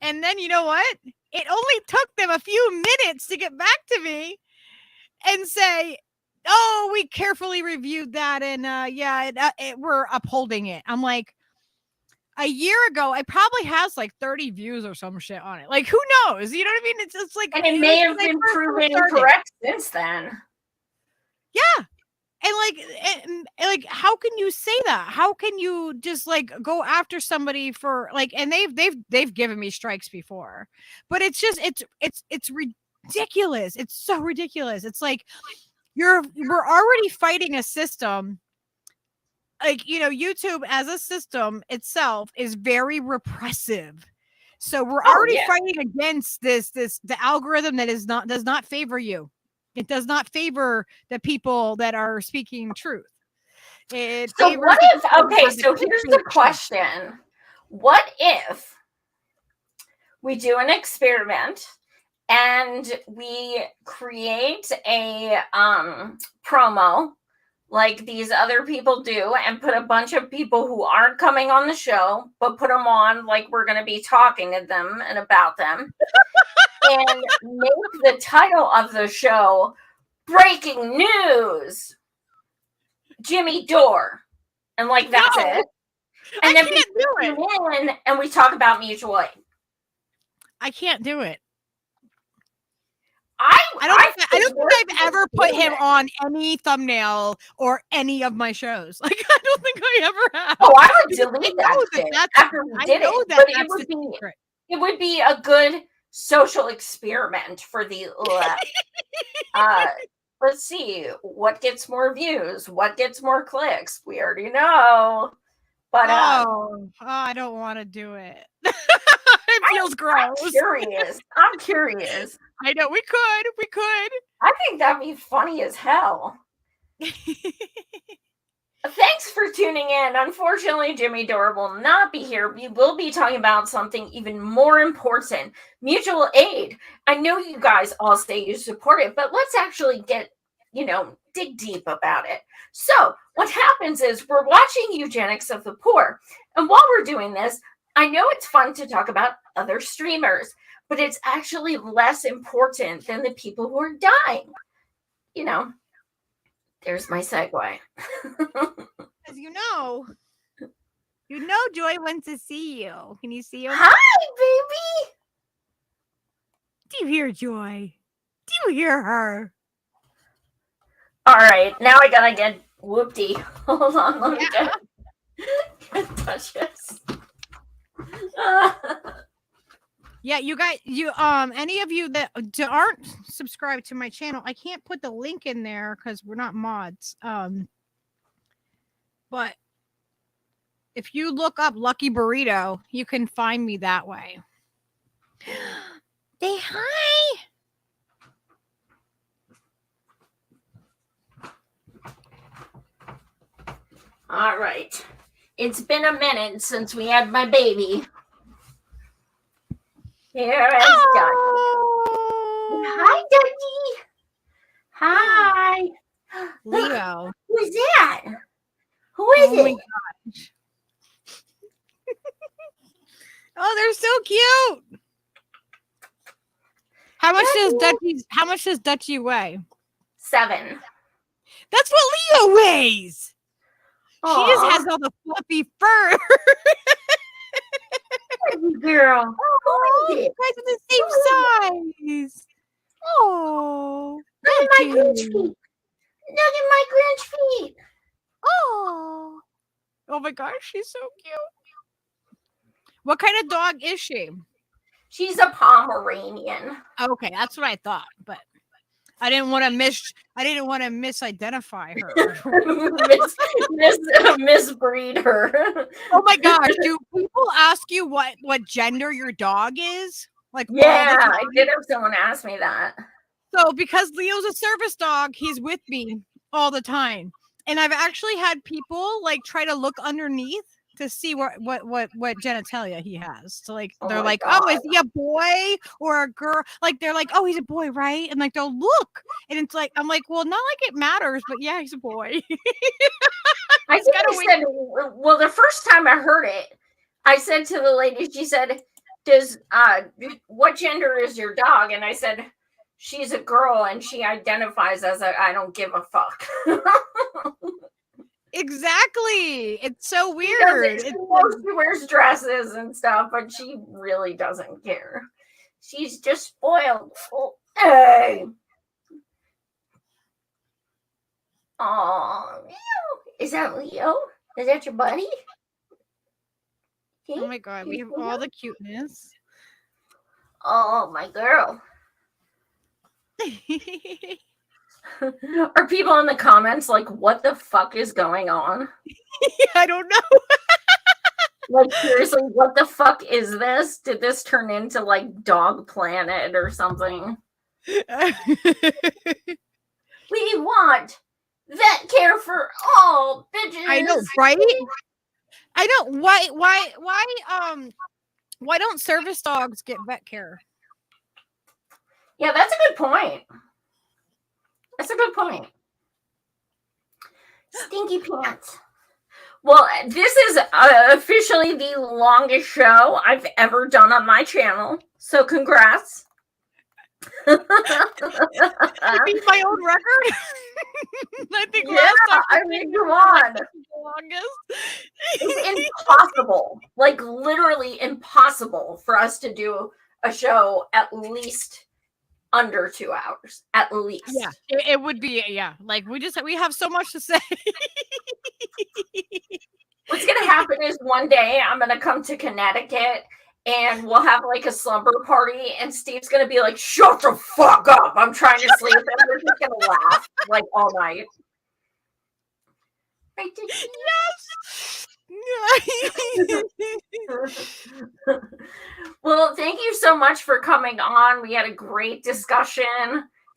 Speaker 3: And then, you know what? It only took them a few minutes to get back to me and say, oh, we carefully reviewed that. And we're upholding it. I'm like, a year ago, it probably has like 30 views or some shit on it. Like, who knows? You know what I mean? It's like,
Speaker 2: and it may have been proven incorrect since then.
Speaker 3: Yeah. and how can you say that? How can you just like go after somebody for like, and they've given me strikes before, but it's just it's ridiculous. It's so ridiculous. It's like we're already fighting a system. Like, YouTube as a system itself is very repressive. So we're already fighting against the algorithm that does not favor you. It does not favor the people that are speaking truth.
Speaker 2: So here's the question. What if we do an experiment and we create a promo like these other people do and put a bunch of people who aren't coming on the show, but put them on like we're going to be talking to them and about them and make the title of the show Breaking News, Jimmy Dore. And like, that's it. And then we do in and we talk about mutual aid.
Speaker 3: I can't do it.
Speaker 2: I
Speaker 3: don't think I've ever put him on any thumbnail or any of my shows. Like, I don't think I ever have.
Speaker 2: Oh, I would delete that shit after we did it. But it would be a good social experiment for the let's see what gets more views, what gets more clicks. We already know. But
Speaker 3: I don't want to do it. It feels gross.
Speaker 2: I'm curious.
Speaker 3: I know we could.
Speaker 2: I think that'd be funny as hell. Thanks for tuning in. Unfortunately, Jimmy Dore will not be here. We will be talking about something even more important, mutual aid. I know you guys all say you support it, but let's actually get, dig deep about it. So what happens is we're watching eugenics of the poor. And while we're doing this, I know it's fun to talk about other streamers, but it's actually less important than the people who are dying. There's my segue.
Speaker 3: As Joy wants to see you. Can you see her?
Speaker 2: Hi, baby.
Speaker 3: Do you hear Joy? Do you hear her?
Speaker 2: All right, now I gotta get whoopty. Hold on, let me get touch this.
Speaker 3: Yeah, you guys, any of you that aren't subscribed to my channel, I can't put the link in there because we're not mods. But if you look up Lucky Burrito, you can find me that way. Say hi.
Speaker 2: All right. It's been a minute since we had my baby. Here is Ducky. Hi, Ducky. Hi.
Speaker 3: Leo.
Speaker 2: Who's that? Who is it?
Speaker 3: My gosh. Oh, they're so cute. How much does Dutchie weigh?
Speaker 2: 7.
Speaker 3: That's what Leo weighs.
Speaker 2: Aww.
Speaker 3: She just has all the fluffy fur.
Speaker 2: Girl.
Speaker 3: Oh, you guys are the same size. Oh.
Speaker 2: Look at my Grinch feet. Look at my Grinch feet.
Speaker 3: Oh. Oh my gosh, she's so cute. What kind of dog is she?
Speaker 2: She's a Pomeranian.
Speaker 3: Okay, that's what I thought, but I didn't want to misidentify her.
Speaker 2: Misbreed her.
Speaker 3: Oh my gosh, do people ask you what gender your dog is? Like,
Speaker 2: yeah, I did have someone ask me that.
Speaker 3: So because Leo's a service dog, he's with me all the time. And I've actually had people like try to look underneath to see what genitalia he has. So like they're like, God. Oh, is he a boy or a girl? Like they're like, oh, he's a boy, right? And like they'll look, and it's like I'm like, well, not like it matters, but yeah, he's a boy.
Speaker 2: I said, well, the first time I heard it, I said to the lady, she said, what gender is your dog? And I said, she's a girl and she identifies as I don't give a fuck.
Speaker 3: Exactly. It's so weird.
Speaker 2: She wears dresses and stuff, but she really doesn't care. She's just spoiled. Oh, hey. Oh, Leo. Is that Leo? Is that your buddy?
Speaker 3: Oh my god, we have all the cuteness.
Speaker 2: Oh, my girl. Are people in the comments like, what the fuck is going on?
Speaker 3: I don't know.
Speaker 2: Like, seriously, what the fuck is this? Did this turn into like Dog Planet or something? We want vet care for all bitches.
Speaker 3: I know, right? I know. Why don't service dogs get vet care?
Speaker 2: Yeah, that's a good point. That's a good point. Stinky pants. Well, this is officially the longest show I've ever done on my channel. So congrats.
Speaker 3: I beat my own record. I think last time
Speaker 2: come on.
Speaker 3: The longest.
Speaker 2: It's impossible, like literally impossible for us to do a show at least under 2 hours, at least.
Speaker 3: Yeah, it would be, like we have so much to say.
Speaker 2: What's gonna happen is one day I'm gonna come to Connecticut and we'll have like a slumber party and Steve's gonna be like, shut the fuck up, I'm trying to sleep, and we're just gonna laugh like all night. Yes. Well, thank you so much for coming on. We had a great discussion.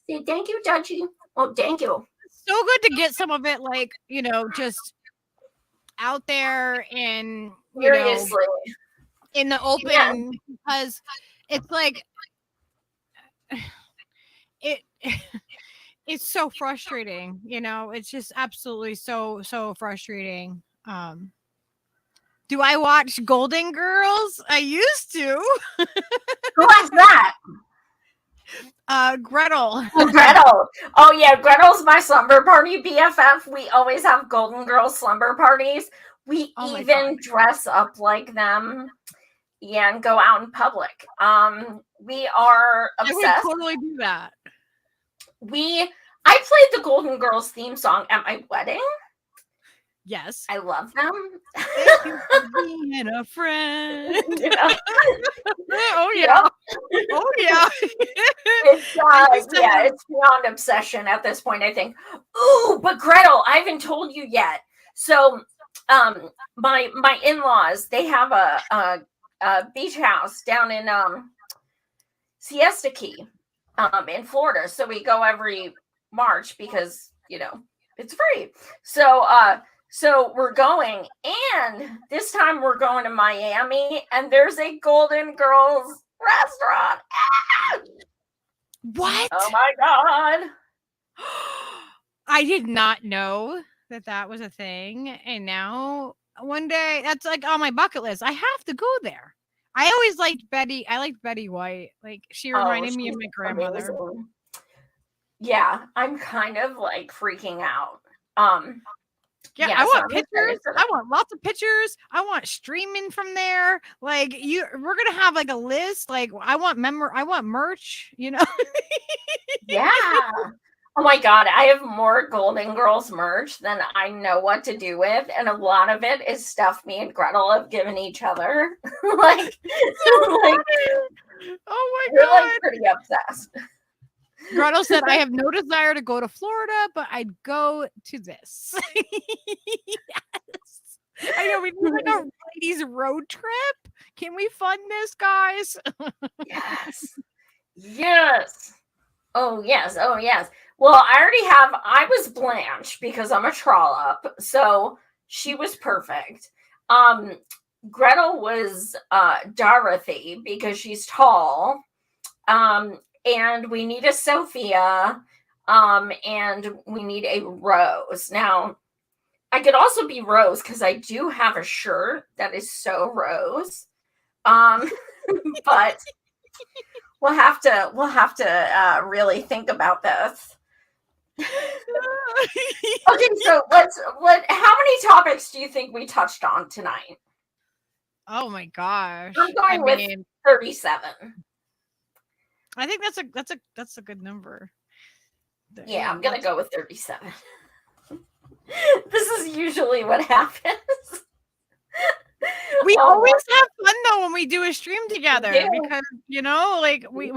Speaker 2: Say thank you, Dutchie. Oh, thank you.
Speaker 3: So good to get some of it, like, just out there and
Speaker 2: Seriously.
Speaker 3: In the open, because it's like it's so frustrating, it's just absolutely so frustrating. Do I watch Golden Girls? I used to.
Speaker 2: Who has that?
Speaker 3: Gretel.
Speaker 2: Oh, Gretel. Oh yeah, Gretel's my slumber party BFF. We always have Golden Girls slumber parties. We even dress up like them. Yeah, and go out in public. We are obsessed.
Speaker 3: I would totally do that.
Speaker 2: I played the Golden Girls theme song at my wedding.
Speaker 3: Yes.
Speaker 2: I love them.
Speaker 3: Thank you for being a friend.
Speaker 2: Yeah.
Speaker 3: Oh yeah. Yep. Oh yeah.
Speaker 2: It's beyond obsession at this point, I think. Ooh, but Gretel, I haven't told you yet. So my in-laws, they have a beach house down in Siesta Key in Florida. So we go every March because it's free. So we're going, and this time we're going to Miami, and there's a Golden Girls restaurant. Ah!
Speaker 3: What?
Speaker 2: Oh my god.
Speaker 3: I did not know that was a thing, and now one day that's like on my bucket list. I have to go there. I always liked Betty. I liked Betty White. Like, she reminded me of my grandmother.
Speaker 2: Amazing. Yeah, I'm kind of like freaking out.
Speaker 3: Yeah, I want pictures. I want lots of pictures. I want streaming from there. Like, we're gonna have like a list. Like, I want merch.
Speaker 2: Yeah. Oh my god, I have more Golden Girls merch than I know what to do with, and a lot of it is stuff me and Gretel have given each other. Oh my
Speaker 3: god,
Speaker 2: we're like pretty obsessed.
Speaker 3: Gretel said, I have no desire to go to Florida, but I'd go to this. Yes. I know, we need like a ladies road trip. Can we fund this, guys?
Speaker 2: Yes. Oh, yes. Well, I was Blanche because I'm a trollop, so she was perfect. Gretel was Dorothy because she's tall. And we need a Sophia, and we need a Rose. Now, I could also be Rose because I do have a shirt that is so Rose. But we'll have to really think about this. Okay, so how many topics do you think we touched on tonight?
Speaker 3: Oh my gosh.
Speaker 2: I'm going with 37.
Speaker 3: I think that's a good number.
Speaker 2: Yeah, I'm gonna go with 37. This is usually what happens.
Speaker 3: We always have fun though when we do a stream together because like we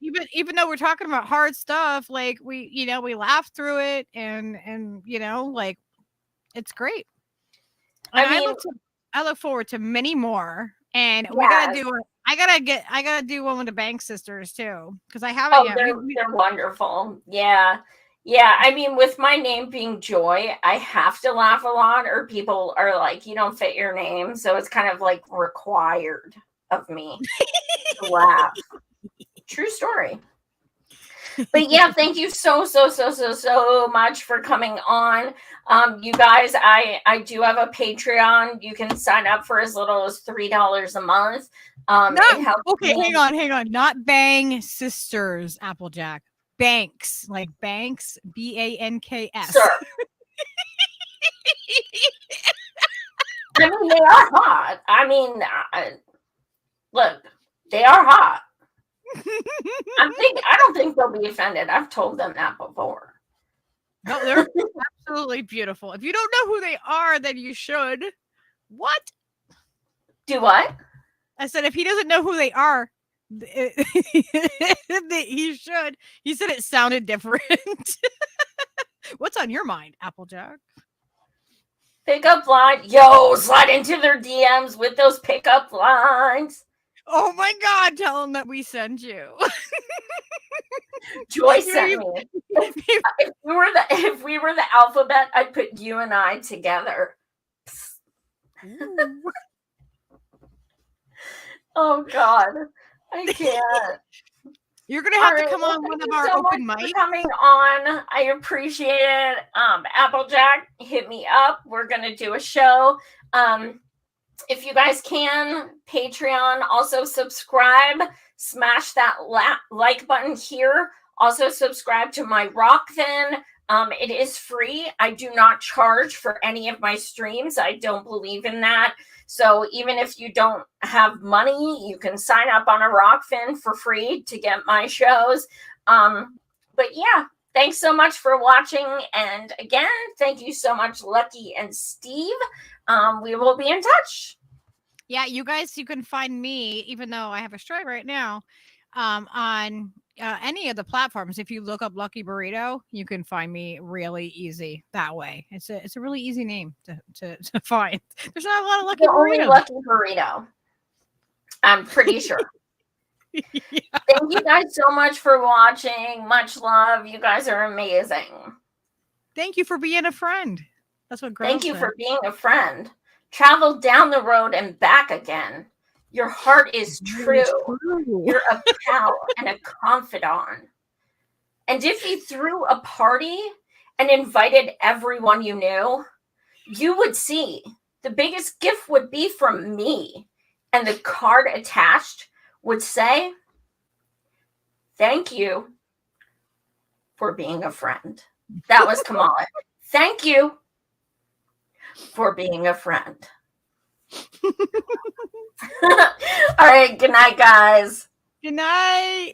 Speaker 3: even though we're talking about hard stuff, like we laugh through it and like it's great. And I look forward to many more. And we gotta do it. I gotta do one with the Bank sisters too because I haven't yet.
Speaker 2: They're wonderful. Yeah. Yeah, I mean, with my name being Joy, I have to laugh a lot, or people are like, you don't fit your name. So it's kind of like required of me to laugh. True story. But yeah, thank you so much for coming on. You guys, I do have a Patreon. You can sign up for as little as $3 a month.
Speaker 3: Hang on. Not Bang Sisters, Applejack. Banks, like Banks, Banks.
Speaker 2: Sure. I mean, they are hot. I mean, look, they are hot. I don't think they'll be offended. I've told them that before.
Speaker 3: No, they're absolutely beautiful. If you don't know who they are, then you should. What?
Speaker 2: Do what?
Speaker 3: I said, if he doesn't know who they are, he should. He said it sounded different. What's on your mind, Applejack?
Speaker 2: Pickup line. Yo, slide into their DMs with those pickup lines.
Speaker 3: Oh my God, tell them that we send you.
Speaker 2: Joy sent me. If we were the alphabet, I'd put you and I together. Oh God. I can't.
Speaker 3: You're gonna have to come on one of our open mics.
Speaker 2: Coming on, I appreciate it. Applejack, hit me up. We're gonna do a show. If you guys can, Patreon. Also subscribe. Smash that like button here. Also subscribe to my Rockfin. It is free. I do not charge for any of my streams. I don't believe in that. So even if you don't have money, you can sign up on a Rockfin for free to get my shows. But yeah, thanks so much for watching. And again, thank you so much, Lucky and Steve. We will be in touch.
Speaker 3: Yeah, you guys, you can find me, even though I have a strike right now, on any of the platforms. If you look up Lucky Burrito, you can find me really easy that way. It's a really easy name to find. There's not a lot of Lucky Burritos.
Speaker 2: Only Lucky Burrito. I'm pretty sure. Yeah. Thank you guys so much for watching. Much love. You guys are amazing.
Speaker 3: Thank you for being a friend. That's what.
Speaker 2: Thank you for being a friend. Travel down the road and back again. Your heart is true. You're a pal and a confidant. And if you threw a party and invited everyone you knew, you would see the biggest gift would be from me. And the card attached would say, thank you for being a friend. That was Kamala. Thank you for being a friend. All right. Good night, guys.
Speaker 3: Good night.